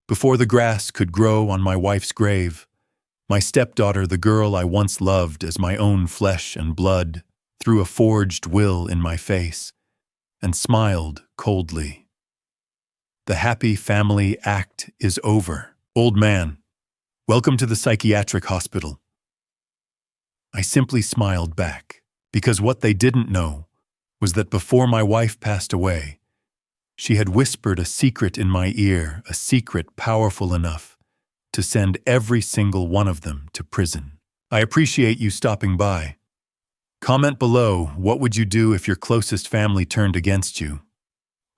Before the grass could grow on my wife's grave, my stepdaughter, the girl I once loved as my own flesh and blood, threw a forged will in my face and smiled coldly. The happy family act is over. Old man, welcome to the psychiatric hospital. I simply smiled back, because what they didn't know was that before my wife passed away, she had whispered a secret in my ear, a secret powerful enough to send every single one of them to prison. I appreciate you stopping by. Comment below, what would you do if your closest family turned against you?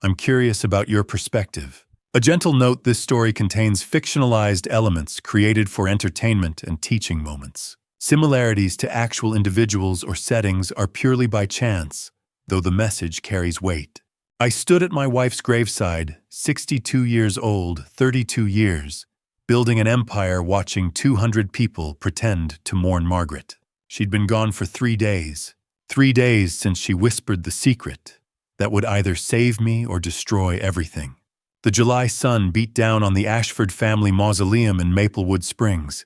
I'm curious about your perspective. A gentle note, this story contains fictionalized elements created for entertainment and teaching moments. Similarities to actual individuals or settings are purely by chance, though the message carries weight. I stood at my wife's graveside, 62 years old, 32 years, building an empire watching 200 people pretend to mourn Margaret. She'd been gone for 3 days. 3 days since she whispered the secret that would either save me or destroy everything. The July sun beat down on the Ashford family mausoleum in Maplewood Springs.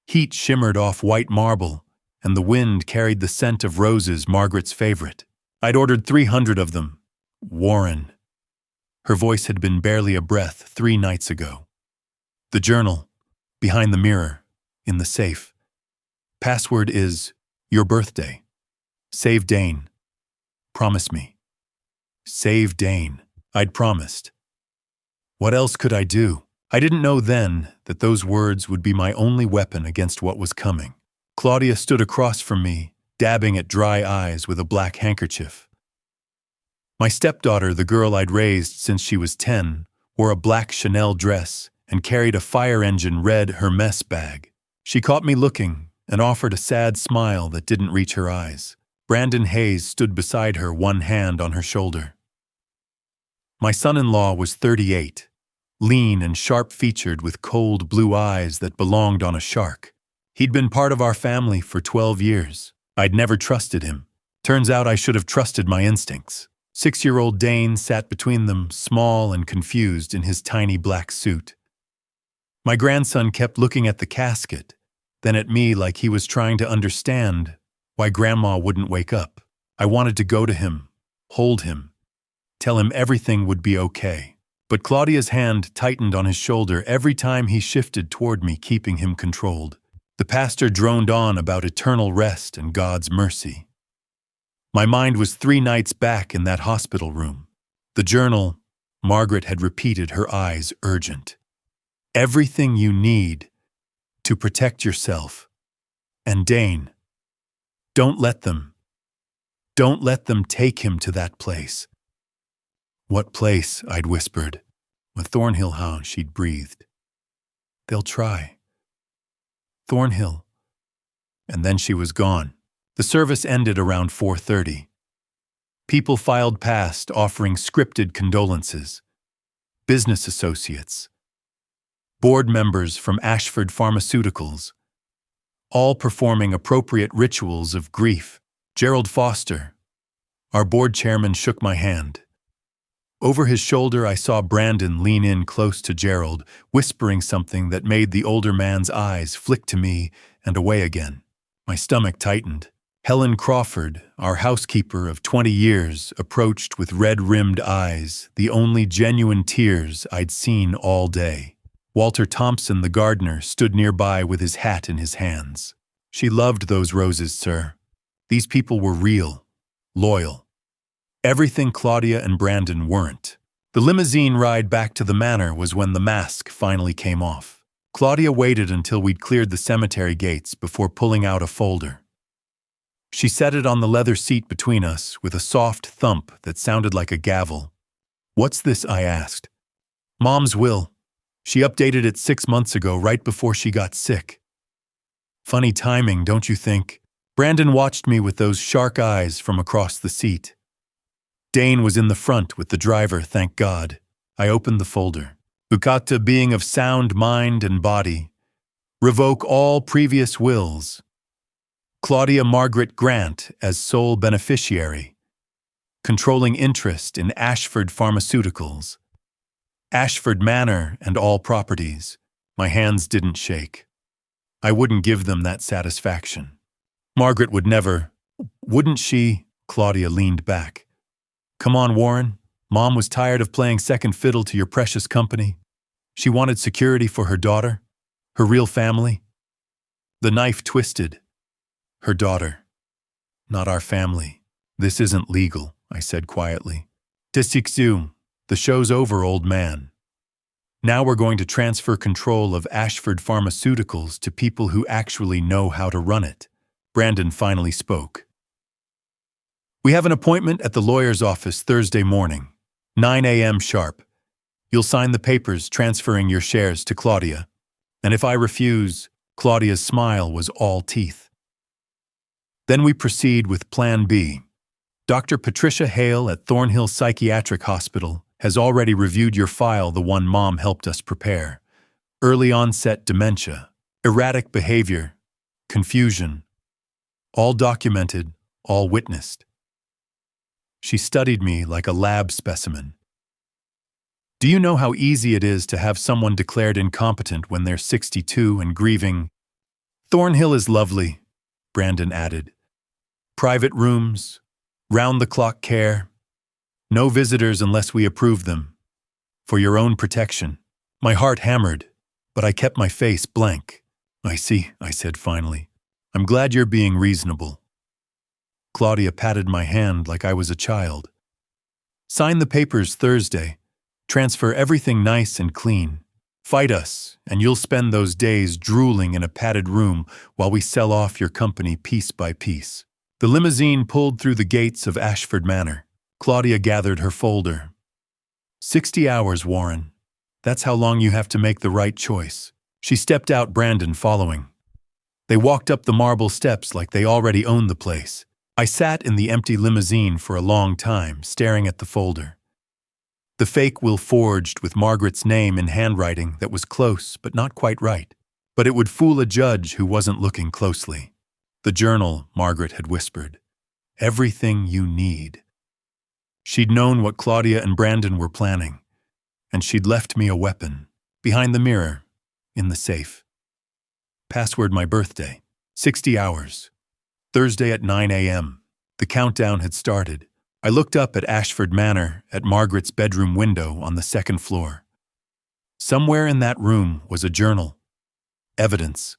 Heat shimmered off white marble, and the wind carried the scent of roses, Margaret's favorite. I'd ordered 300 of them. Warren. Her voice had been barely a breath 3 nights ago. The journal, behind the mirror, in the safe. Password is, your birthday. Save Dane. Promise me. Save Dane. I'd promised. What else could I do? I didn't know then that those words would be my only weapon against what was coming. Claudia stood across from me, dabbing at dry eyes with a black handkerchief. My stepdaughter, the girl I'd raised since she was 10, wore a black Chanel dress and carried a fire engine red Hermes bag. She caught me looking and offered a sad smile that didn't reach her eyes. Brandon Hayes stood beside her, one hand on her shoulder. My son-in-law was 38. Lean and sharp-featured with cold blue eyes that belonged on a shark. He'd been part of our family for 12 years. I'd never trusted him. Turns out I should have trusted my instincts. 6-year-old Dane sat between them, small and confused in his tiny black suit. My grandson kept looking at the casket, then at me like he was trying to understand why Grandma wouldn't wake up. I wanted to go to him, hold him, tell him everything would be okay. But Claudia's hand tightened on his shoulder every time he shifted toward me, keeping him controlled. The pastor droned on about eternal rest and God's mercy. My mind was 3 nights back in that hospital room. The journal, Margaret had repeated, her eyes urgent. Everything you need to protect yourself. And Dane, don't let them take him to that place. What place? I'd whispered. With Thornhill, how she'd breathed. They'll try. Thornhill. And then she was gone. The service ended around 4:30. People filed past, offering scripted condolences. Business associates. Board members from Ashford Pharmaceuticals. All performing appropriate rituals of grief. Gerald Foster, our board chairman, shook my hand. Over his shoulder, I saw Brandon lean in close to Gerald, whispering something that made the older man's eyes flick to me and away again. My stomach tightened. Helen Crawford, our housekeeper of 20 years, approached with red-rimmed eyes, the only genuine tears I'd seen all day. Walter Thompson, the gardener, stood nearby with his hat in his hands. She loved those roses, sir. These people were real, loyal. Everything Claudia and Brandon weren't. The limousine ride back to the manor was when the mask finally came off. Claudia waited until we'd cleared the cemetery gates before pulling out a folder. She set it on the leather seat between us with a soft thump that sounded like a gavel. "What's this?" I asked. "Mom's will. She updated it 6 months ago, right before she got sick." Funny timing, don't you think? Brandon watched me with those shark eyes from across the seat. Dane was in the front with the driver, thank God. I opened the folder. Bukata, being of sound mind and body. Revoke all previous wills. Claudia Margaret Grant as sole beneficiary. Controlling interest in Ashford Pharmaceuticals. Ashford Manor and all properties. My hands didn't shake. I wouldn't give them that satisfaction. Margaret would never. Wouldn't she? Claudia leaned back. Come on, Warren. Mom was tired of playing second fiddle to your precious company. She wanted security for her daughter, her real family. The knife twisted. Her daughter. Not our family. This isn't legal, I said quietly. Desiksu, the show's over, old man. Now we're going to transfer control of Ashford Pharmaceuticals to people who actually know how to run it. Brandon finally spoke. We have an appointment at the lawyer's office Thursday morning, 9 a.m. sharp. You'll sign the papers transferring your shares to Claudia. And if I refuse, Claudia's smile was all teeth. Then we proceed with Plan B. Dr. Patricia Hale at Thornhill Psychiatric Hospital has already reviewed your file, the one Mom helped us prepare. Early onset dementia, erratic behavior, confusion. All documented, all witnessed. She studied me like a lab specimen. Do you know how easy it is to have someone declared incompetent when they're 62 and grieving? Thornhill is lovely, Brandon added. Private rooms, round-the-clock care. No visitors unless we approve them. For your own protection. My heart hammered, but I kept my face blank. I see, I said finally. I'm glad you're being reasonable. Claudia patted my hand like I was a child. Sign the papers Thursday. Transfer everything nice and clean. Fight us, and you'll spend those days drooling in a padded room while we sell off your company piece by piece. The limousine pulled through the gates of Ashford Manor. Claudia gathered her folder. 60 hours, Warren. That's how long you have to make the right choice. She stepped out, Brandon following. They walked up the marble steps like they already owned the place. I sat in the empty limousine for a long time, staring at the folder. The fake will forged with Margaret's name in handwriting that was close but not quite right. But it would fool a judge who wasn't looking closely. The journal, Margaret had whispered. Everything you need. She'd known what Claudia and Brandon were planning, and she'd left me a weapon, behind the mirror, in the safe. Password my birthday, 60 hours. Thursday at 9 a.m. The countdown had started. I looked up at Ashford Manor at Margaret's bedroom window on the second floor. Somewhere in that room was a journal. Evidence.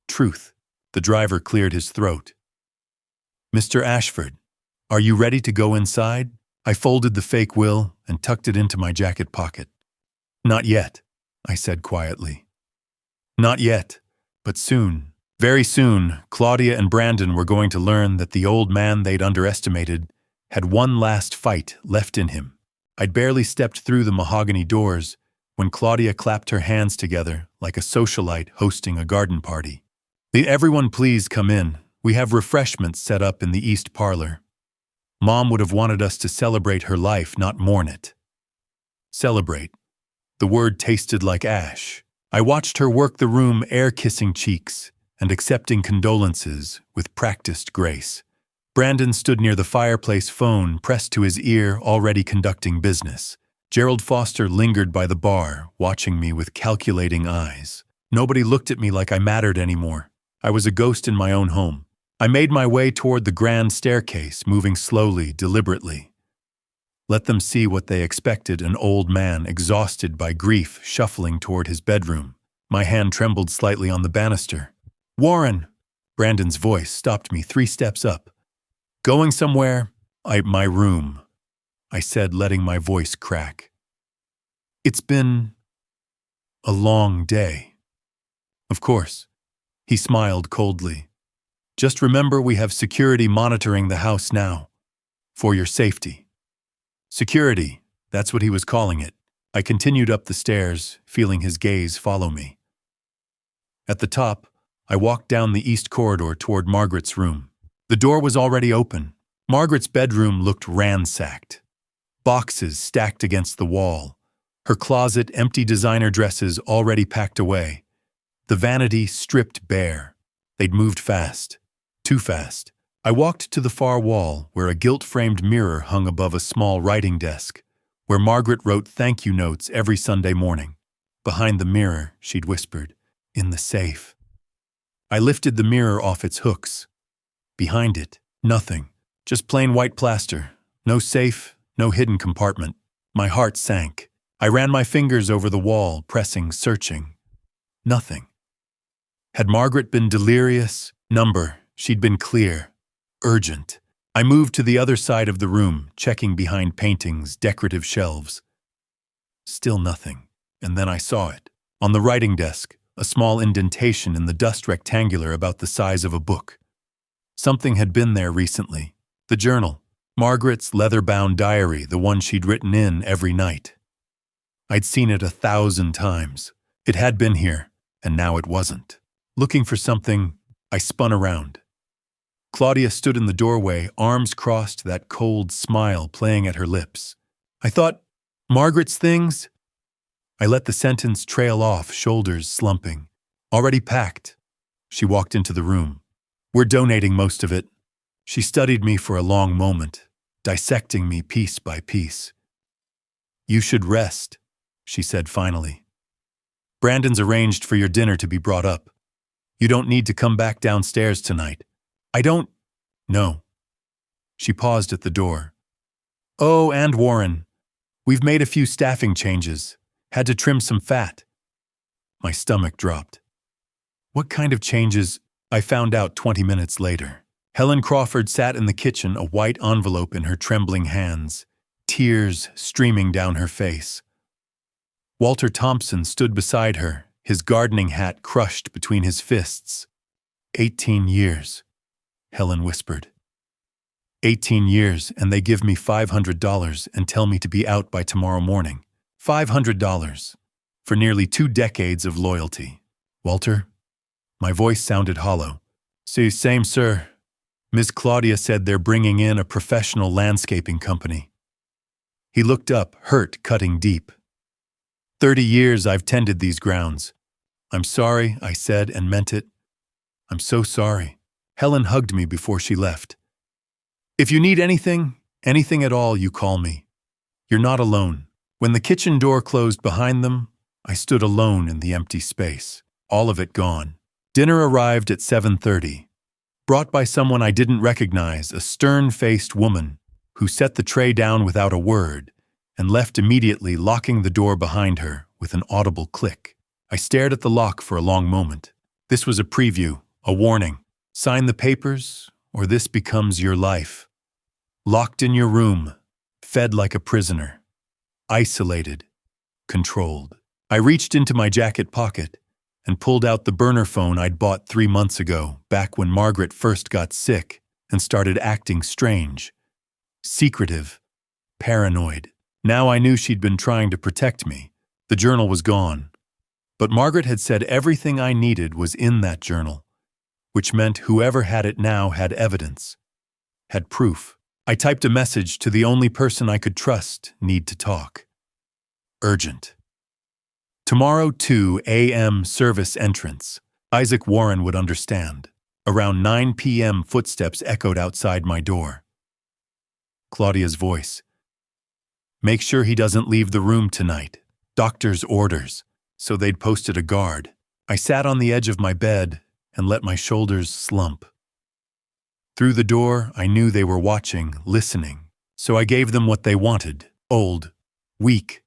Truth. The driver cleared his throat. Mr. Ashford, are you ready to go inside? I folded the fake will and tucked it into my jacket pocket. Not yet, I said quietly. Not yet, but soon. Very soon, Claudia and Brandon were going to learn that the old man they'd underestimated had one last fight left in him. I'd barely stepped through the mahogany doors when Claudia clapped her hands together like a socialite hosting a garden party. Everyone please come in. We have refreshments set up in the East Parlor. Mom would have wanted us to celebrate her life, not mourn it. Celebrate. The word tasted like ash. I watched her work the room, air-kissing cheeks and accepting condolences with practiced grace. Brandon stood near the fireplace, phone pressed to his ear, already conducting business. Gerald Foster lingered by the bar, watching me with calculating eyes. Nobody looked at me like I mattered anymore. I was a ghost in my own home. I made my way toward the grand staircase, moving slowly, deliberately. Let them see what they expected, an old man, exhausted by grief, shuffling toward his bedroom. My hand trembled slightly on the banister. Warren! Brandon's voice stopped me 3 steps up. Going somewhere? My room, I said, letting my voice crack. It's been a long day. Of course. He smiled coldly. Just remember we have security monitoring the house now. For your safety. Security, that's what he was calling it. I continued up the stairs, feeling his gaze follow me. At the top, I walked down the east corridor toward Margaret's room. The door was already open. Margaret's bedroom looked ransacked. Boxes stacked against the wall. Her closet, empty designer dresses already packed away. The vanity stripped bare. They'd moved fast. Too fast. I walked to the far wall where a gilt-framed mirror hung above a small writing desk, where Margaret wrote thank you notes every Sunday morning. Behind the mirror, she'd whispered, in the safe. I lifted the mirror off its hooks. Behind it, nothing. Just plain white plaster. No safe, no hidden compartment. My heart sank. I ran my fingers over the wall, pressing, searching. Nothing. Had Margaret been delirious? Number. She'd been clear. Urgent. I moved to the other side of the room, checking behind paintings, decorative shelves. Still nothing. And then I saw it. On the writing desk, a small indentation in the dust rectangular about the size of a book. Something had been there recently. The journal. Margaret's leather-bound diary, the one she'd written in every night. I'd seen it 1,000 times. It had been here, and now it wasn't. Looking for something, I spun around. Claudia stood in the doorway, arms crossed, that cold smile playing at her lips. I thought, Margaret's things? I let the sentence trail off, shoulders slumping. Already packed. She walked into the room. We're donating most of it. She studied me for a long moment, dissecting me piece by piece. You should rest, she said finally. Brandon's arranged for your dinner to be brought up. You don't need to come back downstairs tonight. I don't... No. She paused at the door. Oh, and Warren. We've made a few staffing changes. Had to trim some fat. My stomach dropped. What kind of changes? I found out 20 minutes later. Helen Crawford sat in the kitchen, a white envelope in her trembling hands, tears streaming down her face. Walter Thompson stood beside her, his gardening hat crushed between his fists. 18 years, Helen whispered. 18 years, and they give me $500 and tell me to be out by tomorrow morning. $500 for nearly 2 decades of loyalty. Walter? My voice sounded hollow. Same, sir. Miss Claudia said they're bringing in a professional landscaping company. He looked up, hurt cutting deep. 30 years I've tended these grounds. I'm sorry, I said and meant it. I'm so sorry. Helen hugged me before she left. If you need anything at all, you call me. You're not alone. When the kitchen door closed behind them, I stood alone in the empty space, all of it gone. Dinner arrived at 7:30. Brought by someone I didn't recognize, a stern-faced woman who set the tray down without a word and left immediately, locking the door behind her with an audible click. I stared at the lock for a long moment. This was a preview, a warning. Sign the papers, or this becomes your life. Locked in your room, fed like a prisoner. Isolated, controlled. I reached into my jacket pocket and pulled out the burner phone I'd bought 3 months ago, back when Margaret first got sick and started acting strange. Secretive, paranoid. Now I knew she'd been trying to protect me. The journal was gone. But Margaret had said everything I needed was in that journal, which meant whoever had it now had evidence, had proof. I typed a message to the only person I could trust, need to talk. Urgent. Tomorrow, 2 a.m. service entrance. Isaac Warren would understand. Around 9 p.m. footsteps echoed outside my door. Claudia's voice. Make sure he doesn't leave the room tonight. Doctor's orders. So they'd posted a guard. I sat on the edge of my bed and let my shoulders slump. Through the door, I knew they were watching, listening. So I gave them what they wanted. Old, weak,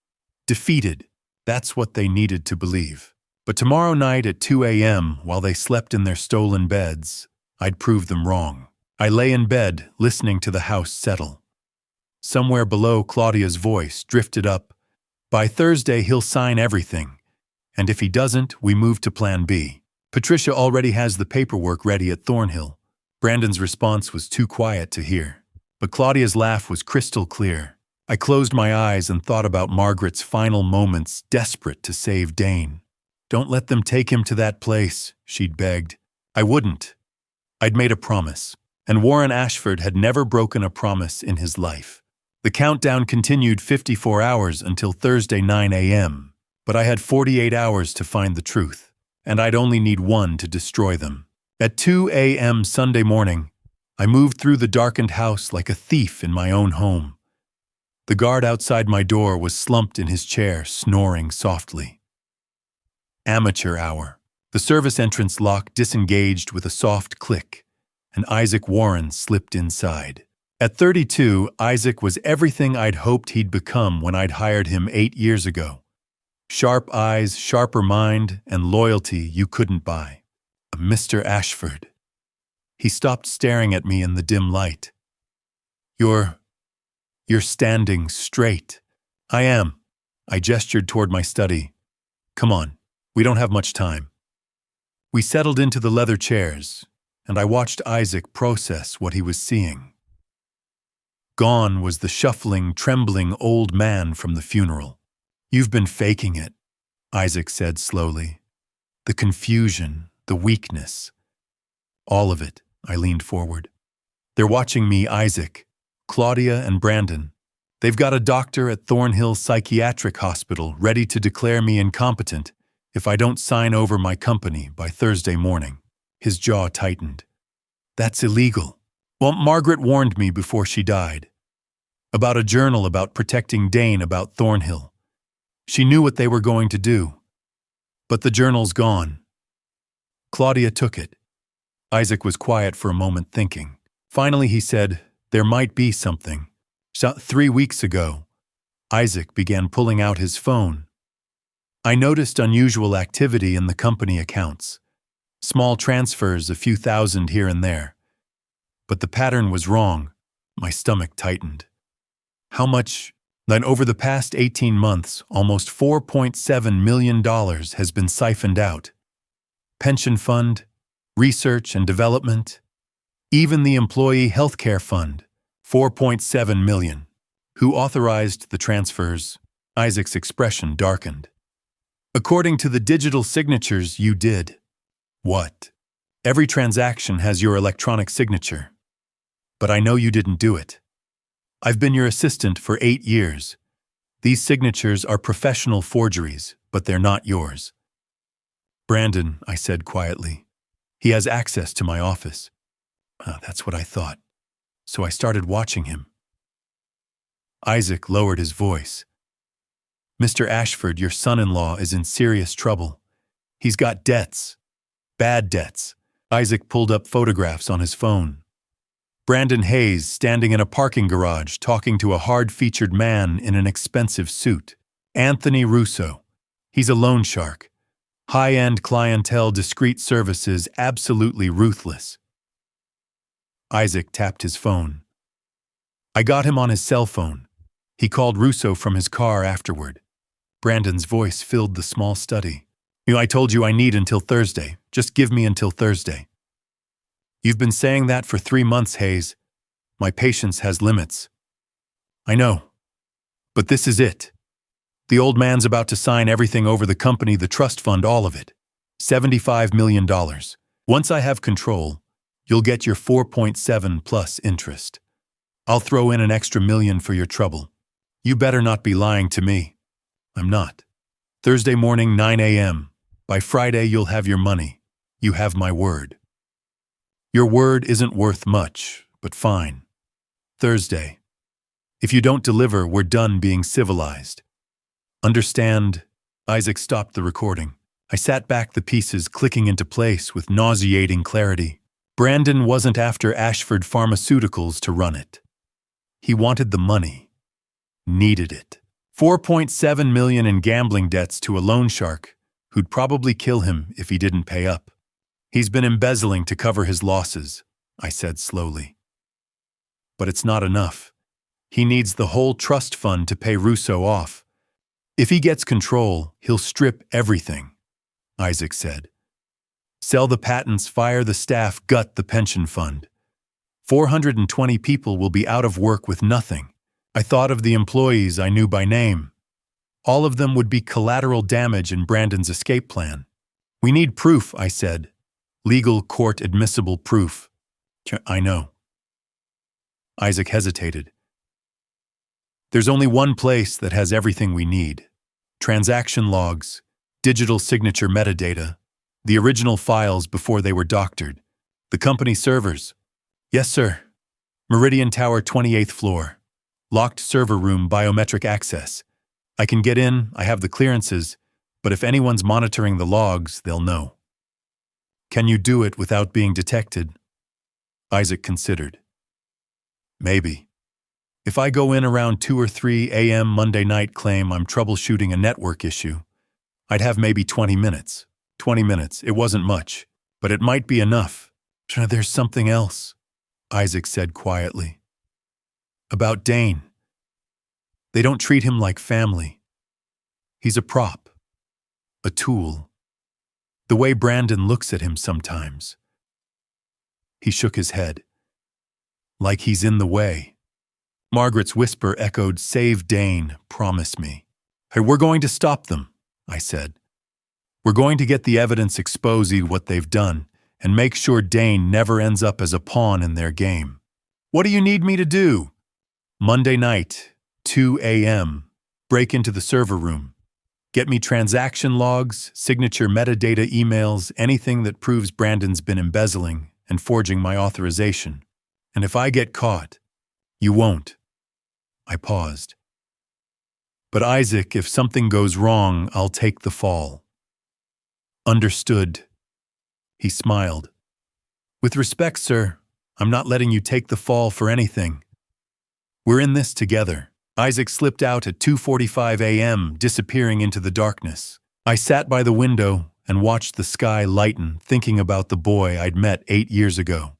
defeated. That's what they needed to believe. But tomorrow night at 2 a.m., while they slept in their stolen beds, I'd prove them wrong. I lay in bed, listening to the house settle. Somewhere below, Claudia's voice drifted up. By Thursday, he'll sign everything. And if he doesn't, we move to Plan B. Patricia already has the paperwork ready at Thornhill. Brandon's response was too quiet to hear. But Claudia's laugh was crystal clear. I closed my eyes and thought about Margaret's final moments, desperate to save Dane. Don't let them take him to that place, she'd begged. I wouldn't. I'd made a promise, and Warren Ashford had never broken a promise in his life. The countdown continued 54 hours until Thursday 9 a.m., but I had 48 hours to find the truth, and I'd only need 1 to destroy them. At 2 a.m. Sunday morning, I moved through the darkened house like a thief in my own home. The guard outside my door was slumped in his chair, snoring softly. Amateur hour. The service entrance lock disengaged with a soft click, and Isaac Warren slipped inside. At 32, Isaac was everything I'd hoped he'd become when I'd hired him 8 years ago. Sharp eyes, sharper mind, and loyalty you couldn't buy. Mr. Ashford. He stopped staring at me in the dim light. You're standing straight. I am. I gestured toward my study. Come on, we don't have much time. We settled into the leather chairs, and I watched Isaac process what he was seeing. Gone was the shuffling, trembling old man from the funeral. You've been faking it, Isaac said slowly. The confusion, the weakness. All of it, I leaned forward. They're watching me, Isaac, Claudia and Brandon. They've got a doctor at Thornhill Psychiatric Hospital ready to declare me incompetent if I don't sign over my company by Thursday morning. His jaw tightened. That's illegal. Well, Margaret warned me before she died. About a journal about protecting Dane about Thornhill. She knew what they were going to do. But the journal's gone. Claudia took it. Isaac was quiet for a moment, thinking. Finally he said, there might be something. 3 weeks ago, Isaac began pulling out his phone. I noticed unusual activity in the company accounts. Small transfers, a few thousand here and there. But the pattern was wrong. My stomach tightened. How much? Then over the past 18 months, almost $4.7 million has been siphoned out. Pension fund, research and development, even the employee healthcare fund, $4.7 million. Who authorized the transfers? Isaac's expression darkened. According to the digital signatures, you did. What? Every transaction has your electronic signature. But I know you didn't do it. I've been your assistant for 8 years. These signatures are professional forgeries, but they're not yours. Brandon, I said quietly. He has access to my office. That's what I thought. So I started watching him. Isaac lowered his voice. Mr. Ashford, your son-in-law is in serious trouble. He's got debts. Bad debts. Isaac pulled up photographs on his phone. Brandon Hayes standing in a parking garage talking to a hard-featured man in an expensive suit. Anthony Russo. He's a loan shark. High-end clientele, discreet services, absolutely ruthless. Isaac tapped his phone. I got him on his cell phone. He called Russo from his car afterward. Brandon's voice filled the small study. I told you I need until Thursday. Just give me until Thursday. You've been saying that for 3 months, Hayes. My patience has limits. I know. But this is it. The old man's about to sign everything over the company, the trust fund, all of it. $75 million. Once I have control, you'll get your 4.7 plus interest. I'll throw in an extra $1 million for your trouble. You better not be lying to me. I'm not. Thursday morning, 9 a.m. By Friday, you'll have your money. You have my word. Your word isn't worth much, but fine. Thursday. If you don't deliver, we're done being civilized. Understand? Isaac stopped the recording. I sat back, the pieces clicking into place with nauseating clarity. Brandon wasn't after Ashford Pharmaceuticals to run it. He wanted the money. Needed it. $4.7 million in gambling debts to a loan shark who'd probably kill him if he didn't pay up. He's been embezzling to cover his losses, I said slowly. But it's not enough. He needs the whole trust fund to pay Russo off. If he gets control, he'll strip everything, Isaac said. Sell the patents, fire the staff, gut the pension fund. 420 people will be out of work with nothing. I thought of the employees I knew by name. All of them would be collateral damage in Brandon's escape plan. We need proof, I said. Legal, court admissible proof. I know. Isaac hesitated. There's only one place that has everything we need. Transaction logs, digital signature metadata, the original files before they were doctored, the company servers. Yes, sir. Meridian Tower, 28th floor. Locked server room biometric access. I can get in, I have the clearances, but if anyone's monitoring the logs, they'll know. Can you do it without being detected? Isaac considered. Maybe. If I go in around 2 or 3 a.m. Monday night, claim I'm troubleshooting a network issue, I'd have maybe 20 minutes. 20 minutes, it wasn't much, but it might be enough. There's something else, Isaac said quietly. About Dane. They don't treat him like family. He's a prop. A tool. The way Brandon looks at him sometimes. He shook his head. Like he's in the way. Margaret's whisper echoed, "Save Dane, promise me." "Hey, we're going to stop them," I said. "We're going to get the evidence exposing what they've done and make sure Dane never ends up as a pawn in their game." "What do you need me to do?" "Monday night, 2 a.m., break into the server room. Get me transaction logs, signature metadata emails, anything that proves Brandon's been embezzling and forging my authorization. And if I get caught, you won't." I paused. "But Isaac, if something goes wrong, I'll take the fall." "Understood." He smiled. "With respect, sir, I'm not letting you take the fall for anything. We're in this together." Isaac slipped out at 2:45 a.m., disappearing into the darkness. I sat by the window and watched the sky lighten, thinking about the boy I'd met 8 years ago.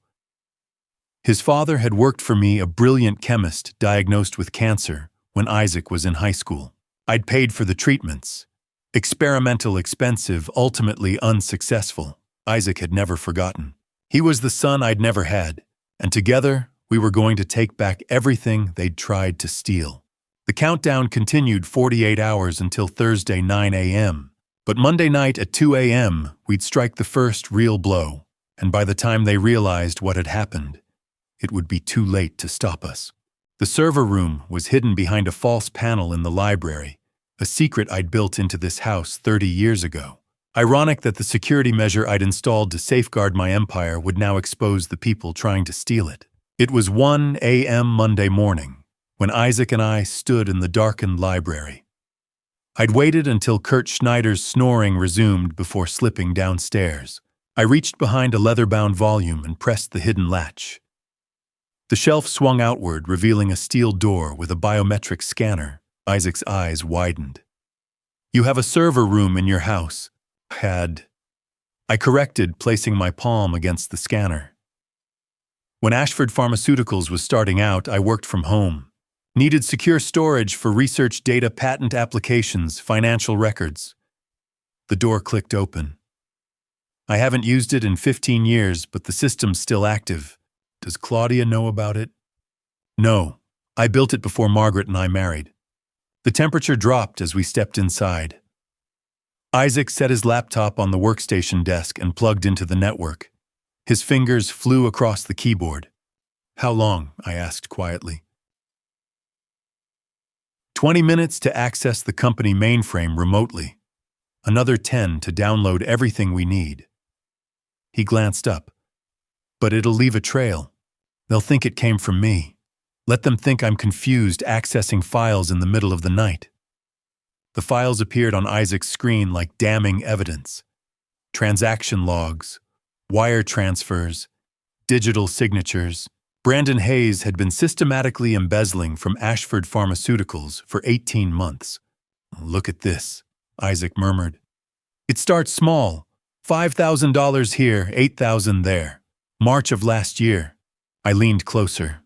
His father had worked for me, a brilliant chemist diagnosed with cancer, when Isaac was in high school. I'd paid for the treatments. Experimental, expensive, ultimately unsuccessful. Isaac had never forgotten. He was the son I'd never had, and together we were going to take back everything they'd tried to steal. The countdown continued 48 hours until Thursday 9 a.m., but Monday night at 2 a.m. we'd strike the first real blow, and by the time they realized what had happened, it would be too late to stop us. The server room was hidden behind a false panel in the library, a secret I'd built into this house 30 years ago. Ironic that the security measure I'd installed to safeguard my empire would now expose the people trying to steal it. It was 1 a.m. Monday morning, when Isaac and I stood in the darkened library. I'd waited until Kurt Schneider's snoring resumed before slipping downstairs. I reached behind a leather-bound volume and pressed the hidden latch. The shelf swung outward, revealing a steel door with a biometric scanner. Isaac's eyes widened. "You have a server room in your house." I corrected, placing my palm against the scanner. When Ashford Pharmaceuticals was starting out, I worked from home. Needed secure storage for research data, patent applications, financial records. The door clicked open. "I haven't used it in 15 years, but the system's still active. Does Claudia know about it?" "No. I built it before Margaret and I married." The temperature dropped as we stepped inside. Isaac set his laptop on the workstation desk and plugged into the network. His fingers flew across the keyboard. "How long?" I asked quietly. 20 minutes to access the company mainframe remotely. Another 10 to download everything we need." He glanced up. "But it'll leave a trail. They'll think it came from me. Let them think I'm confused accessing files in the middle of the night." The files appeared on Isaac's screen like damning evidence. Transaction logs, wire transfers, digital signatures. Brandon Hayes had been systematically embezzling from Ashford Pharmaceuticals for 18 months. "Look at this," Isaac murmured. "It starts small. $5,000 here, $8,000 there. March of last year." I leaned closer.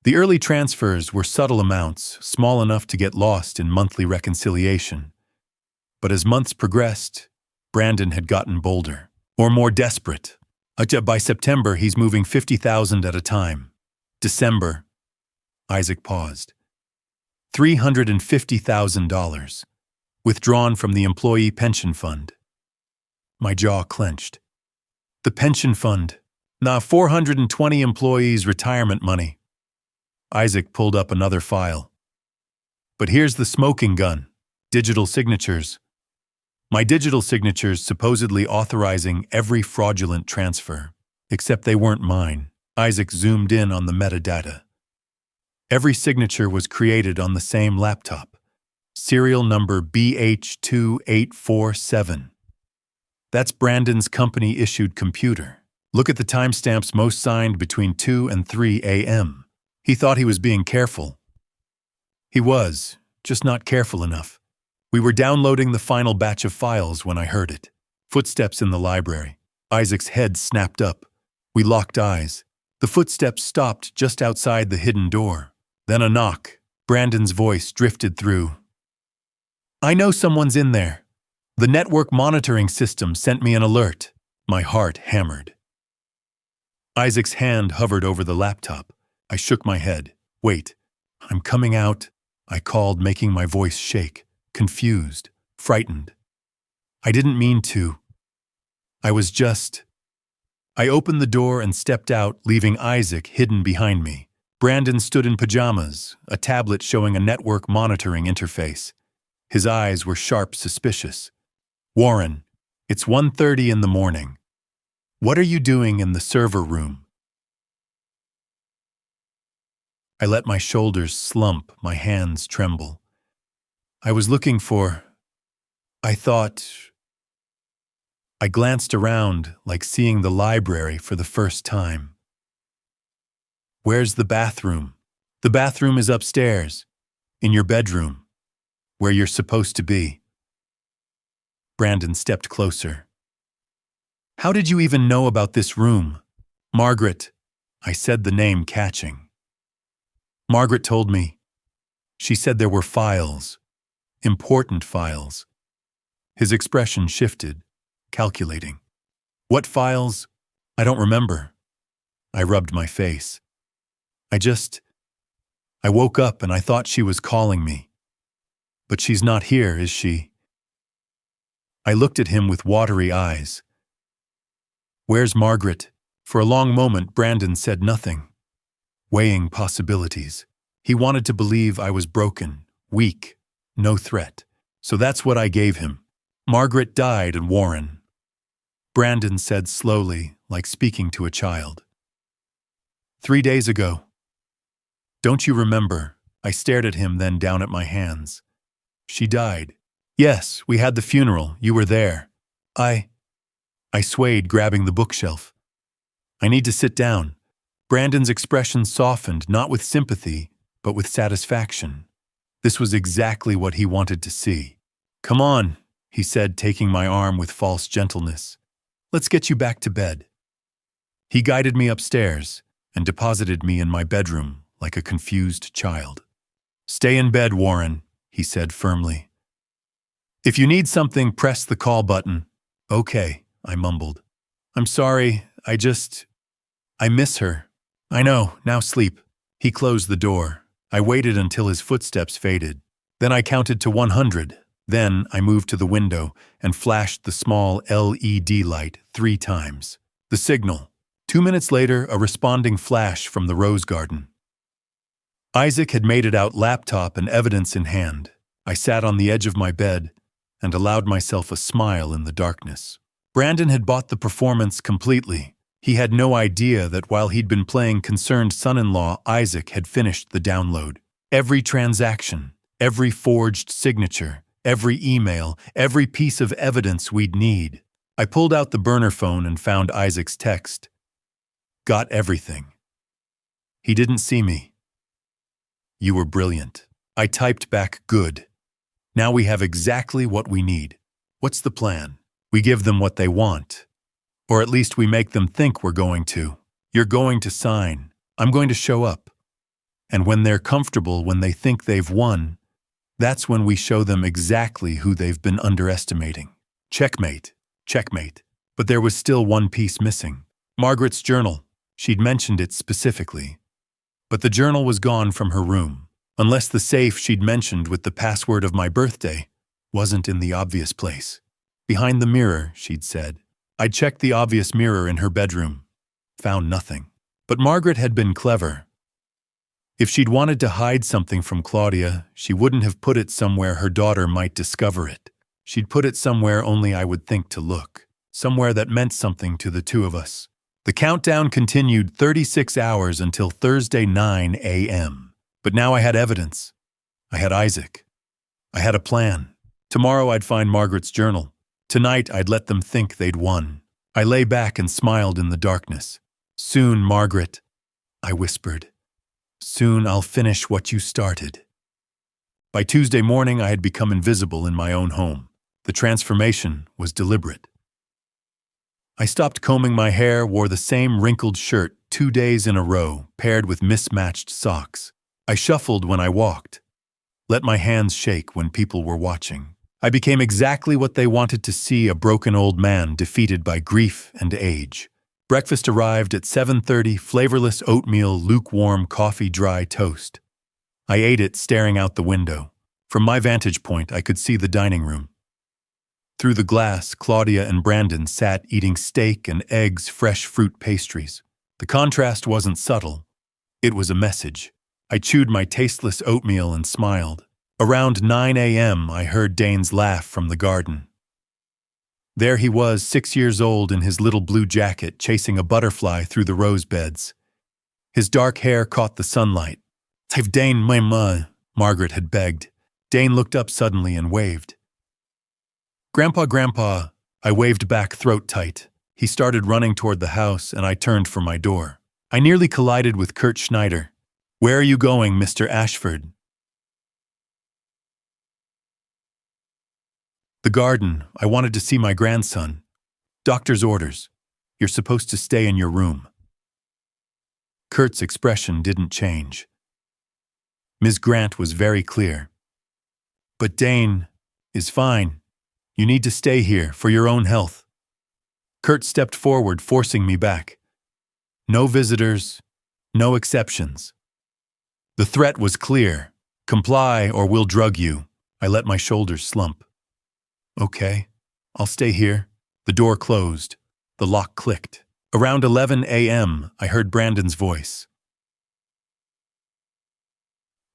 The early transfers were subtle amounts, small enough to get lost in monthly reconciliation. But as months progressed, Brandon had gotten bolder, or more desperate. By September, he's moving 50,000 at a time. December, Isaac paused. $350,000, withdrawn from the employee pension fund. My jaw clenched. The pension fund. 420 employees' retirement money. Isaac pulled up another file. "But here's the smoking gun. Digital signatures. My digital signatures supposedly authorizing every fraudulent transfer. Except they weren't mine." Isaac zoomed in on the metadata. Every signature was created on the same laptop. Serial number BH2847. That's Brandon's company-issued computer. Look at the timestamps most signed between 2 and 3 a.m. He thought he was being careful. He was, just not careful enough. We were downloading the final batch of files when I heard it. Footsteps in the library. Isaac's head snapped up. We locked eyes. The footsteps stopped just outside the hidden door. Then a knock. Brandon's voice drifted through. "I know someone's in there. The network monitoring system sent me an alert." My heart hammered. Isaac's hand hovered over the laptop. I shook my head. "Wait, I'm coming out," I called, making my voice shake, confused, frightened. I didn't mean to. I opened the door and stepped out, leaving Isaac hidden behind me. Brandon stood in pajamas, a tablet showing a network monitoring interface. His eyes were sharp, suspicious. "Warren, it's 1:30 in the morning. What are you doing in the server room?" I let my shoulders slump, my hands tremble. I was looking for... I glanced around, like seeing the library for the first time. "Where's the bathroom?" "The bathroom is upstairs, in your bedroom, where you're supposed to be." Brandon stepped closer. "How did you even know about this room?" "Margaret," I said, the name catching. "Margaret told me. She said there were files, important files." His expression shifted, calculating. "What files?" "I don't remember." I rubbed my face. I woke up and I thought she was calling me. "But she's not here, is she?" I looked at him with watery eyes. "Where's Margaret?" For a long moment, Brandon said nothing, weighing possibilities. He wanted to believe I was broken, weak, no threat. So that's what I gave him. "Margaret died and Warren," Brandon said slowly, like speaking to a child. 3 days ago. "Don't you remember?" I stared at him, then down at my hands. "She died." "Yes, we had the funeral. You were there." I swayed, grabbing the bookshelf. "I need to sit down." Brandon's expression softened, not with sympathy, but with satisfaction. This was exactly what he wanted to see. "Come on," he said, taking my arm with false gentleness. "Let's get you back to bed." He guided me upstairs and deposited me in my bedroom like a confused child. "Stay in bed, Warren," he said firmly. "If you need something, press the call button." "Okay," I mumbled. "I'm sorry, I miss her." "I know, now sleep." He closed the door. I waited until his footsteps faded. Then I counted to 100. Then I moved to the window and flashed the small LED light 3 times. The signal. 2 minutes later, a responding flash from the rose garden. Isaac had made it out, laptop and evidence in hand. I sat on the edge of my bed and allowed myself a smile in the darkness. Brandon had bought the performance completely. He had no idea that while he'd been playing concerned son-in-law, Isaac had finished the download. Every transaction, every forged signature, every email, every piece of evidence we'd need. I pulled out the burner phone and found Isaac's text. "Got everything." He didn't see me. "You were brilliant." I typed back, "Good. Now we have exactly what we need. What's the plan?" "We give them what they want. Or at least we make them think we're going to. You're going to sign. I'm going to show up. And when they're comfortable, when they think they've won, that's when we show them exactly who they've been underestimating. Checkmate. Checkmate." But there was still one piece missing. Margaret's journal. She'd mentioned it specifically. But the journal was gone from her room, unless the safe she'd mentioned with the password of my birthday wasn't in the obvious place. "Behind the mirror," she'd said. I checked the obvious mirror in her bedroom. Found nothing. But Margaret had been clever. If she'd wanted to hide something from Claudia, she wouldn't have put it somewhere her daughter might discover it. She'd put it somewhere only I would think to look. Somewhere that meant something to the two of us. The countdown continued 36 hours until Thursday 9 a.m. But now I had evidence. I had Isaac. I had a plan. Tomorrow I'd find Margaret's journal. Tonight I'd let them think they'd won. I lay back and smiled in the darkness. Soon, Margaret, I whispered. Soon I'll finish what you started. By Tuesday morning I had become invisible in my own home. The transformation was deliberate. I stopped combing my hair, wore the same wrinkled shirt 2 days in a row, paired with mismatched socks. I shuffled when I walked. Let my hands shake when people were watching. I became exactly what they wanted to see, a broken old man defeated by grief and age. Breakfast arrived at 7:30, flavorless oatmeal, lukewarm coffee, dry toast. I ate it staring out the window. From my vantage point, I could see the dining room. Through the glass, Claudia and Brandon sat eating steak and eggs, fresh fruit pastries. The contrast wasn't subtle. It was a message. I chewed my tasteless oatmeal and smiled. Around 9 a.m., I heard Dane's laugh from the garden. There he was, 6 years old, in his little blue jacket, chasing a butterfly through the rose beds. His dark hair caught the sunlight. "Save Dane, my ma," Margaret had begged. Dane looked up suddenly and waved. "Grandpa, Grandpa," I waved back, throat tight. He started running toward the house, and I turned for my door. I nearly collided with Kurt Schneider. "Where are you going, Mr. Ashford?" "The garden. I wanted to see my grandson." "Doctor's orders. You're supposed to stay in your room." Kurt's expression didn't change. Ms. Grant was very clear. "But Dane is fine. You need to stay here for your own health." Kurt stepped forward, forcing me back. "No visitors, no exceptions." The threat was clear. "Comply or we'll drug you." I let my shoulders slump. "Okay, I'll stay here." The door closed. The lock clicked. Around 11 a.m., I heard Brandon's voice.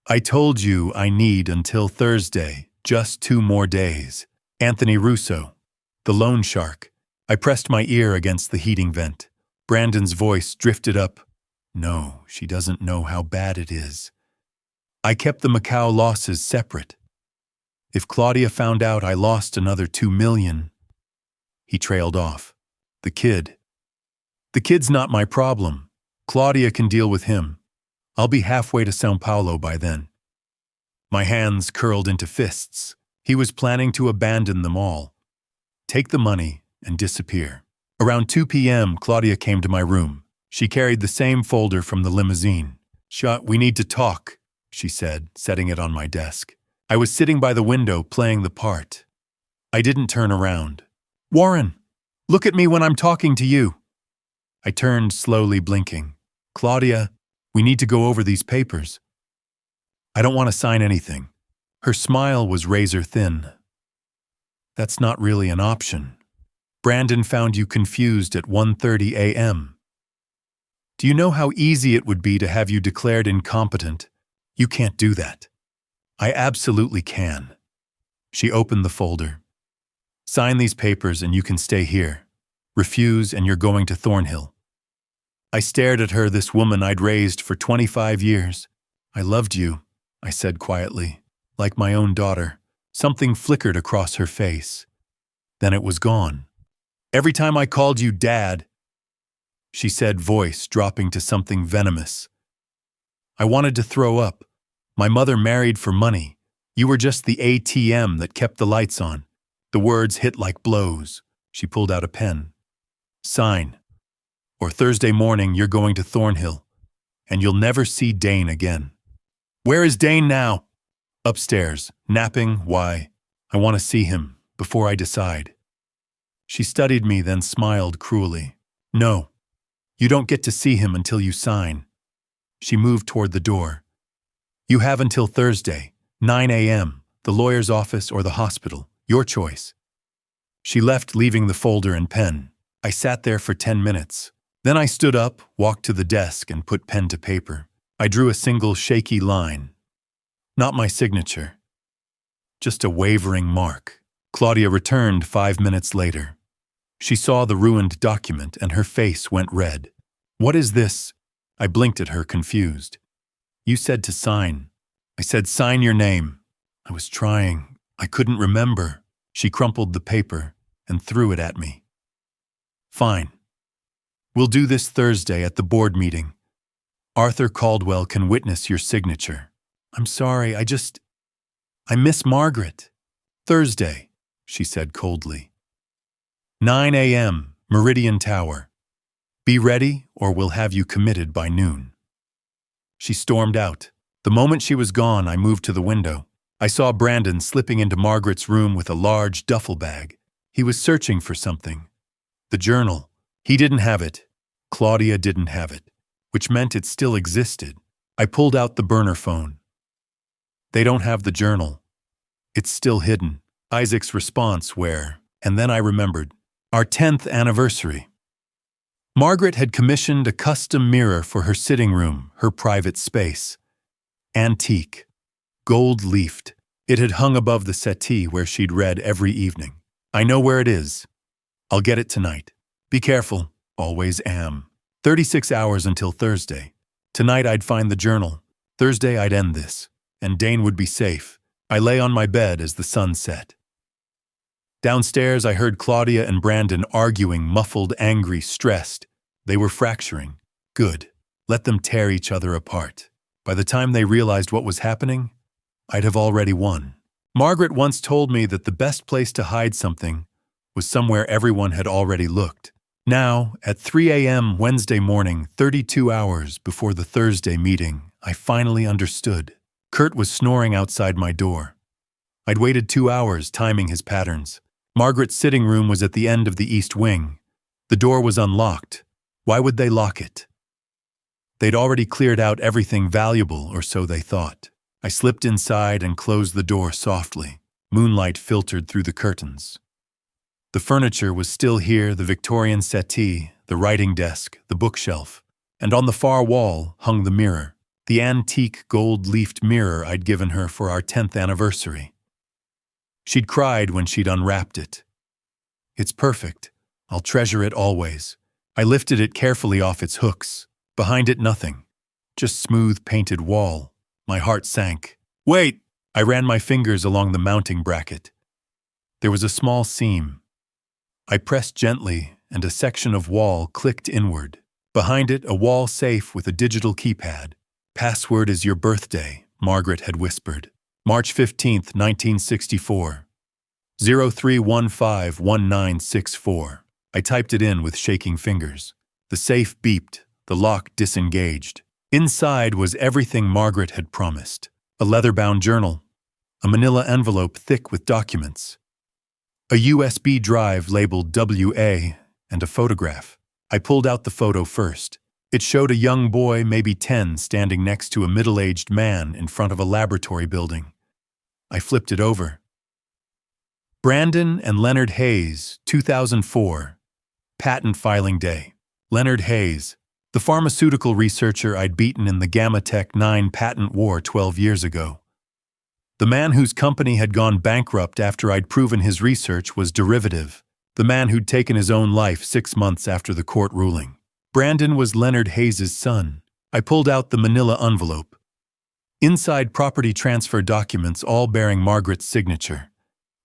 "I told you I need until Thursday, just 2 more days." Anthony Russo, the loan shark. I pressed my ear against the heating vent. Brandon's voice drifted up. "No, she doesn't know how bad it is." I kept the Macau losses separate. If Claudia found out I lost another $2 million, he trailed off. The kid's not my problem. Claudia can deal with him. I'll be halfway to Sao Paulo by then. My hands curled into fists. He was planning to abandon them all, take the money, and disappear. Around 2 p.m., Claudia came to my room. She carried the same folder from the limousine. "We need to talk," she said, setting it on my desk. I was sitting by the window, playing the part. I didn't turn around. "Warren, look at me when I'm talking to you." I turned, slowly blinking. "Claudia, we need to go over these papers." "I don't want to sign anything." Her smile was razor thin. "That's not really an option. Brandon found you confused at 1:30 a.m. Do you know how easy it would be to have you declared incompetent? You can't do that." "I absolutely can." She opened the folder. "Sign these papers and you can stay here. Refuse and you're going to Thornhill." I stared at her, this woman I'd raised for 25 years. "I loved you," I said quietly, like my own daughter. Something flickered across her face. Then it was gone. "Every time I called you Dad," she said, voice dropping to something venomous. I wanted to throw up. "My mother married for money. You were just the ATM that kept the lights on." The words hit like blows. She pulled out a pen. "Sign. Or Thursday morning you're going to Thornhill, and you'll never see Dane again." "Where is Dane now?" "Upstairs, napping. Why?" "I want to see him, before I decide." She studied me, then smiled cruelly. "No, you don't get to see him until you sign." She moved toward the door. "You have until Thursday, 9 a.m., the lawyer's office or the hospital. Your choice." She left, leaving the folder and pen. I sat there for 10 minutes. Then I stood up, walked to the desk, and put pen to paper. I drew a single shaky line. Not my signature. Just a wavering mark. Claudia returned 5 minutes later. She saw the ruined document and her face went red. "What is this?" I blinked at her, confused. You said to sign. I said, sign your name. I was trying. I couldn't remember. She crumpled the paper and threw it at me. Fine. We'll do this Thursday at the board meeting. Arthur Caldwell can witness your signature. I'm sorry, I miss Margaret. Thursday, she said coldly. 9 a.m., Meridian Tower. Be ready or we'll have you committed by noon. She stormed out. The moment she was gone, I moved to the window. I saw Brandon slipping into Margaret's room with a large duffel bag. He was searching for something. The journal. He didn't have it. Claudia didn't have it, which meant it still existed. I pulled out the burner phone. They don't have the journal. It's still hidden. Isaac's response where, and then I remembered, our 10th anniversary. Margaret had commissioned a custom mirror for her sitting room, her private space. Antique. Gold-leafed. It had hung above the settee where she'd read every evening. I know where it is. I'll get it tonight. Be careful. Always am. 36 hours until Thursday. Tonight I'd find the journal. Thursday I'd end this. And Dane would be safe. I lay on my bed as the sun set. Downstairs I heard Claudia and Brandon arguing, muffled, angry, stressed. They were fracturing. Good. Let them tear each other apart. By the time they realized what was happening, I'd have already won. Margaret once told me that the best place to hide something was somewhere everyone had already looked. Now, at 3 a.m. Wednesday morning, 32 hours before the Thursday meeting, I finally understood. Kurt was snoring outside my door. I'd waited 2 hours, timing his patterns. Margaret's sitting room was at the end of the east wing. The door was unlocked. Why would they lock it? They'd already cleared out everything valuable, or so they thought. I slipped inside and closed the door softly. Moonlight filtered through the curtains. The furniture was still here, the Victorian settee, the writing desk, the bookshelf, and on the far wall hung the mirror, the antique gold-leafed mirror I'd given her for our 10th anniversary. She'd cried when she'd unwrapped it. It's perfect. I'll treasure it always. I lifted it carefully off its hooks. Behind it, nothing. Just smooth painted wall. My heart sank. Wait! I ran my fingers along the mounting bracket. There was a small seam. I pressed gently, and a section of wall clicked inward. Behind it, a wall safe with a digital keypad. Password is your birthday, Margaret had whispered. March 15th, 1964. 03151964. I typed it in with shaking fingers. The safe beeped, the lock disengaged. Inside was everything Margaret had promised. A leather-bound journal, a manila envelope thick with documents, a USB drive labeled WA, and a photograph. I pulled out the photo first. It showed a young boy, maybe 10, standing next to a middle-aged man in front of a laboratory building. I flipped it over. Brandon and Leonard Hayes, 2004. Patent filing day. Leonard Hayes, the pharmaceutical researcher I'd beaten in the Gamma-Tech 9 patent war 12 years ago. The man whose company had gone bankrupt after I'd proven his research was derivative. The man who'd taken his own life 6 months after the court ruling. Brandon was Leonard Hayes' son. I pulled out the manila envelope. Inside, property transfer documents all bearing Margaret's signature.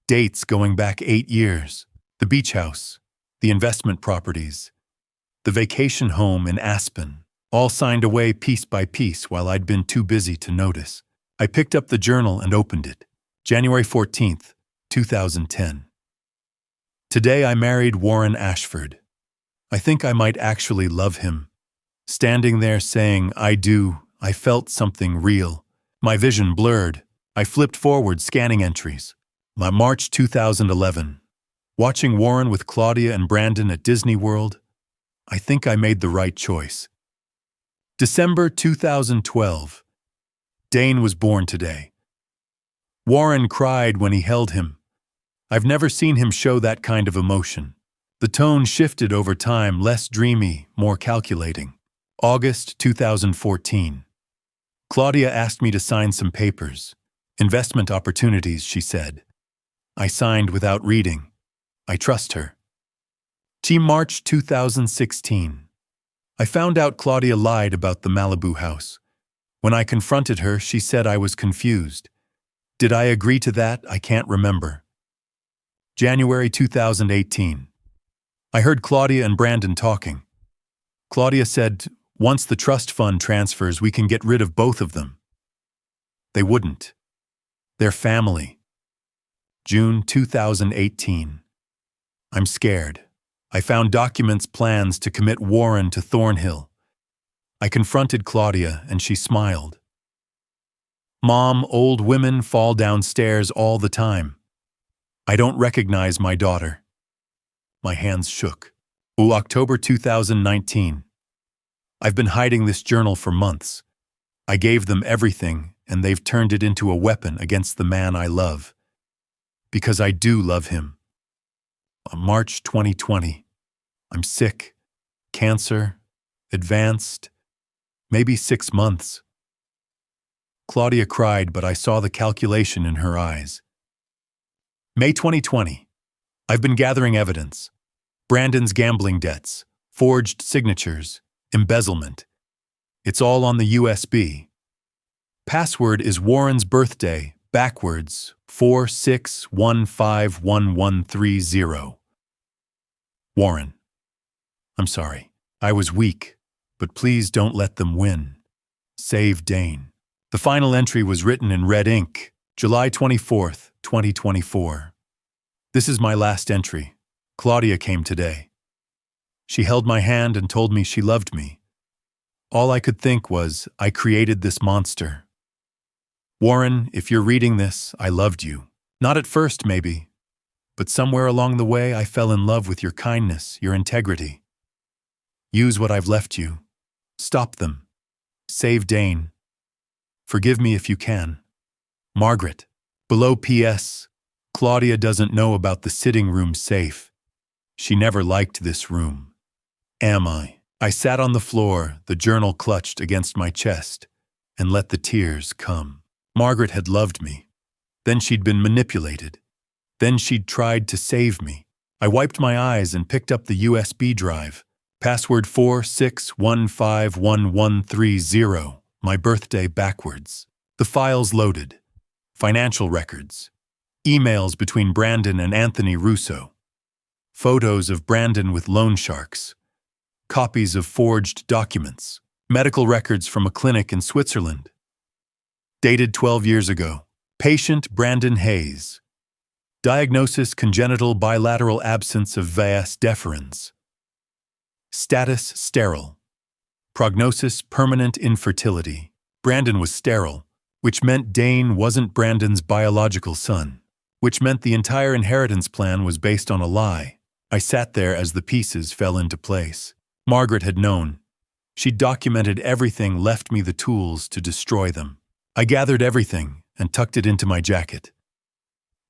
Dates going back 8 years. The beach house, the investment properties, the vacation home in Aspen, all signed away piece by piece while I'd been too busy to notice. I picked up the journal and opened it. January 14th, 2010. Today I married Warren Ashford. I think I might actually love him. Standing there saying, I do, I felt something real. My vision blurred. I flipped forward, scanning entries. My March 2011. Watching Warren with Claudia and Brandon at Disney World. I think I made the right choice. December 2012. Dane was born today. Warren cried when he held him. I've never seen him show that kind of emotion. The tone shifted over time, less dreamy, more calculating. August 2014. Claudia asked me to sign some papers. Investment opportunities, she said. I signed without reading. I trust her. March 2016. I found out Claudia lied about the Malibu house. When I confronted her, she said I was confused. Did I agree to that? I can't remember. January 2018. I heard Claudia and Brandon talking. Claudia said, once the trust fund transfers, we can get rid of both of them. They wouldn't. They're family. June 2018. I'm scared. I found documents, plans to commit Warren to Thornhill. I confronted Claudia and she smiled. Mom, old women fall downstairs all the time. I don't recognize my daughter. My hands shook. October 2019. I've been hiding this journal for months. I gave them everything, and they've turned it into a weapon against the man I love. Because I do love him. March 2020. I'm sick. Cancer. Advanced. Maybe 6 months. Claudia cried, but I saw the calculation in her eyes. May 2020. I've been gathering evidence. Brandon's gambling debts, forged signatures, embezzlement. It's all on the USB. Password is Warren's birthday, backwards, 46151130. Warren. I'm sorry. I was weak, but please don't let them win. Save Dane. The final entry was written in red ink, July 24th, 2024. This is my last entry. Claudia came today. She held my hand and told me she loved me. All I could think was, I created this monster. Warren, if you're reading this, I loved you. Not at first, maybe, but somewhere along the way I fell in love with your kindness, your integrity. Use what I've left you. Stop them. Save Dane. Forgive me if you can. Margaret. Below P.S. Claudia doesn't know about the sitting room safe. She never liked this room. Am I? I sat on the floor, the journal clutched against my chest, and let the tears come. Margaret had loved me. Then she'd been manipulated. Then she'd tried to save me. I wiped my eyes and picked up the USB drive. Password 46151130. My birthday backwards. The files loaded. Financial records. Emails between Brandon and Anthony Russo. Photos of Brandon with loan sharks. Copies of forged documents. Medical records from a clinic in Switzerland. Dated 12 years ago. Patient Brandon Hayes. Diagnosis congenital bilateral absence of vas deferens. Status sterile. Prognosis permanent infertility. Brandon was sterile, which meant Dane wasn't Brandon's biological son, which meant the entire inheritance plan was based on a lie. I sat there as the pieces fell into place. Margaret had known. She'd documented everything, left me the tools to destroy them. I gathered everything and tucked it into my jacket.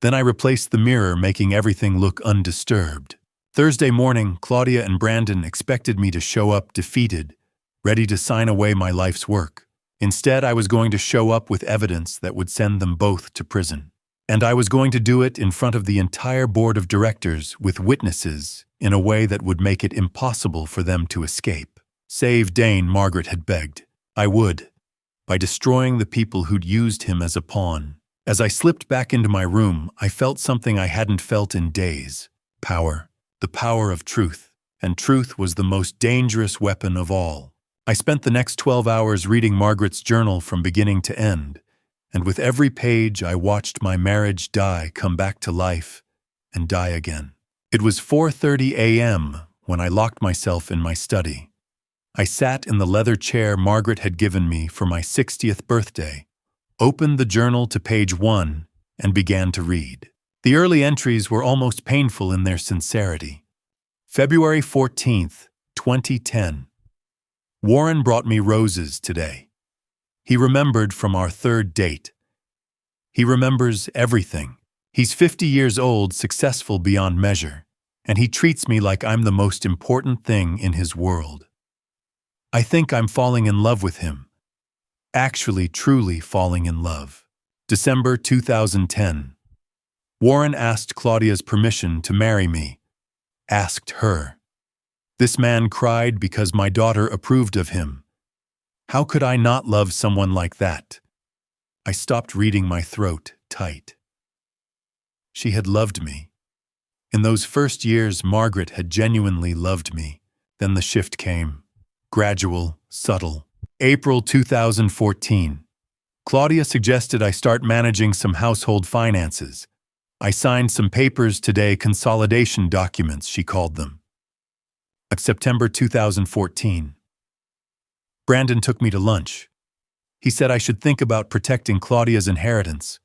Then I replaced the mirror, making everything look undisturbed. Thursday morning, Claudia and Brandon expected me to show up defeated, ready to sign away my life's work. Instead, I was going to show up with evidence that would send them both to prison. And I was going to do it in front of the entire board of directors with witnesses in a way that would make it impossible for them to escape. Save Dane, Margaret had begged. I would, by destroying the people who'd used him as a pawn. As I slipped back into my room, I felt something I hadn't felt in days. Power. The power of truth. And truth was the most dangerous weapon of all. I spent the next 12 hours reading Margaret's journal from beginning to end. And with every page, I watched my marriage come back to life, and die again. It was 4:30 a.m. when I locked myself in my study. I sat in the leather chair Margaret had given me for my 60th birthday, opened the journal to page 1, and began to read. The early entries were almost painful in their sincerity. February 14th, 2010. Warren brought me roses today. He remembered from our third date. He remembers everything. He's 50 years old, successful beyond measure, and he treats me like I'm the most important thing in his world. I think I'm falling in love with him. Actually, truly falling in love. December 2010. Warren asked Claudia's permission to marry me. Asked her. This man cried because my daughter approved of him. How could I not love someone like that? I stopped reading, my throat tight. She had loved me. In those first years, Margaret had genuinely loved me. Then the shift came. Gradual, subtle. April 2014. Claudia suggested I start managing some household finances. I signed some papers today, consolidation documents, she called them. September 2014. Brandon took me to lunch. He said I should think about protecting Claudia's inheritance.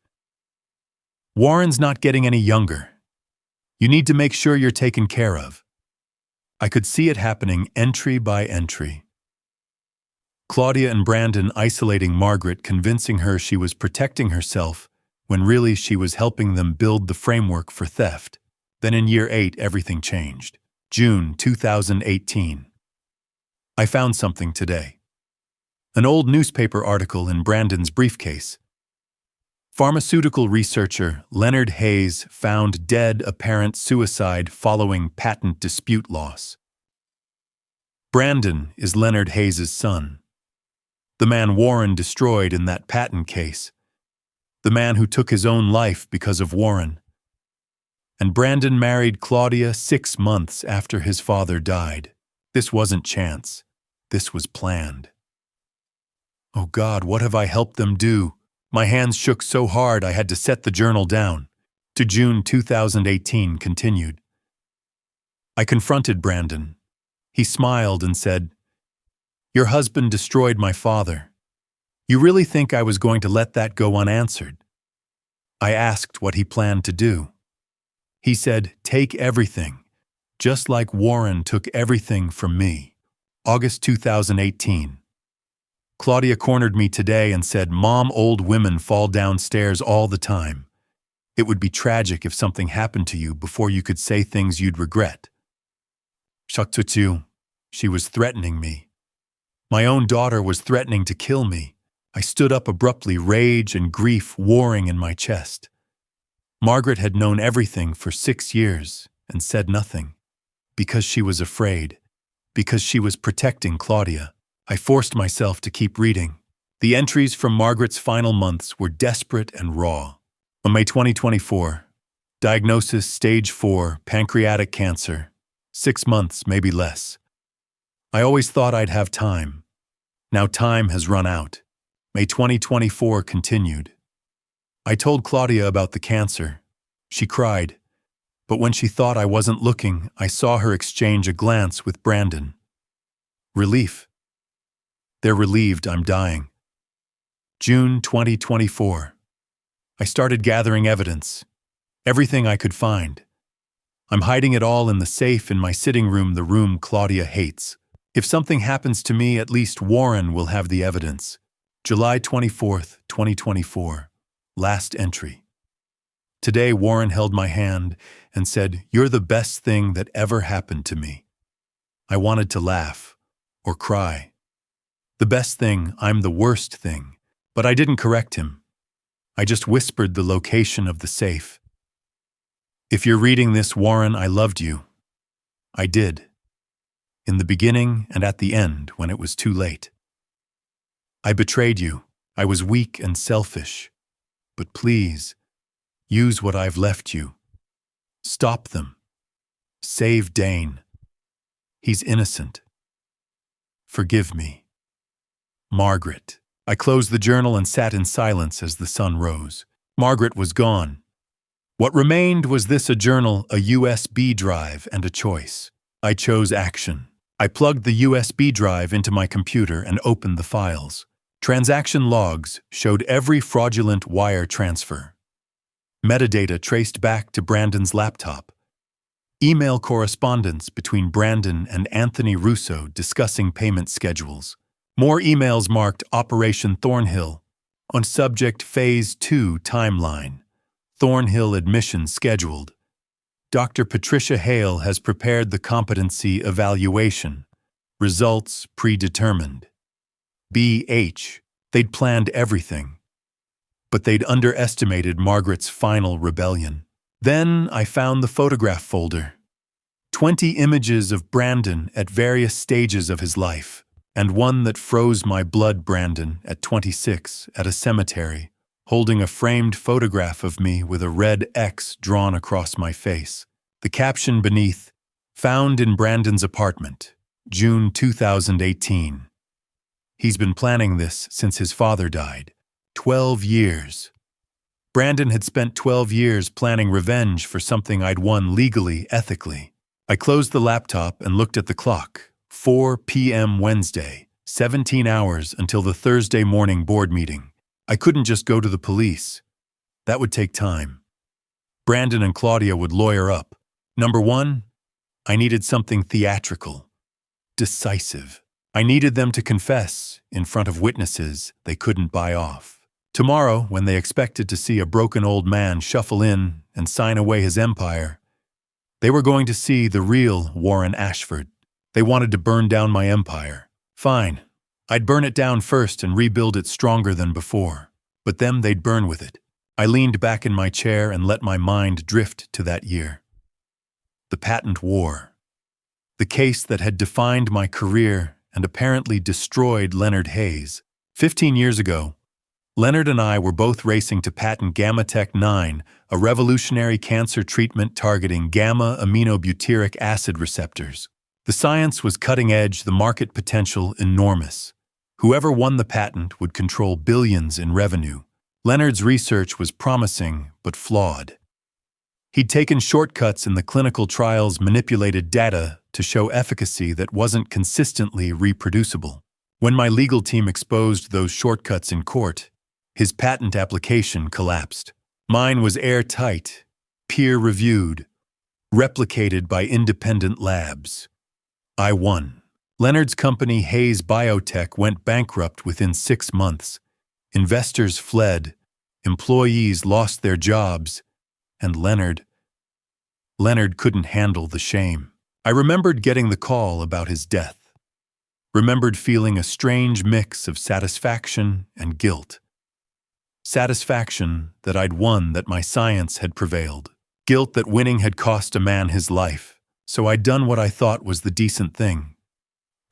Warren's not getting any younger. You need to make sure you're taken care of. I could see it happening entry by entry. Claudia and Brandon isolating Margaret, convincing her she was protecting herself when really she was helping them build the framework for theft. Then in year 8, everything changed. June 2018. I found something today. An old newspaper article in Brandon's briefcase. Pharmaceutical researcher Leonard Hayes found dead, apparent suicide following patent dispute loss. Brandon is Leonard Hayes' son. The man Warren destroyed in that patent case. The man who took his own life because of Warren. And Brandon married Claudia 6 months after his father died. This wasn't chance. This was planned. Oh God, what have I helped them do? My hands shook so hard I had to set the journal down. To June 2018 continued. I confronted Brandon. He smiled and said, "Your husband destroyed my father. You really think I was going to let that go unanswered?" I asked what he planned to do. He said, "Take everything, just like Warren took everything from me." August 2018. Claudia cornered me today and said, "Mom, old women fall downstairs all the time. It would be tragic if something happened to you before you could say things you'd regret." Shaktutu, she was threatening me. My own daughter was threatening to kill me. I stood up abruptly, rage and grief warring in my chest. Margaret had known everything for 6 years and said nothing. Because she was afraid. Because she was protecting Claudia. I forced myself to keep reading. The entries from Margaret's final months were desperate and raw. On May 2024, diagnosis stage 4, pancreatic cancer. 6 months, maybe less. I always thought I'd have time. Now time has run out. May 2024 continued. I told Claudia about the cancer. She cried. But when she thought I wasn't looking, I saw her exchange a glance with Brandon. Relief. They're relieved I'm dying. June 2024. I started gathering evidence. Everything I could find. I'm hiding it all in the safe in my sitting room, the room Claudia hates. If something happens to me, at least Warren will have the evidence. July 24th, 2024. Last entry. Today, Warren held my hand and said, "You're the best thing that ever happened to me." I wanted to laugh or cry. The best thing, I'm the worst thing. But I didn't correct him. I just whispered the location of the safe. If you're reading this, Warren, I loved you. I did. In the beginning and at the end when it was too late. I betrayed you. I was weak and selfish. But please, use what I've left you. Stop them. Save Dane. He's innocent. Forgive me. Margaret. I closed the journal and sat in silence as the sun rose. Margaret was gone. What remained was this: a journal, a USB drive, and a choice. I chose action. I plugged the USB drive into my computer and opened the files. Transaction logs showed every fraudulent wire transfer. Metadata traced back to Brandon's laptop. Email correspondence between Brandon and Anthony Russo discussing payment schedules. More emails marked Operation Thornhill. On subject Phase 2 timeline. Thornhill admission scheduled. Dr. Patricia Hale has prepared the competency evaluation. Results predetermined. BH. They'd planned everything. But they'd underestimated Margaret's final rebellion. Then I found the photograph folder. 20 images of Brandon at various stages of his life. and one that froze my blood. Brandon, at 26, at a cemetery, holding a framed photograph of me with a red X drawn across my face. The caption beneath, "Found in Brandon's apartment, June 2018. He's been planning this since his father died. 12 years. Brandon had spent 12 years planning revenge for something I'd won legally, ethically. I closed the laptop and looked at the clock. 4 p.m. Wednesday, 17 hours until the Thursday morning board meeting. I couldn't just go to the police. That would take time. Brandon and Claudia would lawyer up. Number one, I needed something theatrical, decisive. I needed them to confess in front of witnesses they couldn't buy off. Tomorrow, when they expected to see a broken old man shuffle in and sign away his empire, they were going to see the real Warren Ashford. They wanted to burn down my empire. Fine. I'd burn it down first and rebuild it stronger than before. But them, they'd burn with it. I leaned back in my chair and let my mind drift to that year. The patent war. The case that had defined my career and apparently destroyed Leonard Hayes. 15 years ago, Leonard and I were both racing to patent Gamma-Tech 9, a revolutionary cancer treatment targeting gamma-aminobutyric acid receptors. The science was cutting edge, the market potential enormous. Whoever won the patent would control billions in revenue. Leonard's research was promising but flawed. He'd taken shortcuts in the clinical trials, manipulated data to show efficacy that wasn't consistently reproducible. When my legal team exposed those shortcuts in court, his patent application collapsed. Mine was airtight, peer-reviewed, replicated by independent labs. I won. Leonard's company, Hayes Biotech, went bankrupt within 6 months. Investors fled, employees lost their jobs, and Leonard couldn't handle the shame. I remembered getting the call about his death. Remembered feeling a strange mix of satisfaction and guilt. Satisfaction that I'd won, that my science had prevailed. Guilt that winning had cost a man his life. So I'd done what I thought was the decent thing.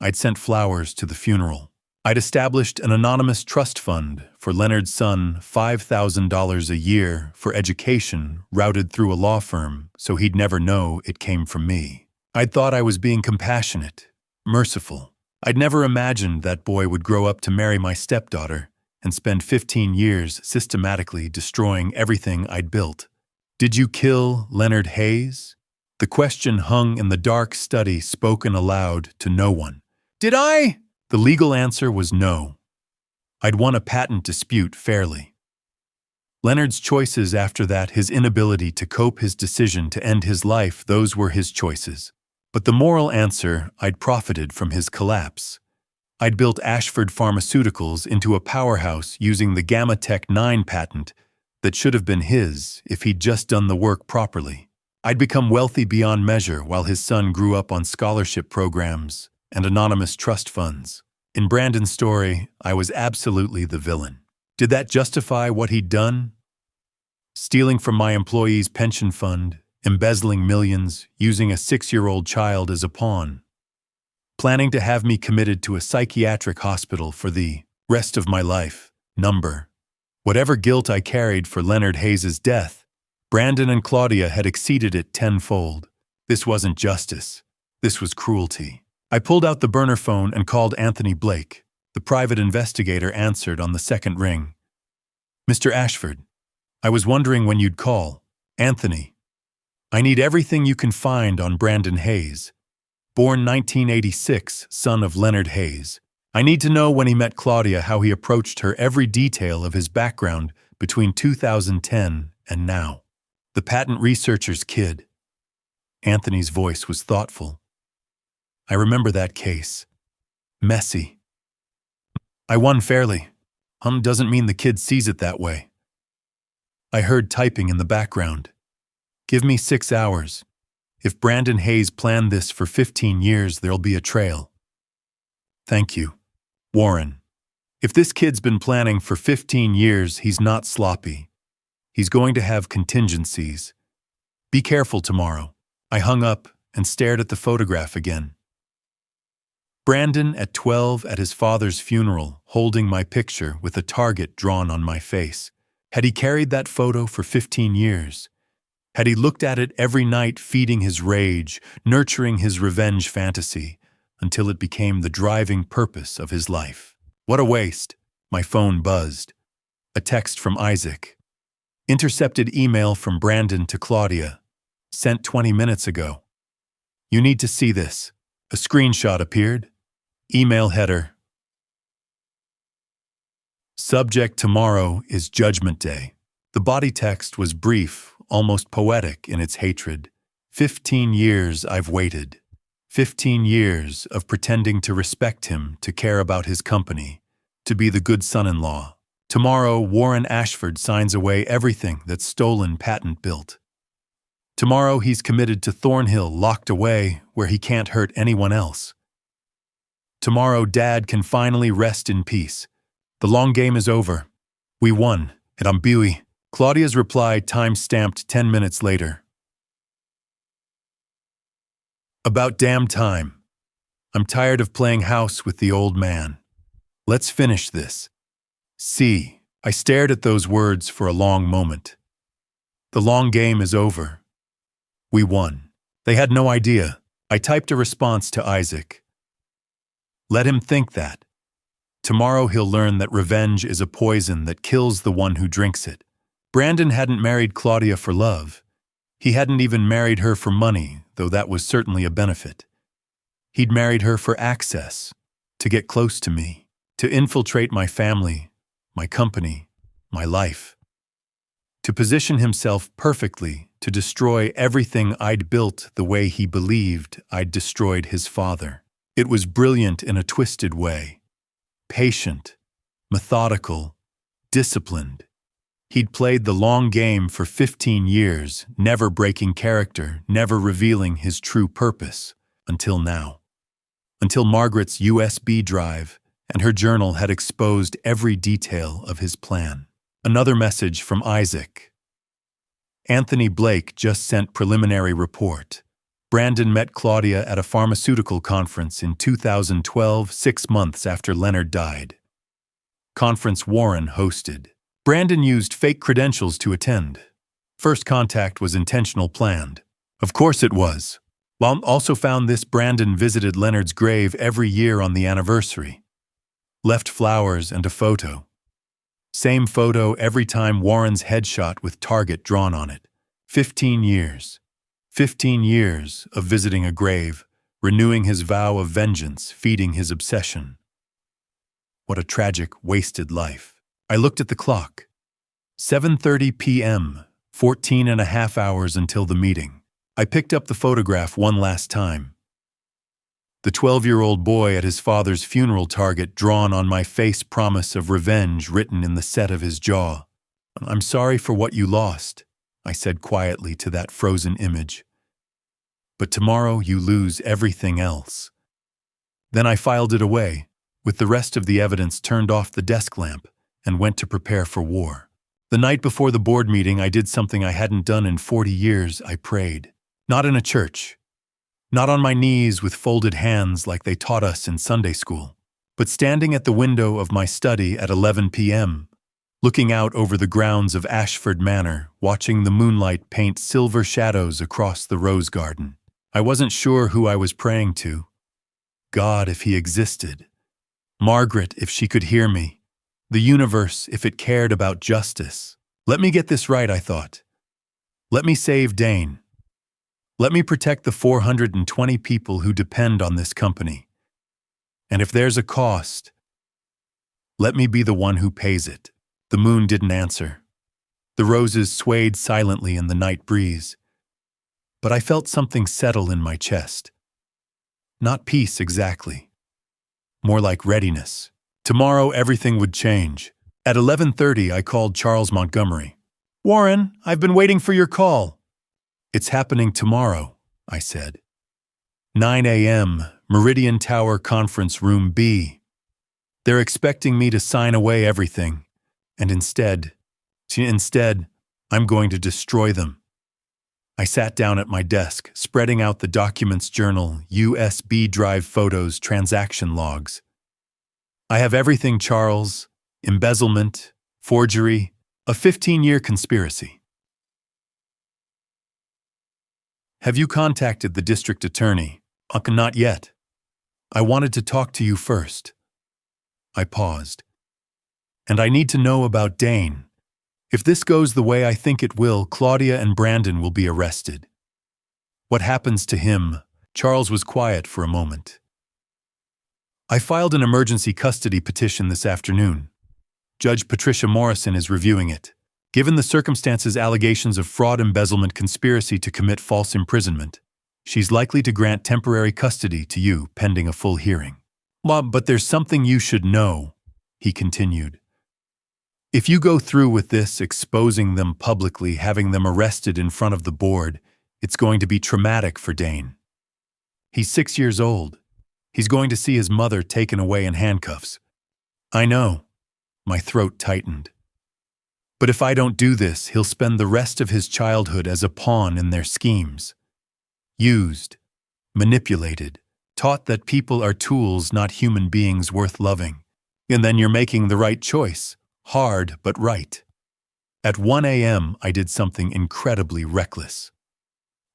I'd sent flowers to the funeral. I'd established an anonymous trust fund for Leonard's son, $5,000 a year for education routed through a law firm so he'd never know it came from me. I'd thought I was being compassionate, merciful. I'd never imagined that boy would grow up to marry my stepdaughter and spend 15 years systematically destroying everything I'd built. Did you kill Leonard Hayes? The question hung in the dark study, spoken aloud to no one. Did I? The legal answer was no. I'd won a patent dispute fairly. Leonard's choices after that, his inability to cope, his decision to end his life, those were his choices. But the moral answer, I'd profited from his collapse. I'd built Ashford Pharmaceuticals into a powerhouse using the Gamma-Tech 9 patent that should have been his if he'd just done the work properly. I'd become wealthy beyond measure while his son grew up on scholarship programs and anonymous trust funds. In Brandon's story, I was absolutely the villain. Did that justify what he'd done? Stealing from my employees' pension fund, embezzling millions, using a 6-year-old child as a pawn. Planning to have me committed to a psychiatric hospital for the rest of my life. Whatever guilt I carried for Leonard Hayes' death, Brandon and Claudia had exceeded it tenfold. This wasn't justice. This was cruelty. I pulled out the burner phone and called Anthony Blake. The private investigator answered on the second ring. Mr. Ashford, I was wondering when you'd call. Anthony, I need everything you can find on Brandon Hayes. Born 1986, son of Leonard Hayes. I need to know when he met Claudia, how he approached her, every detail of his background between 2010 and now. The patent researcher's kid. Anthony's voice was thoughtful. I remember that case. Messy. I won fairly. Doesn't mean the kid sees it that way. I heard typing in the background. Give me 6 hours. If Brandon Hayes planned this for 15 years, there'll be a trail. Thank you. Warren. If this kid's been planning for 15 years, he's not sloppy. He's going to have contingencies. Be careful tomorrow. I hung up and stared at the photograph again. Brandon at 12 at his father's funeral, holding my picture with a target drawn on my face. Had he carried that photo for 15 years? Had he looked at it every night, feeding his rage, nurturing his revenge fantasy, until it became the driving purpose of his life? What a waste! My phone buzzed. A text from Isaac. Intercepted email from Brandon to Claudia. Sent 20 minutes ago. You need to see this. A screenshot appeared. Email header. Subject: tomorrow is Judgment Day. The body text was brief, almost poetic in its hatred. 15 years I've waited. 15 years of pretending to respect him, to care about his company, to be the good son-in-law. Tomorrow, Warren Ashford signs away everything that stolen patent built. Tomorrow, he's committed to Thornhill, locked away where he can't hurt anyone else. Tomorrow, Dad can finally rest in peace. The long game is over. We won, and I'm Buey. Claudia's reply, time-stamped 10 minutes later. About damn time. I'm tired of playing house with the old man. Let's finish this. See, I stared at those words for a long moment. The long game is over. We won. They had no idea. I typed a response to Isaac. Let him think that. Tomorrow he'll learn that revenge is a poison that kills the one who drinks it. Brandon hadn't married Claudia for love. He hadn't even married her for money, though that was certainly a benefit. He'd married her for access, to get close to me, to infiltrate my family, my company, my life. To position himself perfectly to destroy everything I'd built the way he believed I'd destroyed his father. It was brilliant in a twisted way. Patient, methodical, disciplined. He'd played the long game for 15 years, never breaking character, never revealing his true purpose, until now. Until Margaret's USB drive and her journal had exposed every detail of his plan. Another message from Isaac. Anthony Blake just sent preliminary report. Brandon met Claudia at a pharmaceutical conference in 2012, 6 months after Leonard died. Conference Warren hosted. Brandon used fake credentials to attend. First contact was intentional, planned. Of course it was. Walt also found this: Brandon visited Leonard's grave every year on the anniversary. Left flowers and a photo. Same photo every time: Warren's headshot with target drawn on it. 15 years. 15 years of visiting a grave, renewing his vow of vengeance, feeding his obsession. What a tragic, wasted life. I looked at the clock. 7:30 p.m., 14 and a half hours until the meeting. I picked up the photograph one last time. The 12-year-old boy at his father's funeral, target drawn on my face, promise of revenge written in the set of his jaw. I'm sorry for what you lost, I said quietly to that frozen image. But tomorrow you lose everything else. Then I filed it away, with the rest of the evidence, turned off the desk lamp, and went to prepare for war. The night before the board meeting, I did something I hadn't done in 40 years. I prayed. Not in a church. Not on my knees with folded hands like they taught us in Sunday school, but standing at the window of my study at 11 p.m., looking out over the grounds of Ashford Manor, watching the moonlight paint silver shadows across the rose garden. I wasn't sure who I was praying to. God, if he existed. Margaret, if she could hear me. The universe, if it cared about justice. Let me get this right, I thought. Let me save Dane. Let me protect the 420 people who depend on this company. And if there's a cost, let me be the one who pays it. The moon didn't answer. The roses swayed silently in the night breeze. But I felt something settle in my chest. Not peace exactly. More like readiness. Tomorrow everything would change. At 11:30 I called Charles Montgomery. Warren, I've been waiting for your call. It's happening tomorrow, I said. 9 a.m., Meridian Tower Conference Room B. They're expecting me to sign away everything, and instead, I'm going to destroy them. I sat down at my desk, spreading out the documents journal, USB drive photos, transaction logs. I have everything, Charles. Embezzlement, forgery, a 15-year conspiracy. Have you contacted the district attorney? Not yet. I wanted to talk to you first. I paused. And I need to know about Dane. If this goes the way I think it will, Claudia and Brandon will be arrested. What happens to him? Charles was quiet for a moment. I filed an emergency custody petition this afternoon. Judge Patricia Morrison is reviewing it. Given the circumstances, allegations of fraud, embezzlement, conspiracy to commit false imprisonment, she's likely to grant temporary custody to you pending a full hearing. But there's something you should know, he continued. If you go through with this, exposing them publicly, having them arrested in front of the board, it's going to be traumatic for Dane. He's 6 years old. He's going to see his mother taken away in handcuffs. I know. My throat tightened. But if I don't do this, he'll spend the rest of his childhood as a pawn in their schemes. Used, manipulated, taught that people are tools, not human beings worth loving. And then you're making the right choice. Hard, but right. At 1 a.m., I did something incredibly reckless.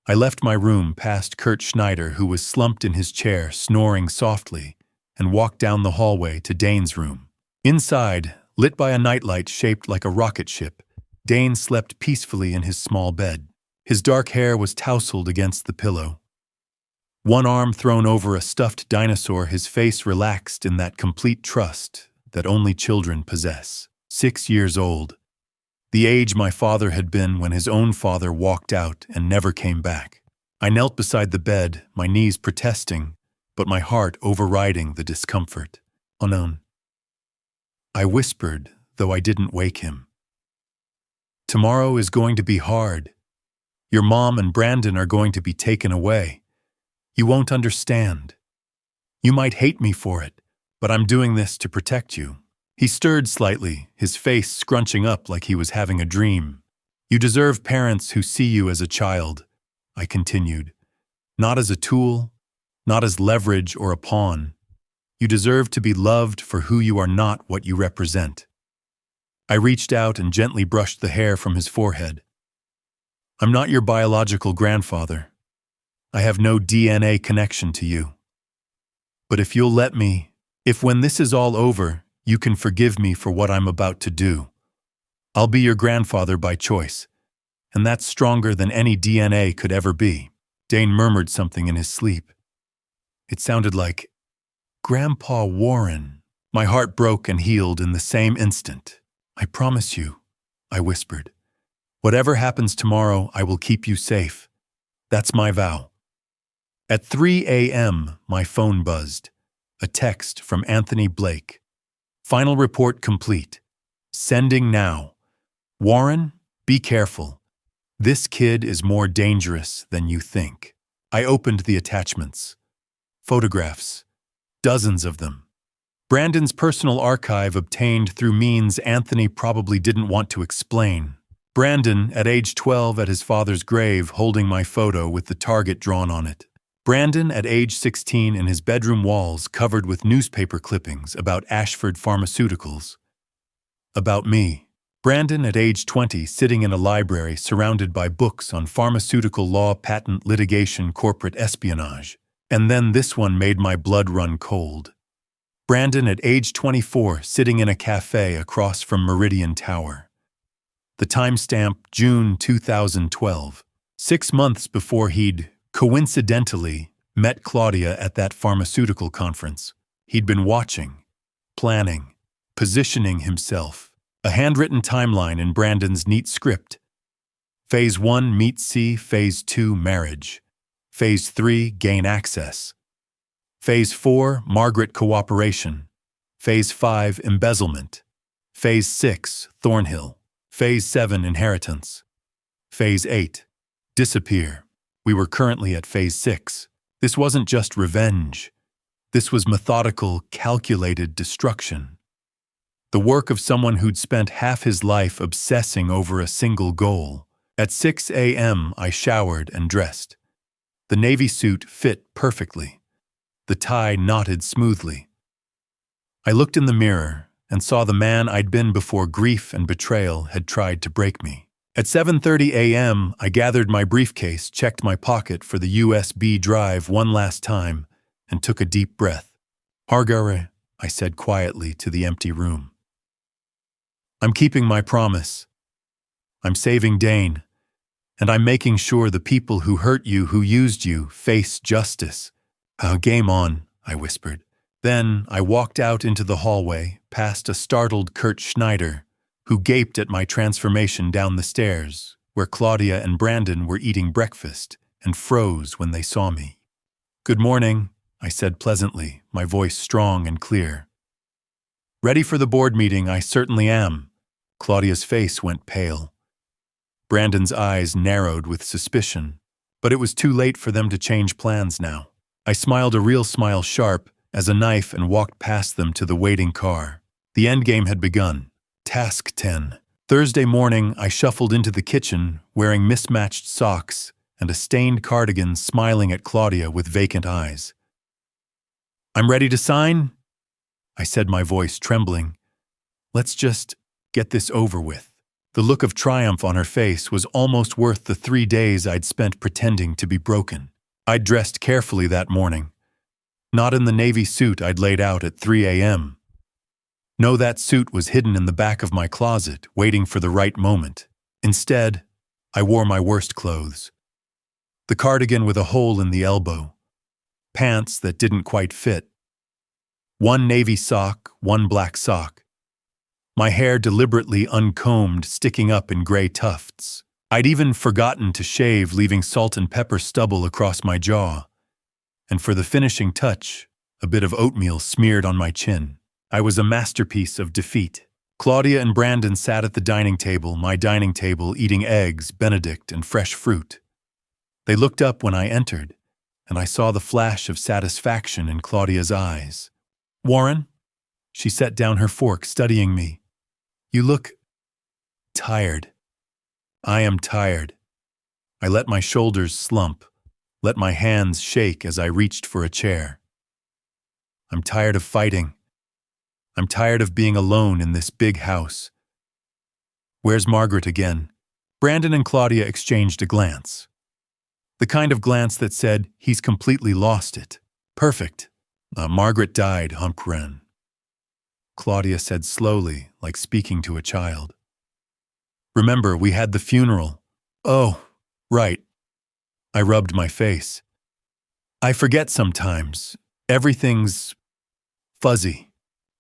I left my room past Kurt Schneider, who was slumped in his chair, snoring softly, and walked down the hallway to Dane's room. Inside, lit by a nightlight shaped like a rocket ship, Dane slept peacefully in his small bed. His dark hair was tousled against the pillow. One arm thrown over a stuffed dinosaur, his face relaxed in that complete trust that only children possess. 6 years old. The age my father had been when his own father walked out and never came back. I knelt beside the bed, my knees protesting, but my heart overriding the discomfort. Unknown. I whispered, though I didn't wake him. Tomorrow is going to be hard. Your mom and Brandon are going to be taken away. You won't understand. You might hate me for it, but I'm doing this to protect you. He stirred slightly, his face scrunching up like he was having a dream. You deserve parents who see you as a child, I continued. Not as a tool, not as leverage or a pawn. You deserve to be loved for who you are, not what you represent. I reached out and gently brushed the hair from his forehead. I'm not your biological grandfather. I have no DNA connection to you. But if you'll let me, if when this is all over, you can forgive me for what I'm about to do, I'll be your grandfather by choice, and that's stronger than any DNA could ever be. Dane murmured something in his sleep. It sounded like, Grandpa Warren. My heart broke and healed in the same instant. I promise you, I whispered. Whatever happens tomorrow, I will keep you safe. That's my vow. At 3 a.m., my phone buzzed. A text from Anthony Blake. Final report complete. Sending now. Warren, be careful. This kid is more dangerous than you think. I opened the attachments. Photographs. Dozens of them. Brandon's personal archive obtained through means Anthony probably didn't want to explain. Brandon, at age 12 at his father's grave, holding my photo with the target drawn on it. Brandon, at age 16, in his bedroom walls covered with newspaper clippings about Ashford Pharmaceuticals. About me. Brandon, at age 20, sitting in a library surrounded by books on pharmaceutical law, patent litigation, corporate espionage. And then this one made my blood run cold. Brandon, at age 24, sitting in a cafe across from Meridian Tower. The timestamp, June 2012. 6 months before he'd coincidentally met Claudia at that pharmaceutical conference. He'd been watching, planning, positioning himself. A handwritten timeline in Brandon's neat script. Phase 1, meet C. Phase 2, marriage. Phase 3, gain access. Phase 4, Margaret cooperation. Phase 5, embezzlement. Phase 6, Thornhill. Phase 7, inheritance. Phase 8, disappear. We were currently at Phase 6. This wasn't just revenge. This was methodical, calculated destruction. The work of someone who'd spent half his life obsessing over a single goal. At 6 a.m., I showered and dressed. The navy suit fit perfectly. The tie knotted smoothly. I looked in the mirror and saw the man I'd been before grief and betrayal had tried to break me. At 7:30 a.m., I gathered my briefcase, checked my pocket for the USB drive one last time, and took a deep breath. Hargare, I said quietly to the empty room. I'm keeping my promise. I'm saving Dane, and I'm making sure the people who hurt you, who used you, face justice. Game on, I whispered. Then I walked out into the hallway, past a startled Kurt Schneider, who gaped at my transformation down the stairs, where Claudia and Brandon were eating breakfast, and froze when they saw me. Good morning, I said pleasantly, my voice strong and clear. Ready for the board meeting, I certainly am. Claudia's face went pale. Brandon's eyes narrowed with suspicion, but it was too late for them to change plans now. I smiled a real smile sharp as a knife and walked past them to the waiting car. The endgame had begun. Task 10. Thursday morning, I shuffled into the kitchen, wearing mismatched socks and a stained cardigan, smiling at Claudia with vacant eyes. I'm ready to sign, I said, my voice trembling. Let's just get this over with. The look of triumph on her face was almost worth the 3 days I'd spent pretending to be broken. I'd dressed carefully that morning. Not in the navy suit I'd laid out at 3 a.m. No, that suit was hidden in the back of my closet, waiting for the right moment. Instead, I wore my worst clothes. The cardigan with a hole in the elbow. Pants that didn't quite fit. One navy sock, one black sock. My hair deliberately uncombed, sticking up in gray tufts. I'd even forgotten to shave, leaving salt and pepper stubble across my jaw. And for the finishing touch, a bit of oatmeal smeared on my chin. I was a masterpiece of defeat. Claudia and Brandon sat at the dining table, my dining table, eating eggs, Benedict, and fresh fruit. They looked up when I entered, and I saw the flash of satisfaction in Claudia's eyes. Warren? She set down her fork, studying me. You look tired. I am tired. I let my shoulders slump, let my hands shake as I reached for a chair. I'm tired of fighting. I'm tired of being alone in this big house. Where's Margaret again? Brandon and Claudia exchanged a glance. The kind of glance that said, he's completely lost it. Perfect. Margaret died, Humpren. Claudia said slowly, like speaking to a child. Remember, we had the funeral. Oh, right. I rubbed my face. I forget sometimes. Everything's fuzzy.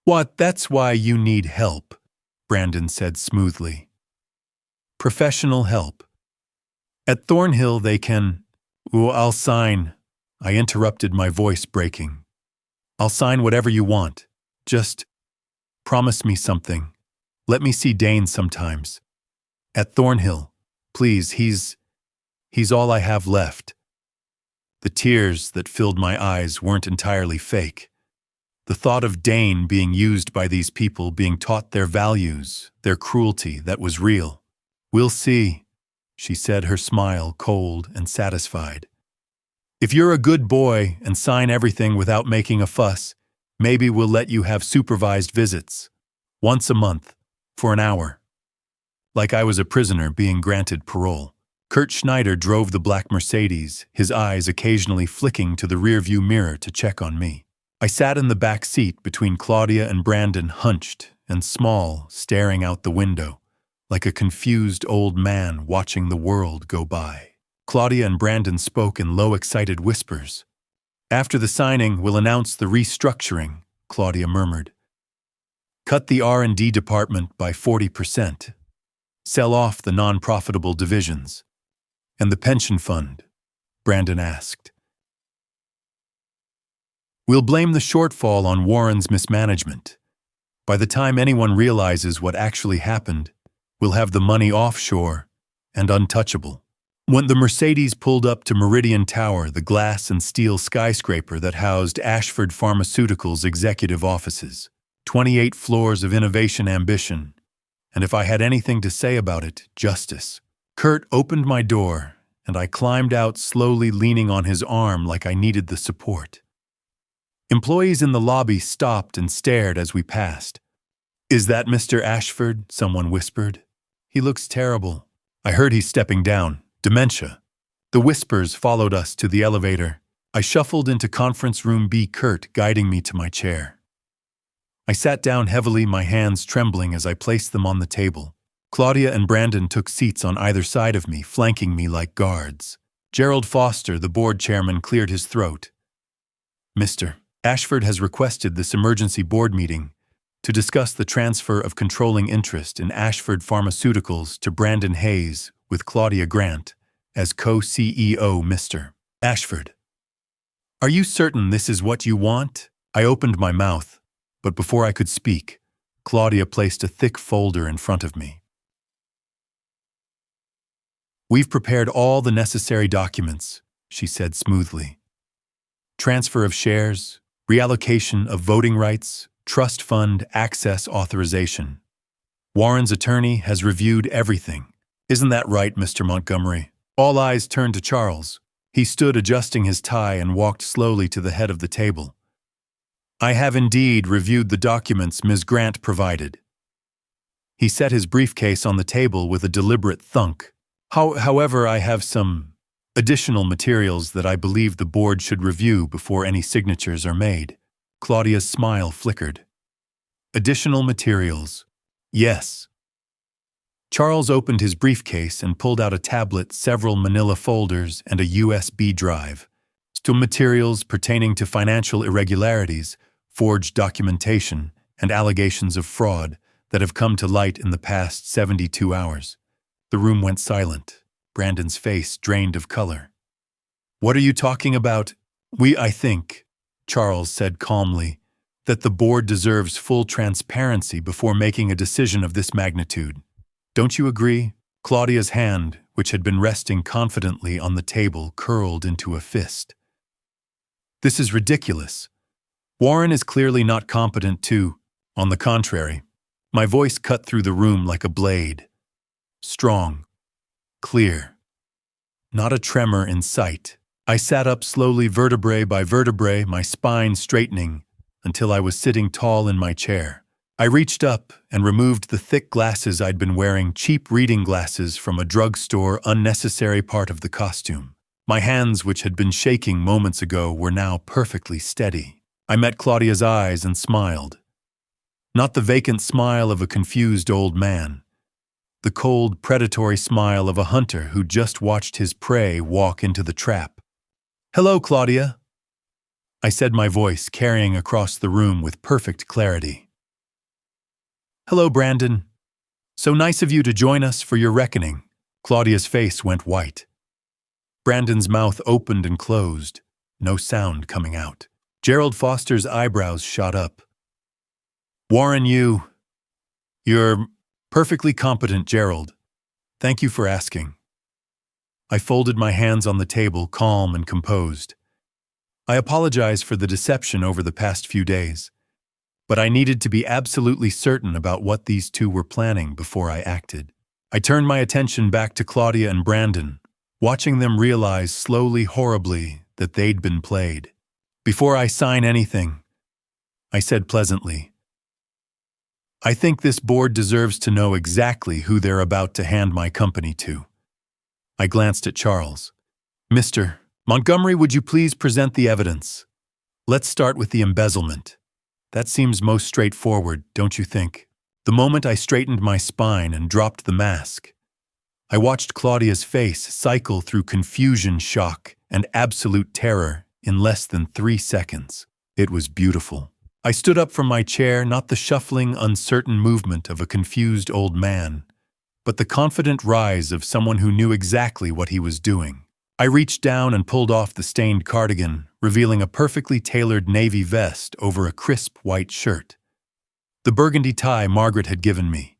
What? That's why you need help, Brandon said smoothly. Professional help. At Thornhill they can… I'll sign. I interrupted, my voice breaking. I'll sign whatever you want. Just promise me something. Let me see Dane sometimes. At Thornhill, please, he's all I have left. The tears that filled my eyes weren't entirely fake. The thought of Dane being used by these people, being taught their values, their cruelty, that was real. We'll see, she said, her smile cold and satisfied. If you're a good boy and sign everything without making a fuss, maybe we'll let you have supervised visits. Once a month, for an hour. Like I was a prisoner being granted parole. Kurt Schneider drove the black Mercedes, his eyes occasionally flicking to the rearview mirror to check on me. I sat in the back seat between Claudia and Brandon, hunched and small, staring out the window, like a confused old man watching the world go by. Claudia and Brandon spoke in low, excited whispers. After the signing, we'll announce the restructuring, Claudia murmured. Cut the R&D department by 40%. Sell off the non-profitable divisions. And the pension fund, Brandon asked. We'll blame the shortfall on Warren's mismanagement. By the time anyone realizes what actually happened, we'll have the money offshore and untouchable. When the Mercedes pulled up to Meridian Tower, the glass and steel skyscraper that housed Ashford Pharmaceuticals' executive offices, 28 floors of innovation ambition, and if I had anything to say about it, justice. Kurt opened my door, and I climbed out slowly, leaning on his arm like I needed the support. Employees in the lobby stopped and stared as we passed. "Is that Mr. Ashford?" someone whispered. "He looks terrible." I heard he's stepping down. Dementia. The whispers followed us to the elevator. I shuffled into conference room B, Kurt guiding me to my chair. I sat down heavily, my hands trembling as I placed them on the table. Claudia and Brandon took seats on either side of me, flanking me like guards. Gerald Foster, the board chairman, cleared his throat. "Mr. Ashford has requested this emergency board meeting to discuss the transfer of controlling interest in Ashford Pharmaceuticals to Brandon Hayes with Claudia Grant as co-CEO. Mr. Ashford, are you certain this is what you want?" I opened my mouth, but before I could speak, Claudia placed a thick folder in front of me. "We've prepared all the necessary documents," she said smoothly. "Transfer of shares, reallocation of voting rights, trust fund access authorization. Warren's attorney has reviewed everything. Isn't that right, Mr. Montgomery?" All eyes turned to Charles. He stood adjusting his tie and walked slowly to the head of the table. "I have indeed reviewed the documents Ms. Grant provided." He set his briefcase on the table with a deliberate thunk. However, I have some additional materials that I believe the board should review before any signatures are made." Claudia's smile flickered. "Additional materials?" "Yes." Charles opened his briefcase and pulled out a tablet, several manila folders, and a USB drive. Still materials pertaining to financial irregularities, forged documentation, and allegations of fraud that have come to light in the past 72 hours. The room went silent. Brandon's face drained of color. "What are you talking about?" I think," Charles said calmly, "that the board deserves full transparency before making a decision of this magnitude. Don't you agree?" Claudia's hand, which had been resting confidently on the table, curled into a fist. "This is ridiculous. Warren is clearly not competent to. On the contrary." My voice cut through the room like a blade. Strong. Clear. Not a tremor in sight. I sat up slowly, vertebrae by vertebrae, my spine straightening, until I was sitting tall in my chair. I reached up and removed the thick glasses I'd been wearing, cheap reading glasses from a drugstore, unnecessary part of the costume. My hands, which had been shaking moments ago, were now perfectly steady. I met Claudia's eyes and smiled. Not the vacant smile of a confused old man. The cold, predatory smile of a hunter who just watched his prey walk into the trap. "Hello, Claudia," I said, my voice carrying across the room with perfect clarity. "Hello, Brandon. So nice of you to join us for your reckoning." Claudia's face went white. Brandon's mouth opened and closed, no sound coming out. Gerald Foster's eyebrows shot up. "Warren, you're perfectly competent, Gerald. Thank you for asking." I folded my hands on the table, calm and composed. I apologize for the deception over the past few days, but I needed to be absolutely certain about what these two were planning before I acted. I turned my attention back to Claudia and Brandon, watching them realize slowly, horribly, that they'd been played. "Before I sign anything," I said pleasantly, "I think this board deserves to know exactly who they're about to hand my company to." I glanced at Charles. "Mr. Montgomery, would you please present the evidence? Let's start with the embezzlement. That seems most straightforward, don't you think?" The moment I straightened my spine and dropped the mask, I watched Claudia's face cycle through confusion, shock, and absolute terror in less than 3 seconds. It was beautiful. I stood up from my chair, not the shuffling, uncertain movement of a confused old man, but the confident rise of someone who knew exactly what he was doing. I reached down and pulled off the stained cardigan, revealing a perfectly tailored navy vest over a crisp white shirt. The burgundy tie Margaret had given me.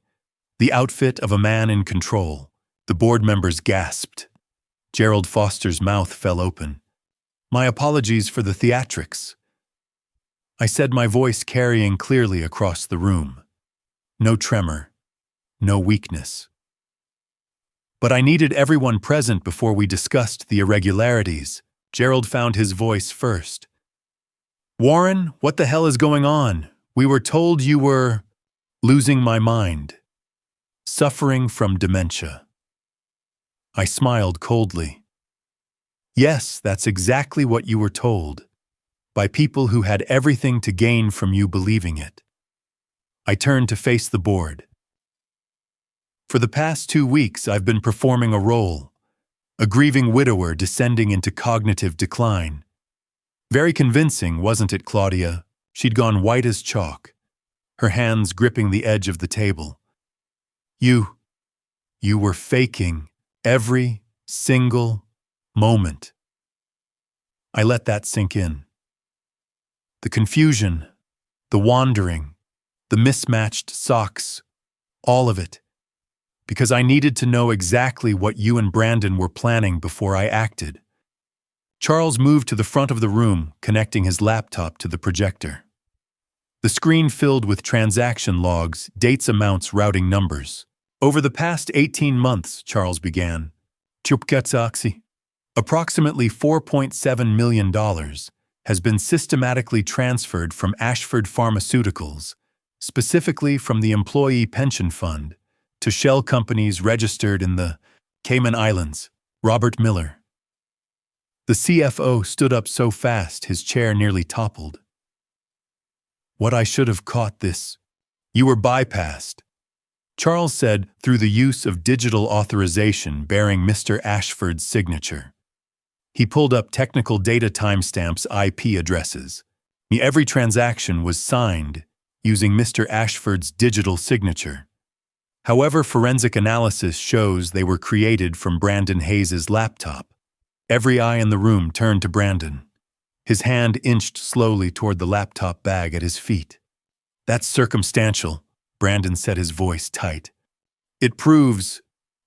The outfit of a man in control. The board members gasped. Gerald Foster's mouth fell open. "My apologies for the theatrics," I said, my voice carrying clearly across the room. No tremor, no weakness. But I needed everyone present before we discussed the irregularities. Gerald found his voice first. Warren, what the hell is going on? We were told you were losing my mind, suffering from dementia. I smiled coldly. Yes, that's exactly what you were told, by people who had everything to gain from you believing it. I turned to face the board. For the past 2 weeks, I've been performing a role, a grieving widower descending into cognitive decline. Very convincing, wasn't it, Claudia? She'd gone white as chalk, her hands gripping the edge of the table. You were faking every single moment. I let that sink in. The confusion, the wandering, the mismatched socks, all of it. Because I needed to know exactly what you and Brandon were planning before I acted. Charles moved to the front of the room, connecting his laptop to the projector. The screen filled with transaction logs, dates, amounts, routing numbers. Over the past 18 months, Charles began, approximately $4.7 million has been systematically transferred from Ashford Pharmaceuticals, specifically from the Employee Pension Fund, to shell companies registered in the Cayman Islands. Robert Miller. The CFO stood up so fast his chair nearly toppled. What, I should have caught this. You were bypassed. Charles said, through the use of digital authorization bearing Mr. Ashford's signature. He pulled up technical data timestamps, IP addresses. Every transaction was signed using Mr. Ashford's digital signature. However, forensic analysis shows they were created from Brandon Hayes's laptop. Every eye in the room turned to Brandon. His hand inched slowly toward the laptop bag at his feet. That's circumstantial, Brandon said, his voice tight. It proves,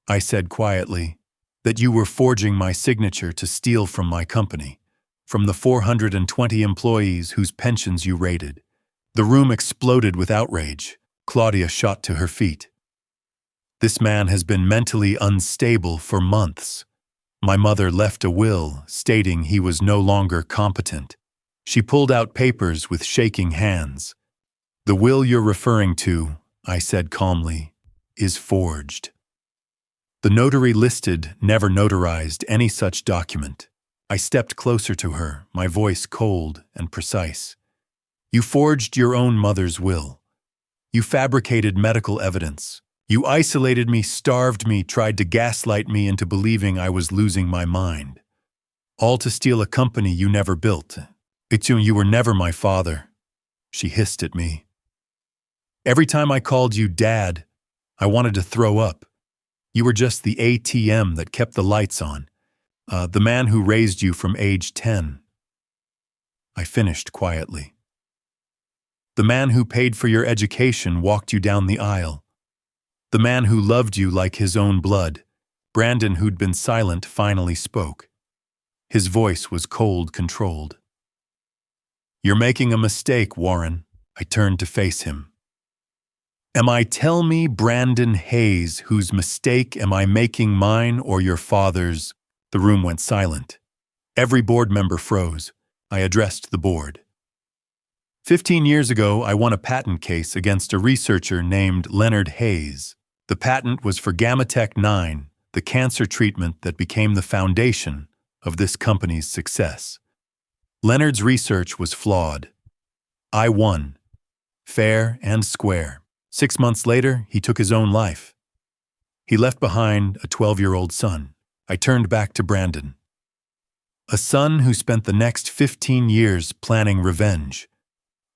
I said quietly, that you were forging my signature to steal from my company, from the 420 employees whose pensions you raided. The room exploded with outrage. Claudia shot to her feet. This man has been mentally unstable for months. My mother left a will stating he was no longer competent. She pulled out papers with shaking hands. The will you're referring to, I said calmly, is forged. The notary listed never notarized any such document. I stepped closer to her, my voice cold and precise. You forged your own mother's will. You fabricated medical evidence. You isolated me, starved me, tried to gaslight me into believing I was losing my mind. All to steal a company you never built. You were never my father. She hissed at me. Every time I called you Dad, I wanted to throw up. You were just the ATM that kept the lights on. The man who raised you from age 10. I finished quietly. The man who paid for your education walked you down the aisle. The man who loved you like his own blood, Brandon, who'd been silent, finally spoke. His voice was cold, controlled. You're making a mistake, Warren. I turned to face him. Tell me, Brandon Hayes, whose mistake am I making, mine or your father's? The room went silent. Every board member froze. I addressed the board. 15 years ago, I won a patent case against a researcher named Leonard Hayes. The patent was for Gamatech 9, the cancer treatment that became the foundation of this company's success. Leonard's research was flawed. I won. Fair and square. 6 months later, he took his own life. He left behind a 12-year-old son. I turned back to Brandon. A son who spent the next 15 years planning revenge,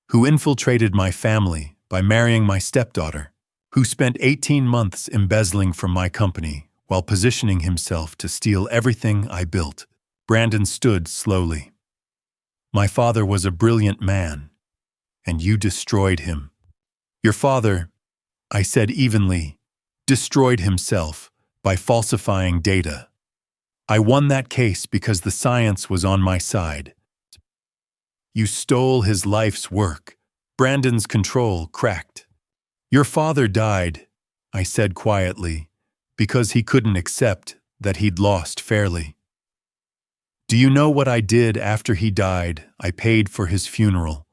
who infiltrated my family by marrying my stepdaughter, who spent 18 months embezzling from my company while positioning himself to steal everything I built. Brandon stood slowly. My father was a brilliant man, and you destroyed him. Your father, I said evenly, destroyed himself by falsifying data. I won that case because the science was on my side. You stole his life's work. Brandon's control cracked. Your father died, I said quietly, because he couldn't accept that he'd lost fairly. Do you know what I did after he died? I paid for his funeral.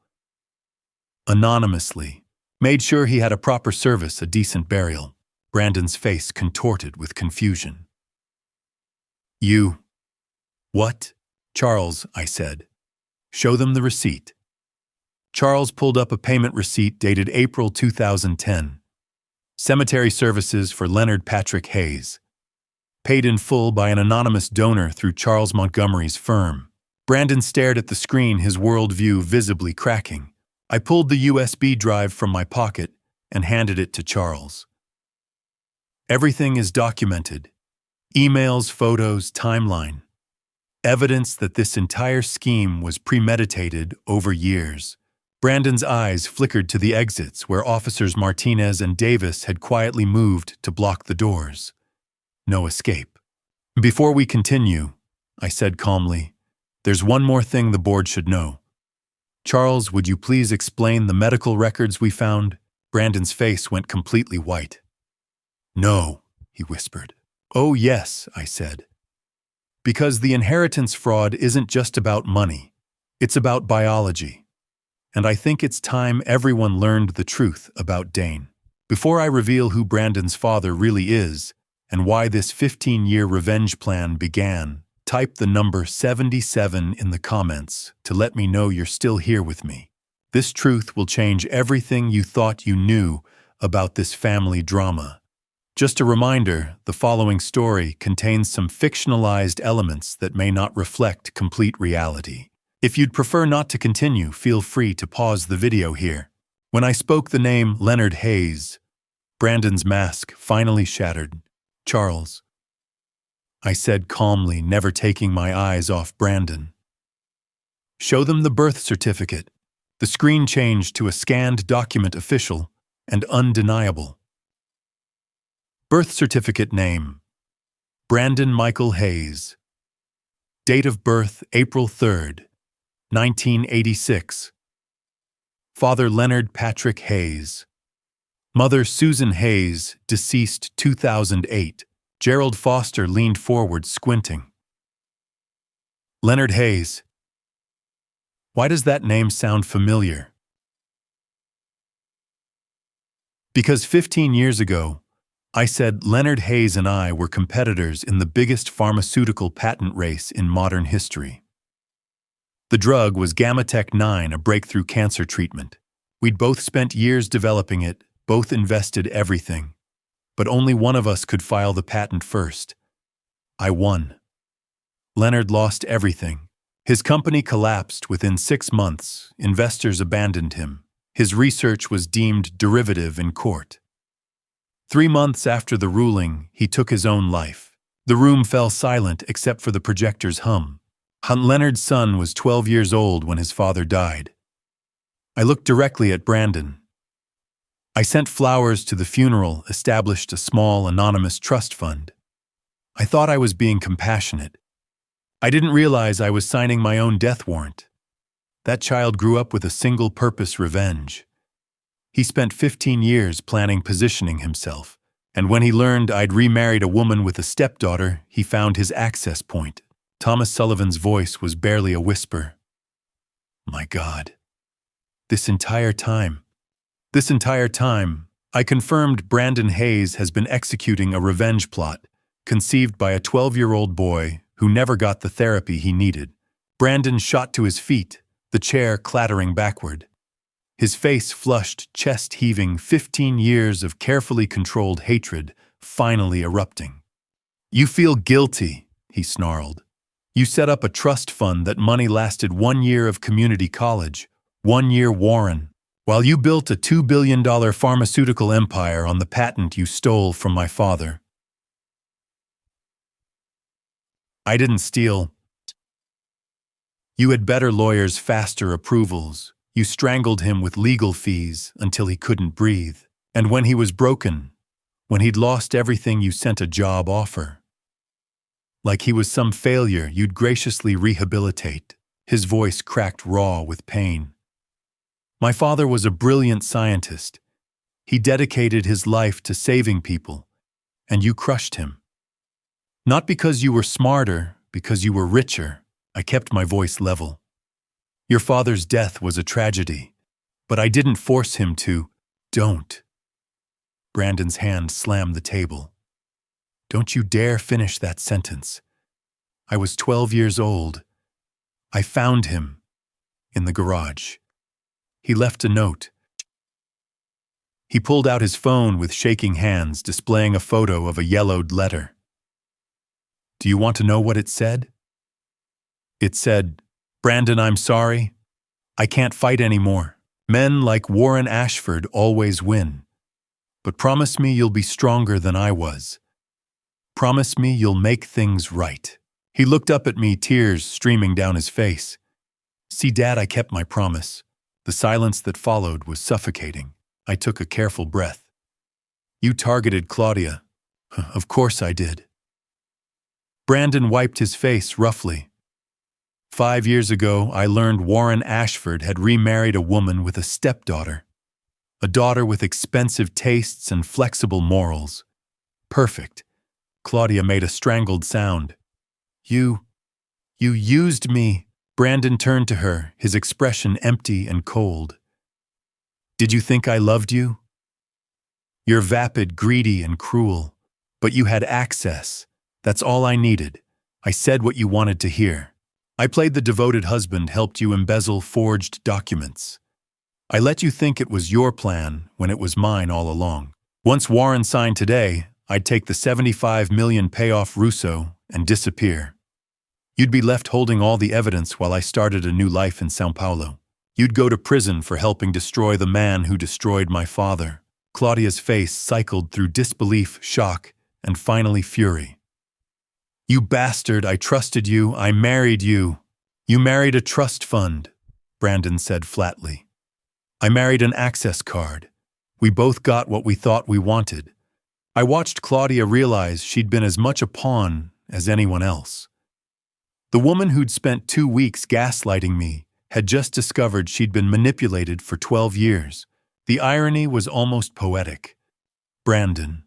Anonymously. Made sure he had a proper service, a decent burial. Brandon's face contorted with confusion. You. What? Charles, I said. Show them the receipt. Charles pulled up a payment receipt dated April 2010. Cemetery services for Leonard Patrick Hayes. Paid in full by an anonymous donor through Charles Montgomery's firm. Brandon stared at the screen, his worldview visibly cracking. I pulled the USB drive from my pocket and handed it to Charles. Everything is documented. Emails, photos, timeline. Evidence that this entire scheme was premeditated over years. Brandon's eyes flickered to the exits where Officers Martinez and Davis had quietly moved to block the doors. No escape. Before we continue, I said calmly, there's one more thing the board should know. Charles, would you please explain the medical records we found? Brandon's face went completely white. No, he whispered. Oh yes, I said. Because the inheritance fraud isn't just about money. It's about biology. And I think it's time everyone learned the truth about Dane. Before I reveal who Brandon's father really is and why this 15-year revenge plan began, type the number 77 in the comments to let me know you're still here with me. This truth will change everything you thought you knew about this family drama. Just a reminder, the following story contains some fictionalized elements that may not reflect complete reality. If you'd prefer not to continue, feel free to pause the video here. When I spoke the name Leonard Hayes, Brandon's mask finally shattered. Charles, I said calmly, never taking my eyes off Brandon. Show them the birth certificate. The screen changed to a scanned document, official and undeniable. Birth certificate name, Brandon Michael Hayes. Date of birth, April 3rd, 1986. Father Leonard Patrick Hayes. Mother Susan Hayes, deceased 2008. Gerald Foster leaned forward, squinting. Leonard Hayes. Why does that name sound familiar? Because 15 years ago, I said Leonard Hayes and I were competitors in the biggest pharmaceutical patent race in modern history. The drug was Gamatech 9, a breakthrough cancer treatment. We'd both spent years developing it, both invested everything. But only one of us could file the patent first. I won. Leonard lost everything. His company collapsed within 6 months. Investors abandoned him. His research was deemed derivative in court. 3 months after the ruling, he took his own life. The room fell silent except for the projector's hum. Leonard's son was 12 years old when his father died. I looked directly at Brandon. I sent flowers to the funeral, established a small, anonymous trust fund. I thought I was being compassionate. I didn't realize I was signing my own death warrant. That child grew up with a single purpose: revenge. He spent 15 years planning, positioning himself, and when he learned I'd remarried a woman with a stepdaughter, he found his access point. Thomas Sullivan's voice was barely a whisper. My God. This entire time, I confirmed Brandon Hayes has been executing a revenge plot, conceived by a 12-year-old boy who never got the therapy he needed. Brandon shot to his feet, the chair clattering backward. His face flushed, chest heaving, 15 years of carefully controlled hatred finally erupting. You feel guilty, he snarled. You set up a trust fund that money lasted 1 year of community college, 1 year Warren, while you built a $2 billion pharmaceutical empire on the patent you stole from my father. I didn't steal. You had better lawyers, faster approvals. You strangled him with legal fees until he couldn't breathe. And when he was broken, when he'd lost everything, you sent a job offer. Like he was some failure you'd graciously rehabilitate. His voice cracked raw with pain. My father was a brilliant scientist. He dedicated his life to saving people, and you crushed him. Not because you were smarter, because you were richer. I kept my voice level. Your father's death was a tragedy, but I didn't force him to. Don't. Brandon's hand slammed the table. Don't you dare finish that sentence. I was 12 years old. I found him in the garage. He left a note. He pulled out his phone with shaking hands, displaying a photo of a yellowed letter. Do you want to know what it said? It said, Brandon, I'm sorry. I can't fight anymore. Men like Warren Ashford always win. But promise me you'll be stronger than I was. Promise me you'll make things right. He looked up at me, tears streaming down his face. See, Dad, I kept my promise. The silence that followed was suffocating. I took a careful breath. You targeted Claudia. Of course I did. Brandon wiped his face roughly. 5 years ago, I learned Warren Ashford had remarried a woman with a stepdaughter. A daughter with expensive tastes and flexible morals. Perfect. Claudia made a strangled sound. You used me. Brandon turned to her, his expression empty and cold. Did you think I loved you? You're vapid, greedy, and cruel. But you had access. That's all I needed. I said what you wanted to hear. I played the devoted husband, helped you embezzle forged documents. I let you think it was your plan when it was mine all along. Once Warren signed today, I'd take the $75 million payoff Russo and disappear. You'd be left holding all the evidence while I started a new life in São Paulo. You'd go to prison for helping destroy the man who destroyed my father. Claudia's face cycled through disbelief, shock, and finally fury. You bastard, I trusted you, I married you. You married a trust fund, Brandon said flatly. I married an access card. We both got what we thought we wanted. I watched Claudia realize she'd been as much a pawn as anyone else. The woman who'd spent 2 weeks gaslighting me had just discovered she'd been manipulated for 12 years. The irony was almost poetic. Brandon.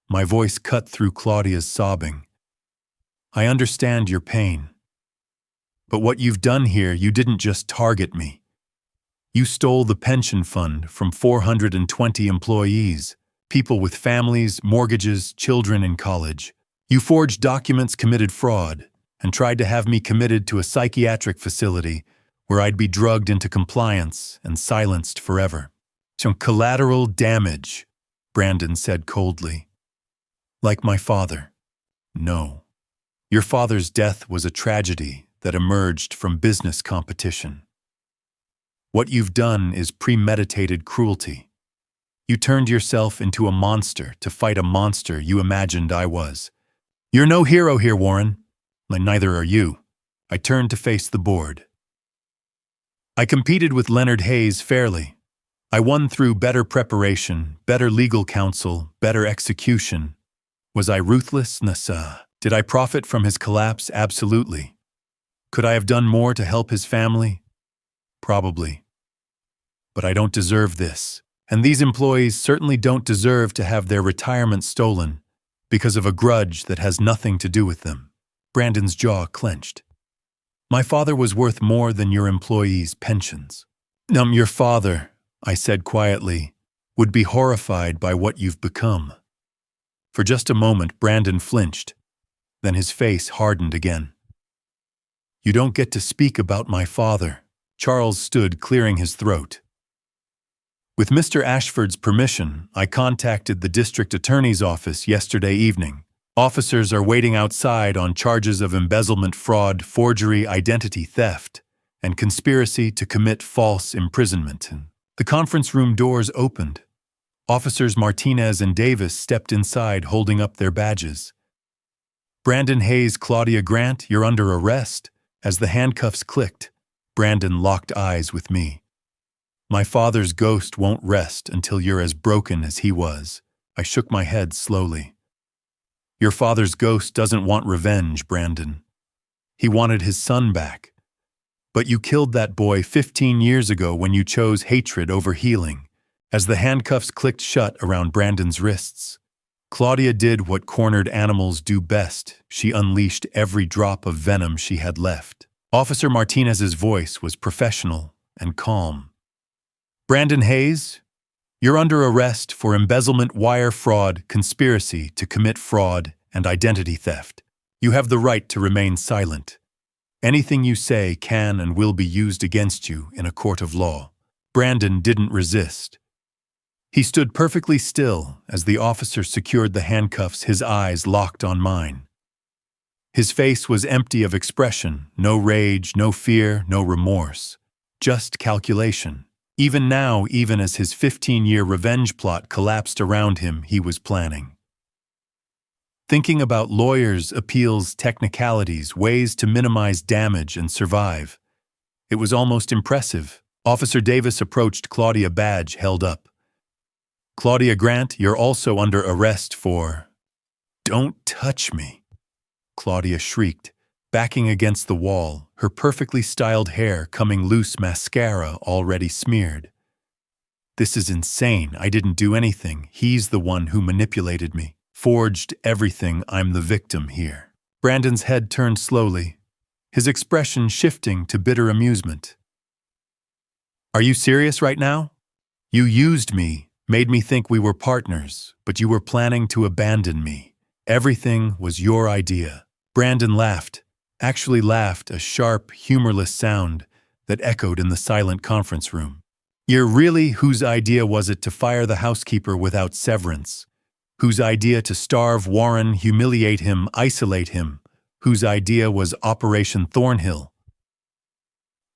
My voice cut through Claudia's sobbing. I understand your pain. But what you've done here, you didn't just target me. You stole the pension fund from 420 employees, people with families, mortgages, children in college. You forged documents, committed fraud, and tried to have me committed to a psychiatric facility where I'd be drugged into compliance and silenced forever. Some collateral damage, Brandon said coldly. Like my father. No. Your father's death was a tragedy that emerged from business competition. What you've done is premeditated cruelty. You turned yourself into a monster to fight a monster you imagined I was. You're no hero here, Warren. And neither are you. I turned to face the board. I competed with Leonard Hayes fairly. I won through better preparation, better legal counsel, better execution. Was I ruthless? Nasa. Did I profit from his collapse? Absolutely. Could I have done more to help his family? Probably. But I don't deserve this. And these employees certainly don't deserve to have their retirement stolen because of a grudge that has nothing to do with them. Brandon's jaw clenched. My father was worth more than your employees' pensions. Your father, I said quietly, would be horrified by what you've become. For just a moment, Brandon flinched. Then his face hardened again. You don't get to speak about my father. Charles stood, clearing his throat. With Mr. Ashford's permission, I contacted the district attorney's office yesterday evening. Officers are waiting outside on charges of embezzlement, fraud, forgery, identity theft, and conspiracy to commit false imprisonment. The conference room doors opened. Officers Martinez and Davis stepped inside holding up their badges. Brandon Hayes, Claudia Grant, you're under arrest. As the handcuffs clicked, Brandon locked eyes with me. My father's ghost won't rest until you're as broken as he was. I shook my head slowly. Your father's ghost doesn't want revenge, Brandon. He wanted his son back. But you killed that boy 15 years ago when you chose hatred over healing. As the handcuffs clicked shut around Brandon's wrists, Claudia did what cornered animals do best. She unleashed every drop of venom she had left. Officer Martinez's voice was professional and calm. Brandon Hayes, you're under arrest for embezzlement, wire fraud, conspiracy to commit fraud, and identity theft. You have the right to remain silent. Anything you say can and will be used against you in a court of law. Brandon didn't resist. He stood perfectly still as the officer secured the handcuffs, his eyes locked on mine. His face was empty of expression, no rage, no fear, no remorse, just calculation. Even now, even as his 15-year revenge plot collapsed around him, he was planning. Thinking about lawyers, appeals, technicalities, ways to minimize damage and survive. It was almost impressive. Officer Davis approached Claudia, badge held up. Claudia Grant, you're also under arrest for... Don't touch me, Claudia shrieked, backing against the wall, her perfectly styled hair coming loose, mascara already smeared. This is insane. I didn't do anything. He's the one who manipulated me. Forged everything. I'm the victim here. Brandon's head turned slowly, his expression shifting to bitter amusement. Are you serious right now? You used me, made me think we were partners, but you were planning to abandon me. Everything was your idea. Brandon laughed, actually laughed, a sharp, humorless sound that echoed in the silent conference room. Whose idea was it to fire the housekeeper without severance? Whose idea to starve Warren, humiliate him, isolate him? Whose idea was Operation Thornhill?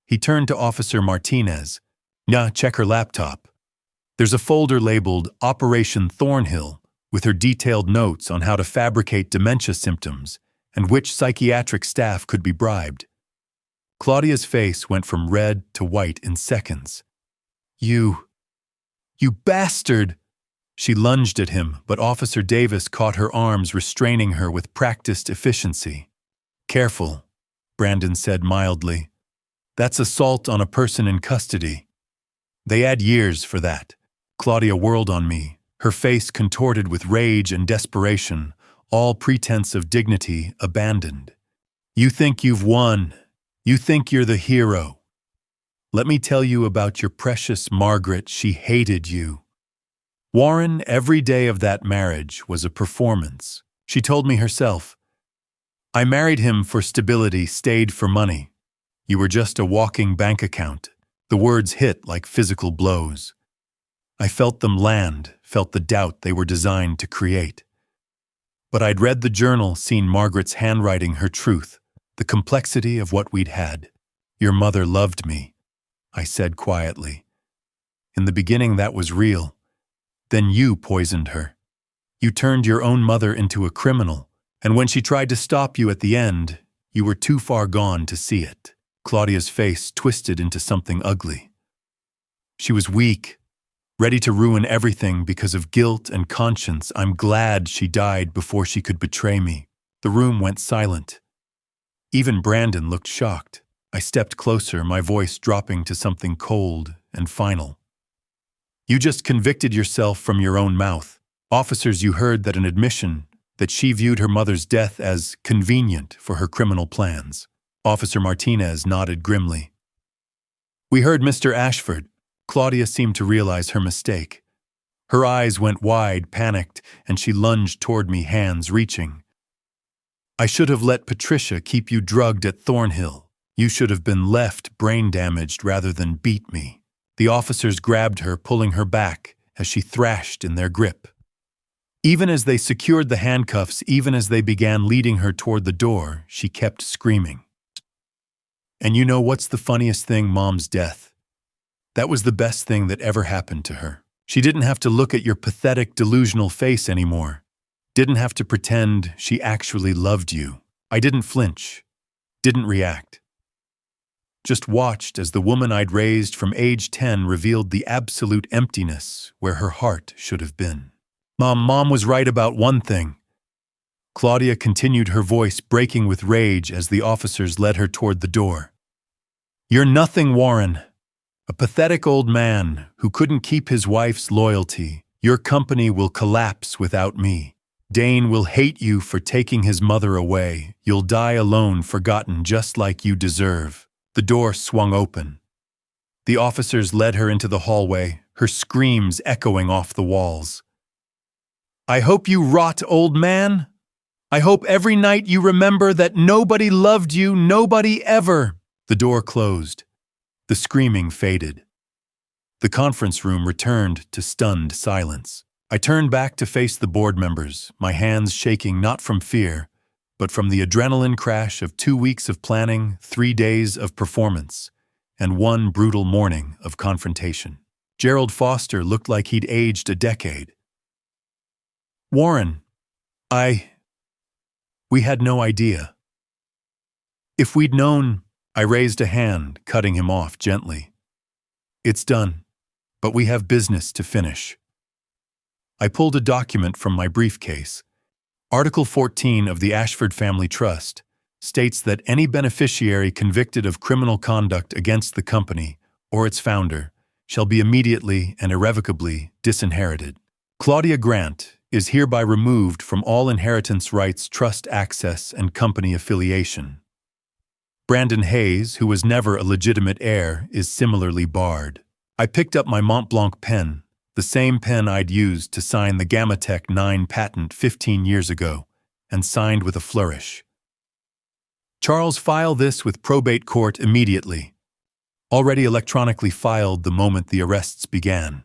He turned to Officer Martinez. Check her laptop. There's a folder labeled Operation Thornhill with her detailed notes on how to fabricate dementia symptoms and which psychiatric staff could be bribed. Claudia's face went from red to white in seconds. You bastard! She lunged at him, but Officer Davis caught her arms, restraining her with practiced efficiency. Careful, Brandon said mildly. That's assault on a person in custody. They add years for that. Claudia whirled on me, her face contorted with rage and desperation, all pretense of dignity abandoned. You think you've won. You think you're the hero. Let me tell you about your precious Margaret. She hated you. Warren, every day of that marriage was a performance. She told me herself. I married him for stability, stayed for money. You were just a walking bank account. The words hit like physical blows. I felt them land, felt the doubt they were designed to create. But I'd read the journal, seen Margaret's handwriting, her truth, the complexity of what we'd had. Your mother loved me, I said quietly. In the beginning, that was real. Then you poisoned her. You turned your own mother into a criminal, and when she tried to stop you at the end, you were too far gone to see it. Claudia's face twisted into something ugly. She was weak, ready to ruin everything because of guilt and conscience. I'm glad she died before she could betray me. The room went silent. Even Brandon looked shocked. I stepped closer, my voice dropping to something cold and final. You just convicted yourself from your own mouth. Officers, you heard that an admission that she viewed her mother's death as convenient for her criminal plans. Officer Martinez nodded grimly. We heard Mr. Ashford. Claudia seemed to realize her mistake. Her eyes went wide, panicked, and she lunged toward me, hands reaching. I should have let Patricia keep you drugged at Thornhill. You should have been left brain damaged rather than beat me. The officers grabbed her, pulling her back as she thrashed in their grip. Even as they secured the handcuffs, even as they began leading her toward the door, she kept screaming. And you know what's the funniest thing? Mom's death. That was the best thing that ever happened to her. She didn't have to look at your pathetic, delusional face anymore. Didn't have to pretend she actually loved you. I didn't flinch. Didn't react. Just watched as the woman I'd raised from age 10 revealed the absolute emptiness where her heart should have been. Mom was right about one thing. Claudia continued, her voice breaking with rage as the officers led her toward the door. You're nothing, Warren. A pathetic old man who couldn't keep his wife's loyalty. Your company will collapse without me. Dane will hate you for taking his mother away. You'll die alone, forgotten, just like you deserve. The door swung open. The officers led her into the hallway, her screams echoing off the walls. I hope you rot, old man. I hope every night you remember that nobody loved you, nobody ever. The door closed. The screaming faded. The conference room returned to stunned silence. I turned back to face the board members, my hands shaking not from fear, but from the adrenaline crash of 2 weeks of planning, 3 days of performance, and 1 brutal morning of confrontation. Gerald Foster looked like he'd aged a decade. Warren, we had no idea. If we'd known, I raised a hand, cutting him off gently. It's done, but we have business to finish. I pulled a document from my briefcase. Article 14 of the Ashford Family Trust states that any beneficiary convicted of criminal conduct against the company or its founder shall be immediately and irrevocably disinherited. Claudia Grant is hereby removed from all inheritance rights, trust access, and company affiliation. Brandon Hayes, who was never a legitimate heir, is similarly barred. I picked up my Montblanc pen, the same pen I'd used to sign the Gammatech 9 patent 15 years ago, and signed with a flourish. Charles, file this with probate court immediately. Already electronically filed the moment the arrests began.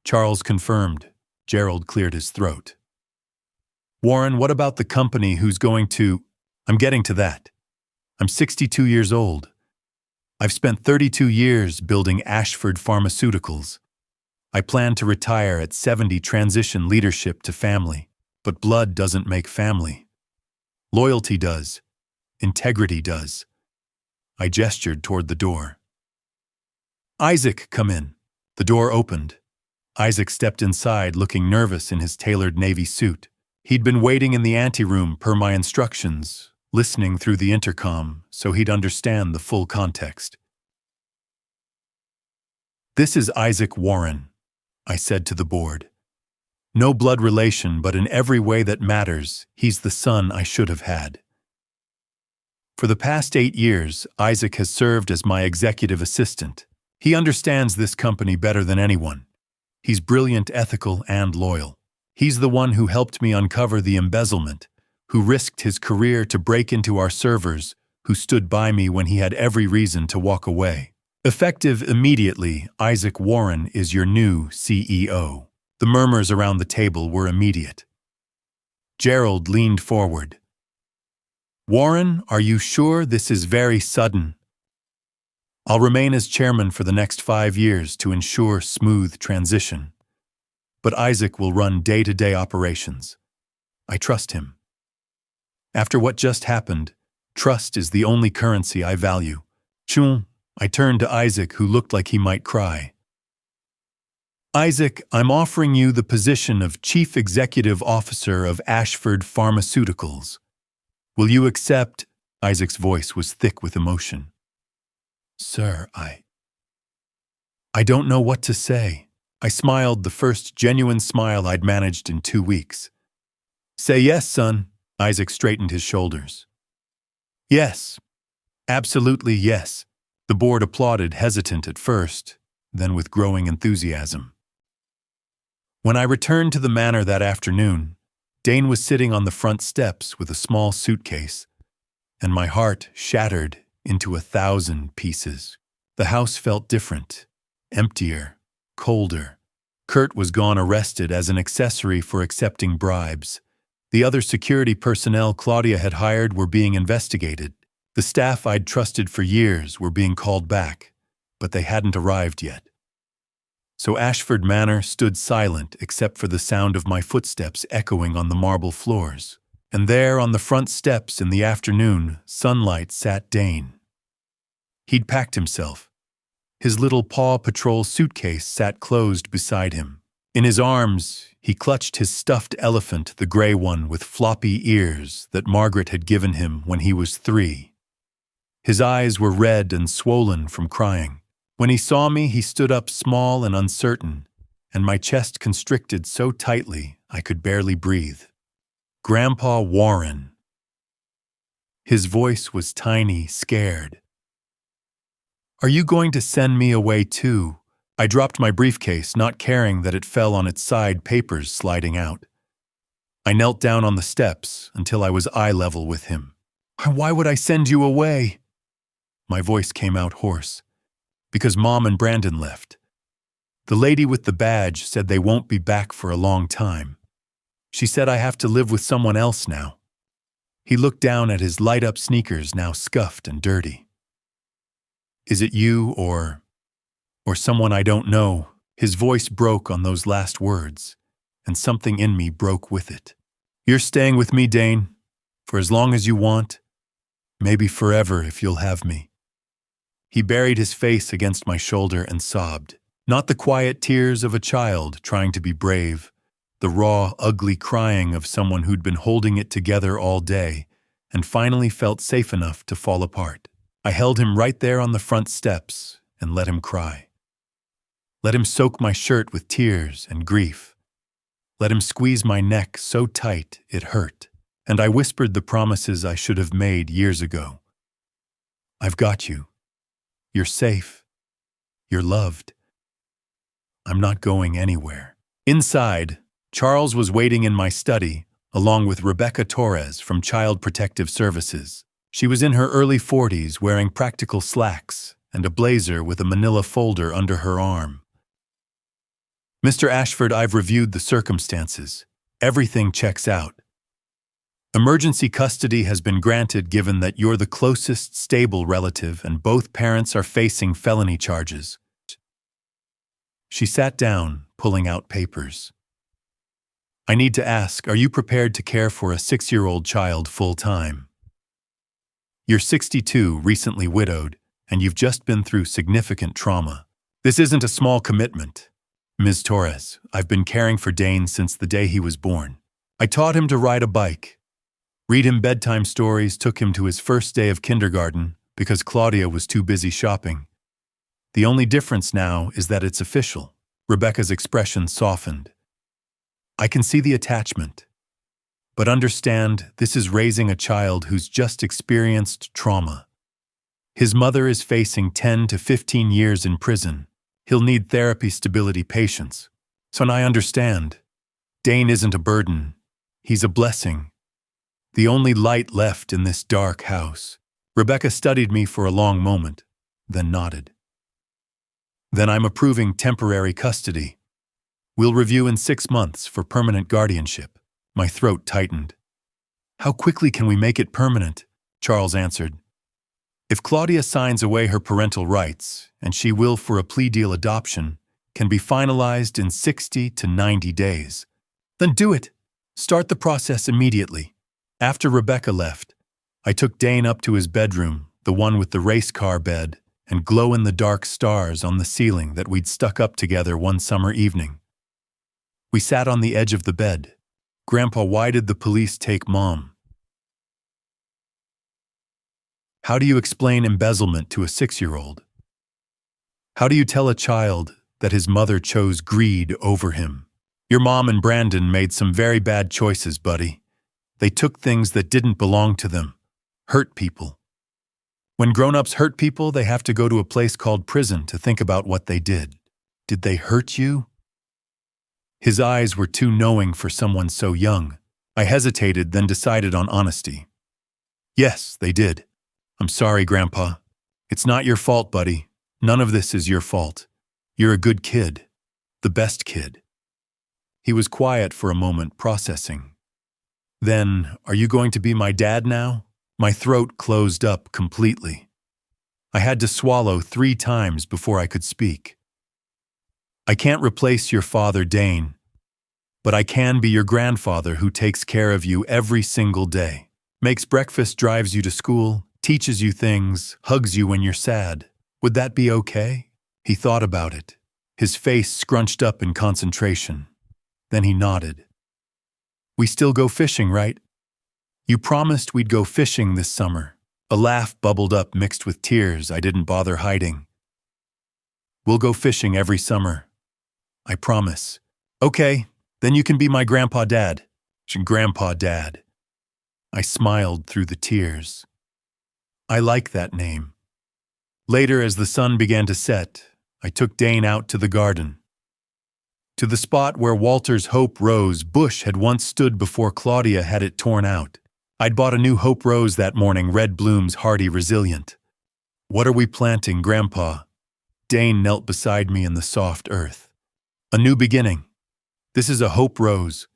Charles confirmed. Gerald cleared his throat. Warren, what about the company who's going to... I'm getting to that. I'm 62 years old. I've spent 32 years building Ashford Pharmaceuticals. I plan to retire at 70, transition leadership to family. But blood doesn't make family. Loyalty does. Integrity does. I gestured toward the door. Isaac, come in. The door opened. Isaac stepped inside, looking nervous in his tailored navy suit. He'd been waiting in the anteroom per my instructions, listening through the intercom so he'd understand the full context. This is Isaac Warren, I said to the board. No blood relation, but in every way that matters, he's the son I should have had. For the past 8 years, Isaac has served as my executive assistant. He understands this company better than anyone. He's brilliant, ethical, and loyal. He's the one who helped me uncover the embezzlement, who risked his career to break into our servers, who stood by me when he had every reason to walk away. Effective immediately, Isaac Warren is your new CEO. The murmurs around the table were immediate. Gerald leaned forward. Warren, are you sure this is very sudden? I'll remain as chairman for the next 5 years to ensure smooth transition. But Isaac will run day-to-day operations. I trust him. After what just happened, trust is the only currency I value. Chun, I turned to Isaac, who looked like he might cry. Isaac, I'm offering you the position of Chief Executive Officer of Ashford Pharmaceuticals. Will you accept? Isaac's voice was thick with emotion. Sir, I don't know what to say. I smiled, the first genuine smile I'd managed in 2 weeks. Say yes, son. Isaac straightened his shoulders. Yes. Absolutely yes. The board applauded, hesitant at first, then with growing enthusiasm. When I returned to the manor that afternoon, Dane was sitting on the front steps with a small suitcase, and my heart shattered into 1,000 pieces. The house felt different, emptier, colder. Kurt was gone, arrested as an accessory for accepting bribes. The other security personnel Claudia had hired were being investigated. The staff I'd trusted for years were being called back, but they hadn't arrived yet. So Ashford Manor stood silent except for the sound of my footsteps echoing on the marble floors. And there on the front steps in the afternoon sunlight sat Dane. He'd packed himself. His little Paw Patrol suitcase sat closed beside him. In his arms, he clutched his stuffed elephant, the gray one with floppy ears that Margaret had given him when he was 3. His eyes were red and swollen from crying. When he saw me, he stood up small and uncertain, and my chest constricted so tightly I could barely breathe. Grandpa Warren. His voice was tiny, scared. Are you going to send me away too? I dropped my briefcase, not caring that it fell on its side, papers sliding out. I knelt down on the steps until I was eye level with him. Why would I send you away? My voice came out hoarse. Because Mom and Brandon left. The lady with the badge said they won't be back for a long time. She said I have to live with someone else now. He looked down at his light-up sneakers, now scuffed and dirty. Is it you or someone I don't know? His voice broke on those last words, and something in me broke with it. You're staying with me, Dane, for as long as you want, maybe forever if you'll have me. He buried his face against my shoulder and sobbed, not the quiet tears of a child trying to be brave, the raw, ugly crying of someone who'd been holding it together all day and finally felt safe enough to fall apart. I held him right there on the front steps and let him cry. Let him soak my shirt with tears and grief. Let him squeeze my neck so tight it hurt, and I whispered the promises I should have made years ago. I've got you. You're safe. You're loved. I'm not going anywhere. Inside, Charles was waiting in my study, along with Rebecca Torres from Child Protective Services. She was in her early 40s, wearing practical slacks and a blazer with a manila folder under her arm. Mr. Ashford, I've reviewed the circumstances. Everything checks out. Emergency custody has been granted given that you're the closest stable relative and both parents are facing felony charges. She sat down, pulling out papers. I need to ask, are you prepared to care for a 6-year-old child full-time? You're 62, recently widowed, and you've just been through significant trauma. This isn't a small commitment. Ms. Torres, I've been caring for Dane since the day he was born. I taught him to ride a bike, read him bedtime stories, took him to his first day of kindergarten because Claudia was too busy shopping. The only difference now is that it's official. Rebecca's expression softened. I can see the attachment. But understand, this is raising a child who's just experienced trauma. His mother is facing 10 to 15 years in prison. He'll need therapy, stability, patience. So I understand. Dane isn't a burden. He's a blessing. The only light left in this dark house. Rebecca studied me for a long moment, then nodded. Then I'm approving temporary custody. We'll review in 6 months for permanent guardianship. My throat tightened. How quickly can we make it permanent? Charles answered. If Claudia signs away her parental rights, and she will for a plea deal, adoption can be finalized in 60 to 90 days. Then do it. Start the process immediately. After Rebecca left, I took Dane up to his bedroom, the one with the race car bed and glow-in-the-dark stars on the ceiling that we'd stuck up together one summer evening. We sat on the edge of the bed. Grandpa, why did the police take Mom? How do you explain embezzlement to a 6-year-old? How do you tell a child that his mother chose greed over him? Your mom and Brandon made some very bad choices, buddy. They took things that didn't belong to them, hurt people. When grown-ups hurt people, they have to go to a place called prison to think about what they did. Did they hurt you? His eyes were too knowing for someone so young. I hesitated, then decided on honesty. Yes, they did. I'm sorry, Grandpa. It's not your fault, buddy. None of this is your fault. You're a good kid. The best kid. He was quiet for a moment, processing. Then, are you going to be my dad now? My throat closed up completely. I had to swallow 3 times before I could speak. I can't replace your father, Dane, but I can be your grandfather who takes care of you every single day, makes breakfast, drives you to school, teaches you things, hugs you when you're sad. Would that be okay? He thought about it, his face scrunched up in concentration. Then he nodded. We still go fishing, right? You promised we'd go fishing this summer. A laugh bubbled up mixed with tears I didn't bother hiding. We'll go fishing every summer. I promise. Okay, then you can be my grandpa dad. Grandpa Dad. I smiled through the tears. I like that name. Later, as the sun began to set, I took Dane out to the garden. To the spot where Walter's Hope Rose bush had once stood before Claudia had it torn out. I'd bought a new Hope Rose that morning, red blooms, hardy, resilient. What are we planting, Grandpa? Dane knelt beside me in the soft earth. A new beginning. This is a Hope Rose.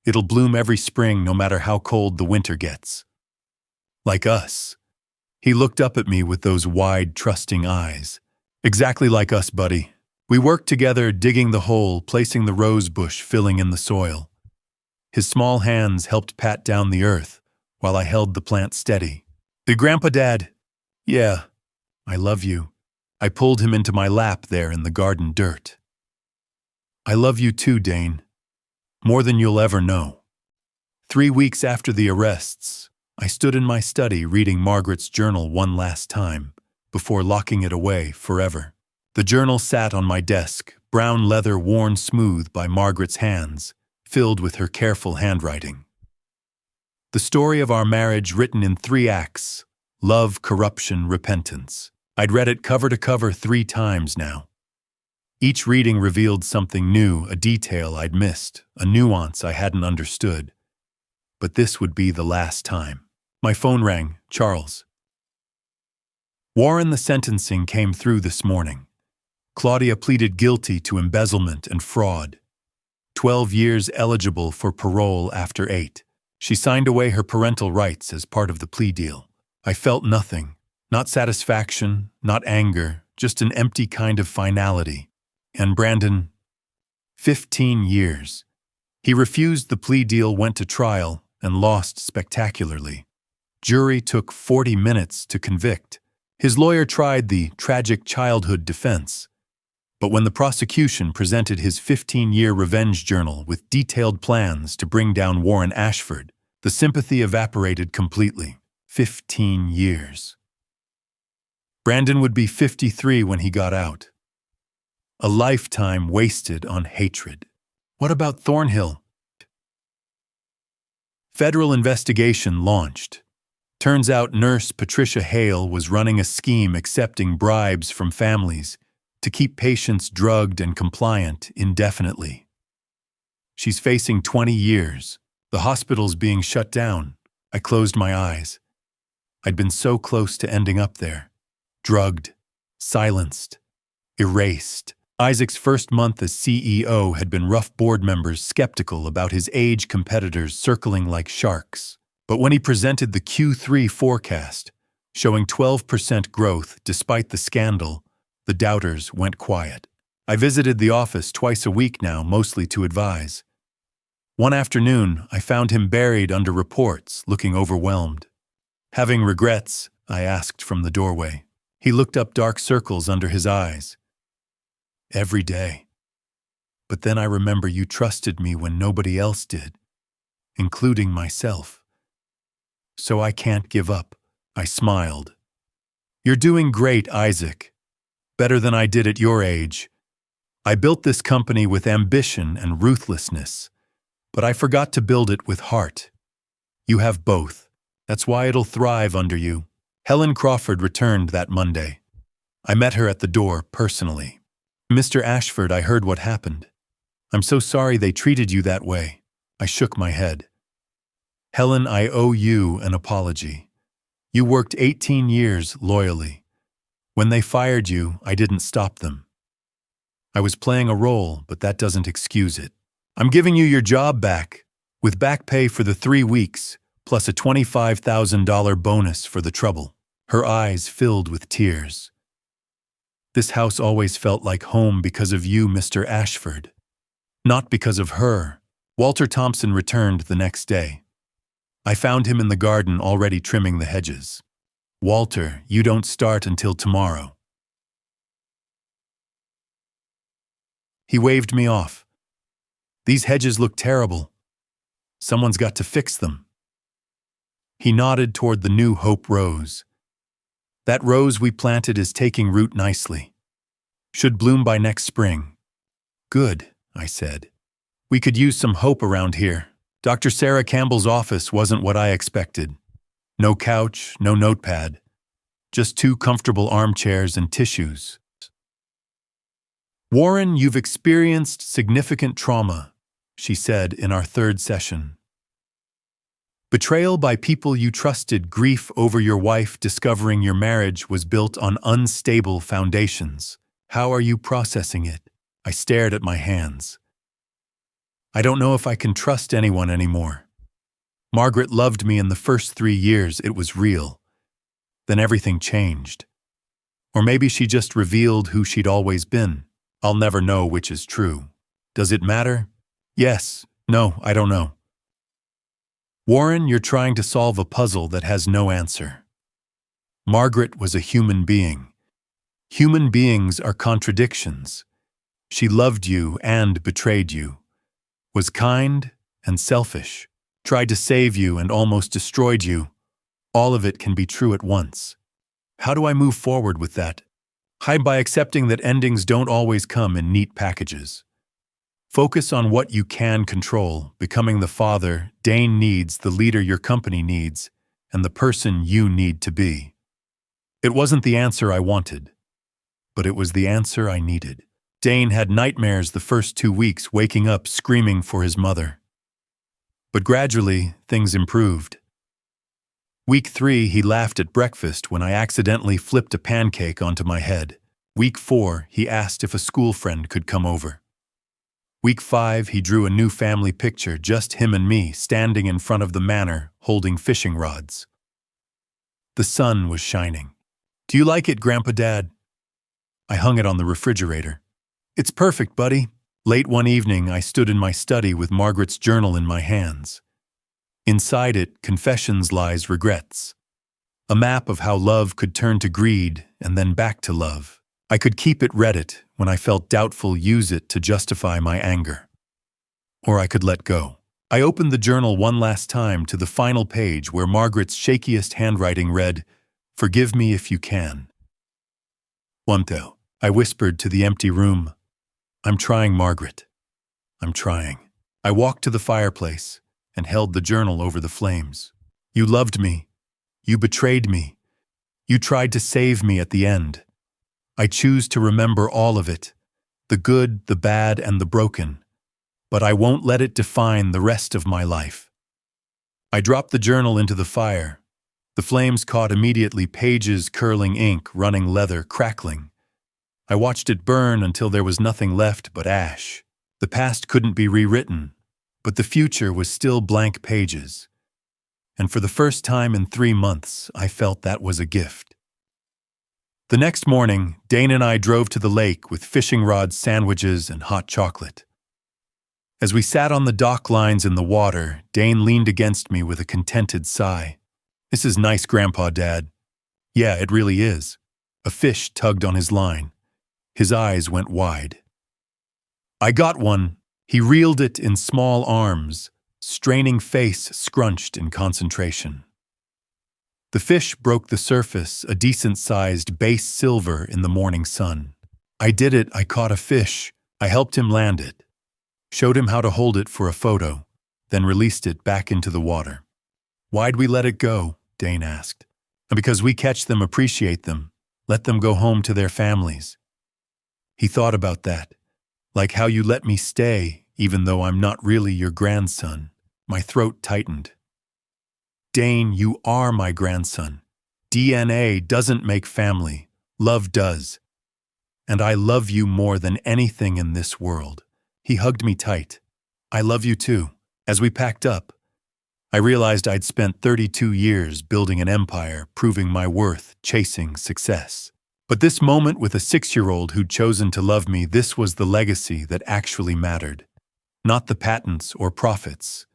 It'll bloom every spring, no matter how cold the winter gets. Like us. He looked up at me with those wide, trusting eyes. Exactly like us, buddy. We worked together, digging the hole, placing the rose bush, filling in the soil. His small hands helped pat down the earth, while I held the plant steady. Grandpa Dad. Yeah, I love you. I pulled him into my lap there in the garden dirt. I love you too, Dane. More than you'll ever know. 3 weeks after the arrests, I stood in my study reading Margaret's journal one last time, before locking it away forever. The journal sat on my desk, brown leather worn smooth by Margaret's hands, filled with her careful handwriting. The story of our marriage written in 3 acts: love, corruption, repentance. I'd read it cover to cover 3 times now. Each reading revealed something new, a detail I'd missed, a nuance I hadn't understood. But this would be the last time. My phone rang. Charles. Warren, the sentencing came through this morning. Claudia pleaded guilty to embezzlement and fraud. 12 years eligible for parole after 8. She signed away her parental rights as part of the plea deal. I felt nothing. Not satisfaction, not anger, just an empty kind of finality. And Brandon, 15 years. He refused the plea deal, went to trial, and lost spectacularly. Jury took 40 minutes to convict. His lawyer tried the tragic childhood defense. But when the prosecution presented his 15-year revenge journal with detailed plans to bring down Warren Ashford, the sympathy evaporated completely. 15 years. Brandon would be 53 when he got out. A lifetime wasted on hatred. What about Thornhill? Federal investigation launched. Turns out nurse Patricia Hale was running a scheme accepting bribes from families to keep patients drugged and compliant indefinitely. She's facing 20 years. The hospital's being shut down. I closed my eyes. I'd been so close to ending up there. Drugged, silenced, erased. Isaac's first month as CEO had been rough, board members skeptical about his age, competitors circling like sharks. But when he presented the Q3 forecast, showing 12% growth despite the scandal, the doubters went quiet. I visited the office twice a week now, mostly to advise. One afternoon, I found him buried under reports, looking overwhelmed. Having regrets? I asked from the doorway. He looked up, dark circles under his eyes. Every day. But then I remember you trusted me when nobody else did, including myself. So I can't give up. I smiled. You're doing great, Isaac. Better than I did at your age. I built this company with ambition and ruthlessness, but I forgot to build it with heart. You have both. That's why it'll thrive under you. Helen Crawford returned that Monday. I met her at the door personally. Mr. Ashford, I heard what happened. I'm so sorry they treated you that way. I shook my head. Helen, I owe you an apology. You worked 18 years loyally. When they fired you, I didn't stop them. I was playing a role, but that doesn't excuse it. I'm giving you your job back, with back pay for the 3 weeks, plus a $25,000 bonus for the trouble. Her eyes filled with tears. This house always felt like home because of you, Mr. Ashford. Not because of her. Walter Thompson returned the next day. I found him in the garden already trimming the hedges. Walter, you don't start until tomorrow. He waved me off. These hedges look terrible. Someone's got to fix them. He nodded toward the new Hope Rose. That rose we planted is taking root nicely. Should bloom by next spring. Good, I said. We could use some hope around here. Dr. Sarah Campbell's office wasn't what I expected. No couch, no notepad, just two comfortable armchairs and tissues. "Warren, you've experienced significant trauma," she said in our third session. "Betrayal by people you trusted, grief over your wife discovering your marriage was built on unstable foundations. How are you processing it?" I stared at my hands. "I don't know if I can trust anyone anymore. Margaret loved me in the first 3 years, it was real. Then everything changed. Or maybe she just revealed who she'd always been. I'll never know which is true. Does it matter? Yes. No, I don't know." "Warren, you're trying to solve a puzzle that has no answer. Margaret was a human being. Human beings are contradictions. She loved you and betrayed you, was kind and selfish, tried to save you and almost destroyed you. All of it can be true at once. How do I move forward with that? By accepting that endings don't always come in neat packages. Focus on what you can control, becoming the father Dane needs, the leader your company needs, and the person you need to be." It wasn't the answer I wanted, but it was the answer I needed. Dane had nightmares the first 2 weeks, waking up screaming for his mother. But gradually, things improved. Week 3, he laughed at breakfast when I accidentally flipped a pancake onto my head. Week 4, he asked if a school friend could come over. Week 5, he drew a new family picture, just him and me, standing in front of the manor, holding fishing rods. The sun was shining. "Do you like it, Grandpa Dad?" I hung it on the refrigerator. "It's perfect, buddy." Late one evening, I stood in my study with Margaret's journal in my hands. Inside it, confessions, lies, regrets. A map of how love could turn to greed and then back to love. I could keep it, read it, when I felt doubtful, use it to justify my anger. Or I could let go. I opened the journal one last time to the final page where Margaret's shakiest handwriting read, "Forgive me if you can." "Wonto," I whispered to the empty room. "I'm trying, Margaret. I'm trying." I walked to the fireplace and held the journal over the flames. "You loved me. You betrayed me. You tried to save me at the end. I choose to remember all of it, the good, the bad, and the broken, but I won't let it define the rest of my life." I dropped the journal into the fire. The flames caught immediately, pages curling, ink running, leather crackling. I watched it burn until there was nothing left but ash. The past couldn't be rewritten, but the future was still blank pages. And for the first time in 3 months, I felt that was a gift. The next morning, Dane and I drove to the lake with fishing rods, sandwiches, and hot chocolate. As we sat on the dock lines in the water, Dane leaned against me with a contented sigh. "This is nice, Grandpa Dad." "Yeah, it really is." A fish tugged on his line. His eyes went wide. "I got one." He reeled it in small arms, straining face scrunched in concentration. The fish broke the surface, a decent-sized base silver in the morning sun. "I did it, I caught a fish." I helped him land it, showed him how to hold it for a photo, then released it back into the water. "Why'd we let it go?" Dane asked. "Because we catch them, appreciate them, let them go home to their families." He thought about that, like how you let me stay, even though I'm not really your grandson. My throat tightened. "Dane, you are my grandson. DNA doesn't make family. Love does. And I love you more than anything in this world." He hugged me tight. "I love you too." As we packed up, I realized I'd spent 32 years building an empire, proving my worth, chasing success. But this moment with a 6-year-old who'd chosen to love me, this was the legacy that actually mattered. Not the patents or profits.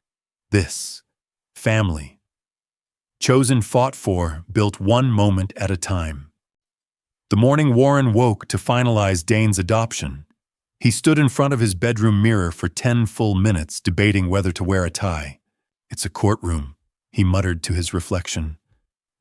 This. Family. Chosen, fought for, built one moment at a time. The morning Warren woke to finalize Dane's adoption. He stood in front of his bedroom mirror for 10 full minutes, debating whether to wear a tie. "It's a courtroom," he muttered to his reflection.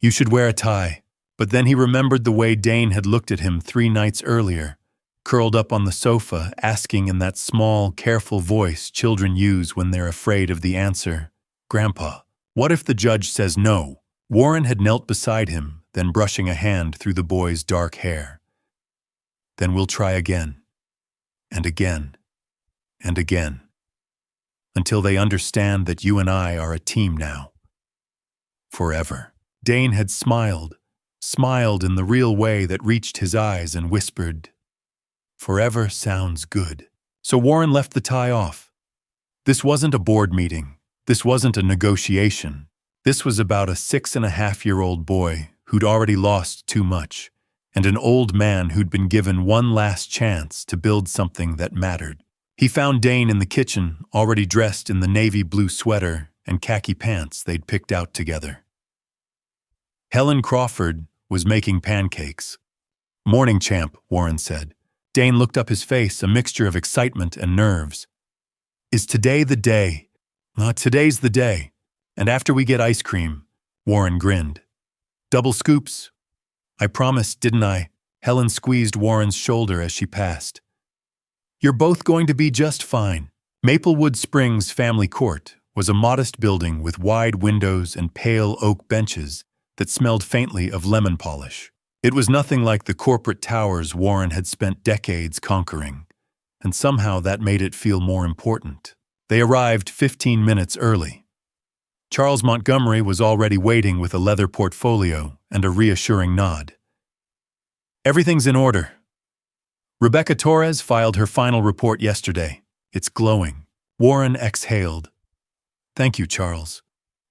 "You should wear a tie." But then he remembered the way Dane had looked at him 3 nights earlier, curled up on the sofa, asking in that small, careful voice children use when they're afraid of the answer, "Grandpa, what if the judge says no?" Warren had knelt beside him, then brushing a hand through the boy's dark hair. "Then we'll try again, and again, and again, until they understand that you and I are a team now. Forever." Dane had smiled in the real way that reached his eyes and whispered, "Forever sounds good." So Warren left the tie off. This wasn't a board meeting. This wasn't a negotiation. This was about a 6.5-year-old boy who'd already lost too much, and an old man who'd been given one last chance to build something that mattered. He found Dane in the kitchen, already dressed in the navy blue sweater and khaki pants they'd picked out together. Helen Crawford was making pancakes. "Morning, champ," Warren said. Dane looked up his face, a mixture of excitement and nerves. "Is today the day?" "Today's the day. And after we get ice cream," Warren grinned. "Double scoops?" "I promised, didn't I?" Helen squeezed Warren's shoulder as she passed. "You're both going to be just fine." Maplewood Springs Family Court was a modest building with wide windows and pale oak benches that smelled faintly of lemon polish. It was nothing like the corporate towers Warren had spent decades conquering, and somehow that made it feel more important. They arrived 15 minutes early. Charles Montgomery was already waiting with a leather portfolio and a reassuring nod. "Everything's in order. Rebecca Torres filed her final report yesterday. It's glowing." Warren exhaled. "Thank you, Charles,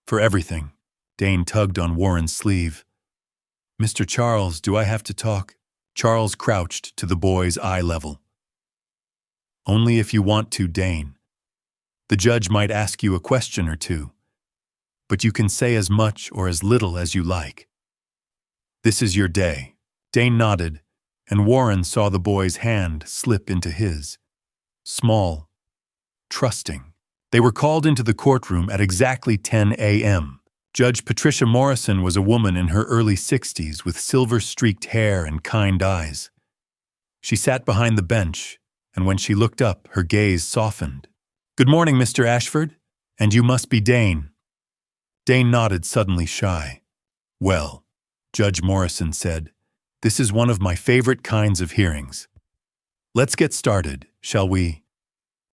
for everything." Dane tugged on Warren's sleeve. "Mr. Charles, do I have to talk?" Charles crouched to the boy's eye level. "Only if you want to, Dane. The judge might ask you a question or two, but you can say as much or as little as you like. This is your day." Dane nodded, and Warren saw the boy's hand slip into his. Small, trusting. They were called into the courtroom at exactly 10 a.m. Judge Patricia Morrison was a woman in her early 60s with silver-streaked hair and kind eyes. She sat behind the bench, and when she looked up, her gaze softened. "Good morning, Mr. Ashford, and you must be Dane." Dane nodded, suddenly shy. "Well," Judge Morrison said, "this is one of my favorite kinds of hearings. Let's get started, shall we?"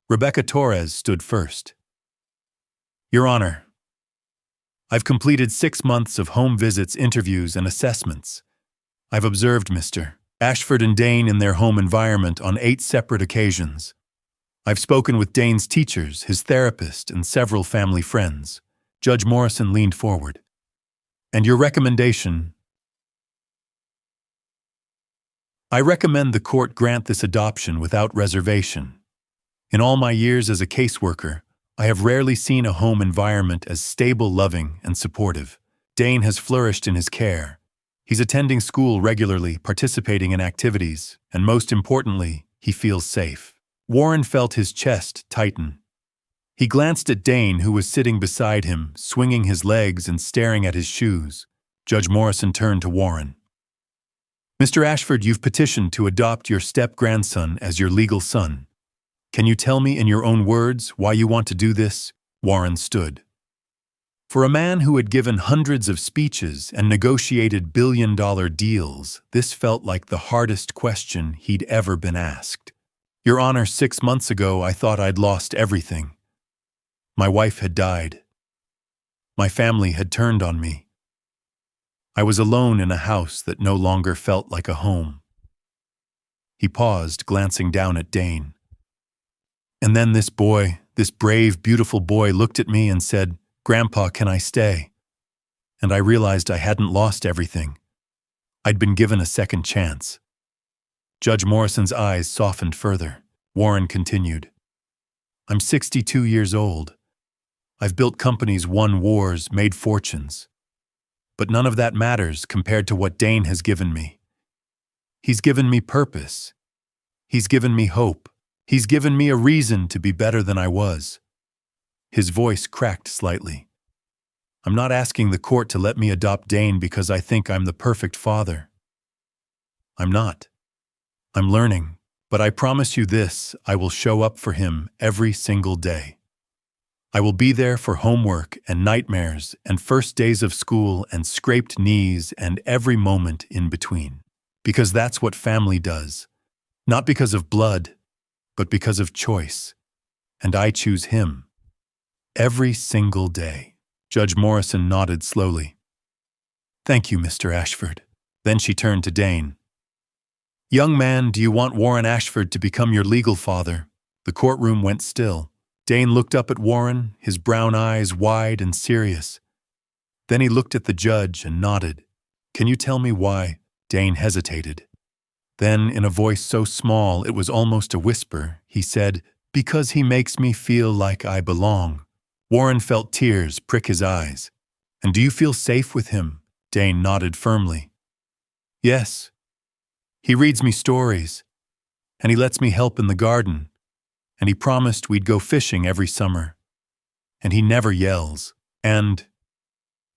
Rebecca Torres stood first. "Your Honor, I've completed 6 months of home visits, interviews, and assessments. I've observed Mr. Ashford and Dane in their home environment on 8 separate occasions. I've spoken with Dane's teachers, his therapist, and several family friends." Judge Morrison leaned forward. "And your recommendation?" "I recommend the court grant this adoption without reservation. In all my years as a caseworker, I have rarely seen a home environment as stable, loving, and supportive. Dane has flourished in his care. He's attending school regularly, participating in activities, and most importantly, he feels safe." Warren felt his chest tighten. He glanced at Dane, who was sitting beside him, swinging his legs and staring at his shoes. Judge Morrison turned to Warren. "Mr. Ashford, you've petitioned to adopt your step-grandson as your legal son. Can you tell me in your own words why you want to do this?" Warren stood. For a man who had given hundreds of speeches and negotiated billion-dollar deals, this felt like the hardest question he'd ever been asked. "Your Honor, 6 months ago I thought I'd lost everything. My wife had died. My family had turned on me. I was alone in a house that no longer felt like a home." He paused, glancing down at Dane. "And then this boy, this brave, beautiful boy, looked at me and said, 'Grandpa, can I stay?' And I realized I hadn't lost everything. I'd been given a second chance." Judge Morrison's eyes softened further. Warren continued. "I'm 62 years old. I've built companies, won wars, made fortunes. But none of that matters compared to what Dane has given me. He's given me purpose. He's given me hope. He's given me a reason to be better than I was." His voice cracked slightly. "I'm not asking the court to let me adopt Dane because I think I'm the perfect father. I'm not. I'm learning. But I promise you this, I will show up for him every single day. I will be there for homework and nightmares and first days of school and scraped knees and every moment in between. Because that's what family does. Not because of blood, but because of choice. And I choose him. Every single day. Judge Morrison nodded slowly. Thank you, Mr. Ashford. Then she turned to Dane. Young man, do you want Warren Ashford to become your legal father? The courtroom went still. Dane looked up at Warren, his brown eyes wide and serious. Then he looked at the judge and nodded. Can you tell me why? Dane hesitated. Then, in a voice so small it was almost a whisper, he said, Because he makes me feel like I belong. Warren felt tears prick his eyes. And do you feel safe with him? Dane nodded firmly. Yes. He reads me stories, and he lets me help in the garden, and he promised we'd go fishing every summer. And he never yells. And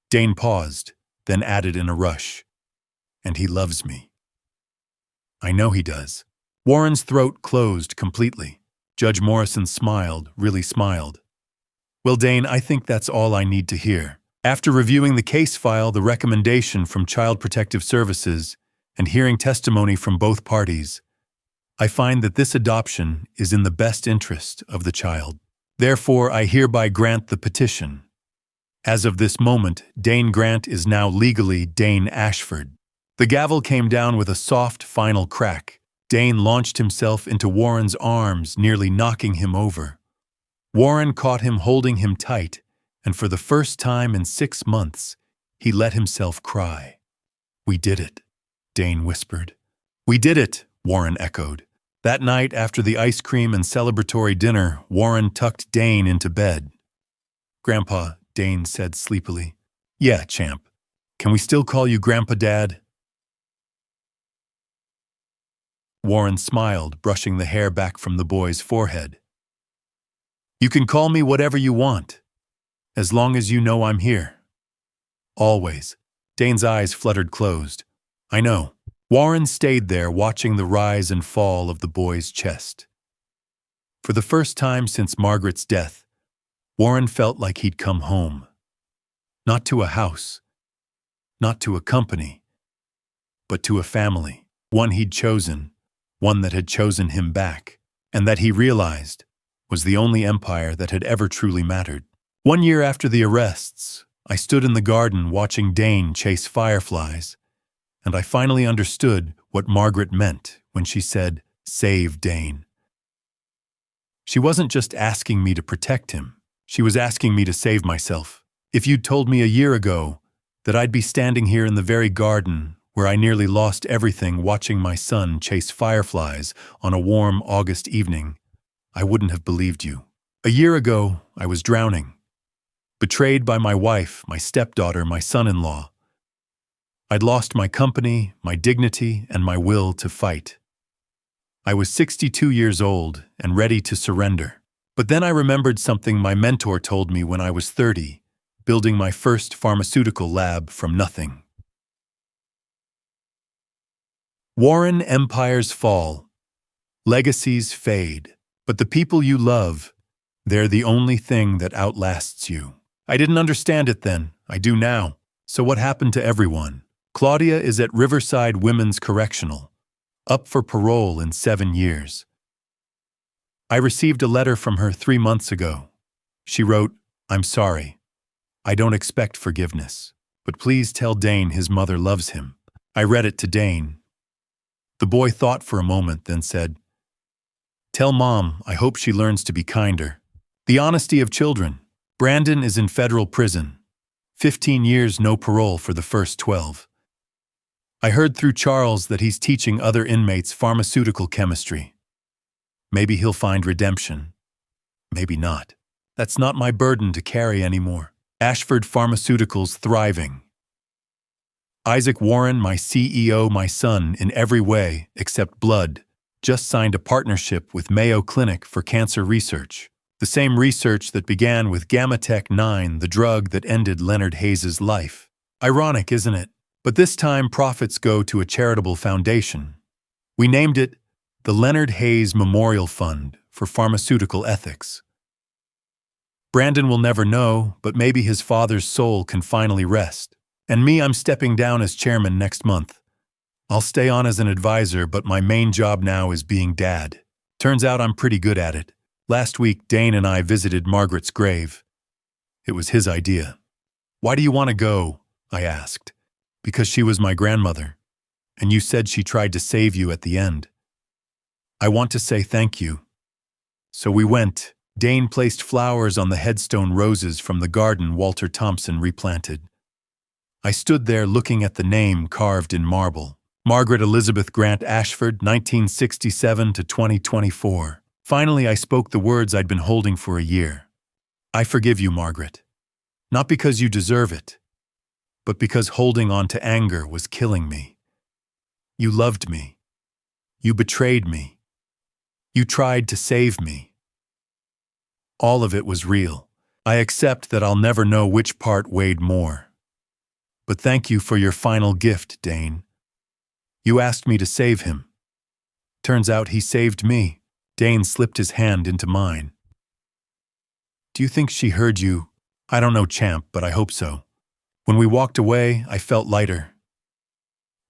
Dane paused, then added in a rush, and he loves me. I know he does. Warren's throat closed completely. Judge Morrison smiled, really smiled. Well, Dane, I think that's all I need to hear. After reviewing the case file, the recommendation from Child Protective Services, and hearing testimony from both parties, I find that this adoption is in the best interest of the child. Therefore, I hereby grant the petition. As of this moment, Dane Grant is now legally Dane Ashford. The gavel came down with a soft, final crack. Dane launched himself into Warren's arms, nearly knocking him over. Warren caught him holding him tight, and for the first time in 6 months, he let himself cry. We did it, Dane whispered. We did it, Warren echoed. That night, after the ice cream and celebratory dinner, Warren tucked Dane into bed. Grandpa, Dane said sleepily. Yeah, champ. Can we still call you Grandpa Dad? Warren smiled, brushing the hair back from the boy's forehead. You can call me whatever you want, as long as you know I'm here. Always. Dane's eyes fluttered closed. I know. Warren stayed there, watching the rise and fall of the boy's chest. For the first time since Margaret's death, Warren felt like he'd come home. Not to a house, not to a company, but to a family, one he'd chosen, one that had chosen him back, and that he realized was the only empire that had ever truly mattered. 1 year after the arrests, I stood in the garden watching Dane chase fireflies, and I finally understood what Margaret meant when she said, "Save Dane." She wasn't just asking me to protect him. She was asking me to save myself. If you'd told me a year ago that I'd be standing here in the very garden where I nearly lost everything watching my son chase fireflies on a warm August evening, I wouldn't have believed you. A year ago, I was drowning. Betrayed by my wife, my stepdaughter, my son-in-law. I'd lost my company, my dignity, and my will to fight. I was 62 years old and ready to surrender. But then I remembered something my mentor told me when I was 30, building my first pharmaceutical lab from nothing. Warren, empires fall. Legacies fade. But the people you love, they're the only thing that outlasts you. I didn't understand it then. I do now. So what happened to everyone? Claudia is at Riverside Women's Correctional, up for parole in 7 years. I received a letter from her 3 months ago. She wrote, I'm sorry. I don't expect forgiveness, but please tell Dane his mother loves him. I read it to Dane. The boy thought for a moment, then said, Tell Mom I hope she learns to be kinder. The honesty of children. Brandon is in federal prison. 15 years no parole for the first 12. I heard through Charles that he's teaching other inmates pharmaceutical chemistry. Maybe he'll find redemption. Maybe not. That's not my burden to carry anymore. Ashford Pharmaceuticals thriving. Isaac Warren, my CEO, my son in every way except blood, just signed a partnership with Mayo Clinic for cancer research. The same research that began with Gammatech 9, the drug that ended Leonard Hayes' life. Ironic, isn't it? But this time profits go to a charitable foundation. We named it The Leonard Hayes Memorial Fund for Pharmaceutical Ethics. Brandon will never know, but maybe his father's soul can finally rest. And me, I'm stepping down as chairman next month. I'll stay on as an advisor, but my main job now is being dad. Turns out I'm pretty good at it. Last week, Dane and I visited Margaret's grave. It was his idea. "Why do you want to go?" I asked. "Because she was my grandmother, and you said she tried to save you at the end. I want to say thank you." So we went. Dane placed flowers on the headstone roses from the garden Walter Thompson replanted. I stood there looking at the name carved in marble. Margaret Elizabeth Grant Ashford, 1967 to 2024. Finally, I spoke the words I'd been holding for a year. "I forgive you, Margaret. Not because you deserve it, but because holding on to anger was killing me. You loved me. You betrayed me. You tried to save me. All of it was real. I accept that I'll never know which part weighed more. But thank you for your final gift, Dane. You asked me to save him. Turns out he saved me." Dane slipped his hand into mine. "Do you think she heard you?" "I don't know, champ, but I hope so." When we walked away, I felt lighter.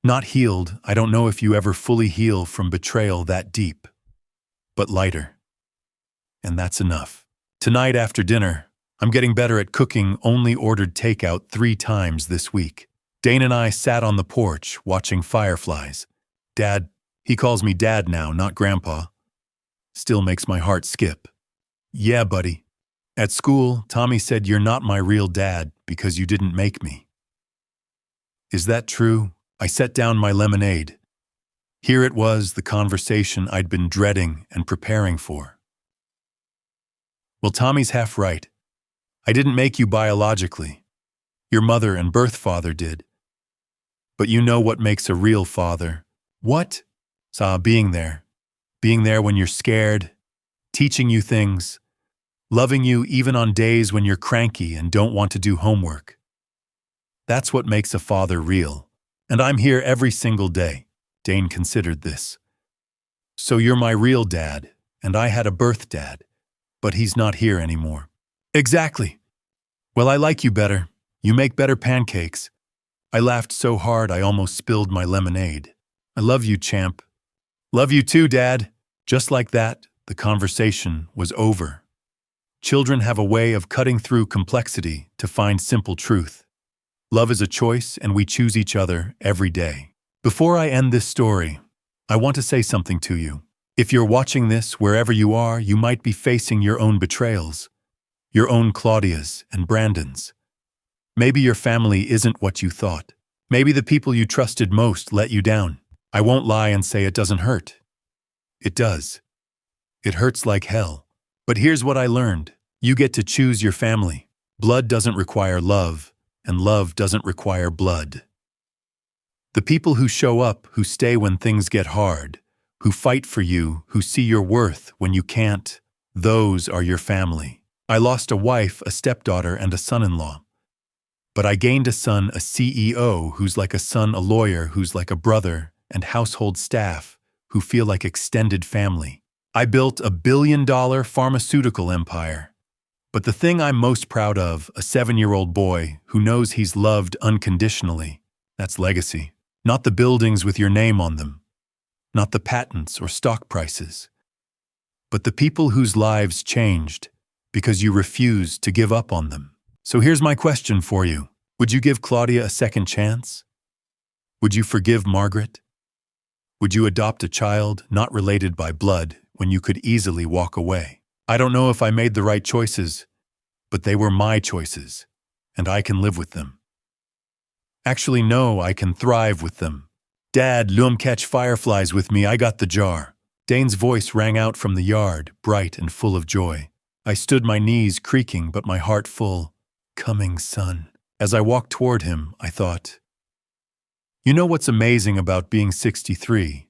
Not healed, I don't know if you ever fully heal from betrayal that deep. But lighter. And that's enough. Tonight after dinner, I'm getting better at cooking, only ordered takeout 3 times this week. Dane and I sat on the porch, watching fireflies. Dad, he calls me Dad now, not Grandpa. Still makes my heart skip. "Yeah, buddy. At school, Tommy said you're not my real dad because you didn't make me." Is that true? I set down my lemonade. Here it was, the conversation I'd been dreading and preparing for. "Well, Tommy's half right. I didn't make you biologically. Your mother and birth father did. But you know what makes a real father." "What?" Being there. Being there when you're scared, teaching you things, loving you even on days when you're cranky and don't want to do homework. That's what makes a father real. And I'm here every single day." Dane considered this. "So you're my real dad, and I had a birth dad, but he's not here anymore." "Exactly. Well, I like you better. You make better pancakes." I laughed so hard I almost spilled my lemonade. "I love you, champ." "Love you too, Dad." Just like that, the conversation was over. Children have a way of cutting through complexity to find simple truth. Love is a choice, and we choose each other every day. Before I end this story, I want to say something to you. If you're watching this, wherever you are, you might be facing your own betrayals, your own Claudias and Brandons. Maybe your family isn't what you thought. Maybe the people you trusted most let you down. I won't lie and say it doesn't hurt. It does. It hurts like hell. But here's what I learned. You get to choose your family. Blood doesn't require love, and love doesn't require blood. The people who show up, who stay when things get hard, who fight for you, who see your worth when you can't, those are your family. I lost a wife, a stepdaughter, and a son-in-law. But I gained a son, a CEO, who's like a son, a lawyer, who's like a brother, and household staff, who feel like extended family. I built a billion-dollar pharmaceutical empire. But the thing I'm most proud of, a 7-year-old boy who knows he's loved unconditionally, that's legacy. Not the buildings with your name on them, not the patents or stock prices, but the people whose lives changed because you refused to give up on them. So here's my question for you. Would you give Claudia a second chance? Would you forgive Margaret? Would you adopt a child not related by blood when you could easily walk away? I don't know if I made the right choices, but they were my choices, and I can live with them. Actually, no, I can thrive with them. Dad, loom catch fireflies with me, I got the jar. Dane's voice rang out from the yard, bright and full of joy. I stood, my knees creaking but my heart full. Coming, son. As I walked toward him, I thought, you know what's amazing about being 63?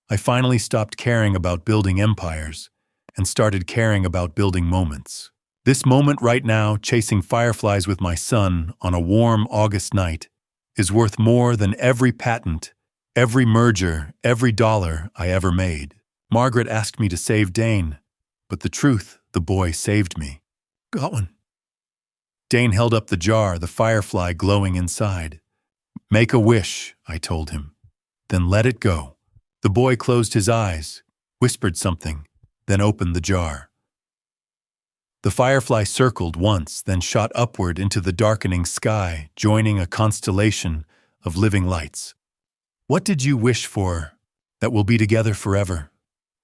I finally stopped caring about building empires and started caring about building moments. This moment right now, chasing fireflies with my son on a warm August night, is worth more than every patent, every merger, every dollar I ever made. Margaret asked me to save Dane, but the truth, the boy saved me. Got one. Dane held up the jar, the firefly glowing inside. Make a wish, I told him. Then let it go. The boy closed his eyes, whispered something, then opened the jar. The firefly circled once, then shot upward into the darkening sky, joining a constellation of living lights. What did you wish for? That we'll be together forever,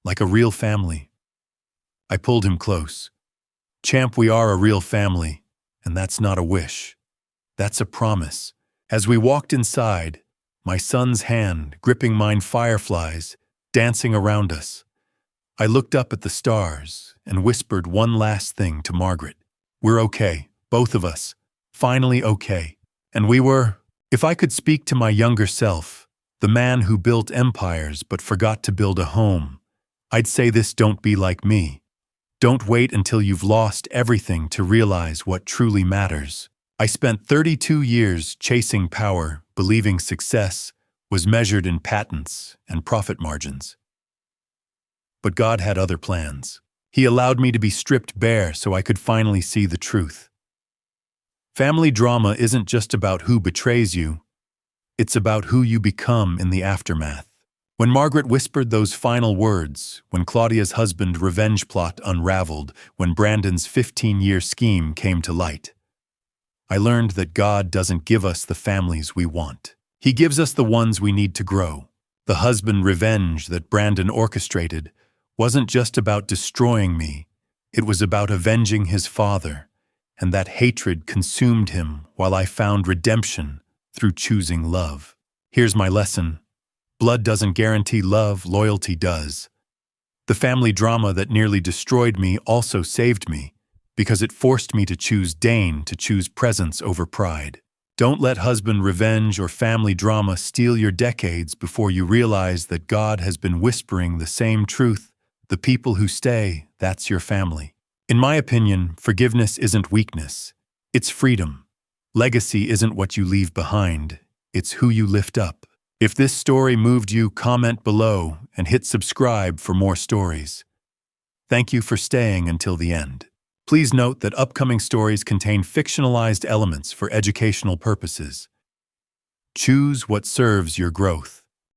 like a real family. I pulled him close. Champ, we are a real family, and that's not a wish. That's a promise. As we walked inside, my son's hand gripping mine, fireflies dancing around us. I looked up at the stars and whispered one last thing to Margaret. We're okay, both of us, finally okay. And we were. If I could speak to my younger self, the man who built empires but forgot to build a home, I'd say this: don't be like me. Don't wait until you've lost everything to realize what truly matters. I spent 32 years chasing power, believing success was measured in patents and profit margins. But God had other plans. He allowed me to be stripped bare so I could finally see the truth. Family drama isn't just about who betrays you. It's about who you become in the aftermath. When Margaret whispered those final words, when Claudia's husband's revenge plot unraveled, when Brandon's 15-year scheme came to light, I learned that God doesn't give us the families we want. He gives us the ones we need to grow. The husband revenge that Brandon orchestrated wasn't just about destroying me. It was about avenging his father, and that hatred consumed him while I found redemption through choosing love. Here's my lesson. Blood doesn't guarantee love, loyalty does. The family drama that nearly destroyed me also saved me, because it forced me to choose Dane, to choose presence over pride. Don't let husband revenge or family drama steal your decades before you realize that God has been whispering the same truth. The people who stay, that's your family. In my opinion, forgiveness isn't weakness. It's freedom. Legacy isn't what you leave behind. It's who you lift up. If this story moved you, comment below and hit subscribe for more stories. Thank you for staying until the end. Please note that upcoming stories contain fictionalized elements for educational purposes. Choose what serves your growth.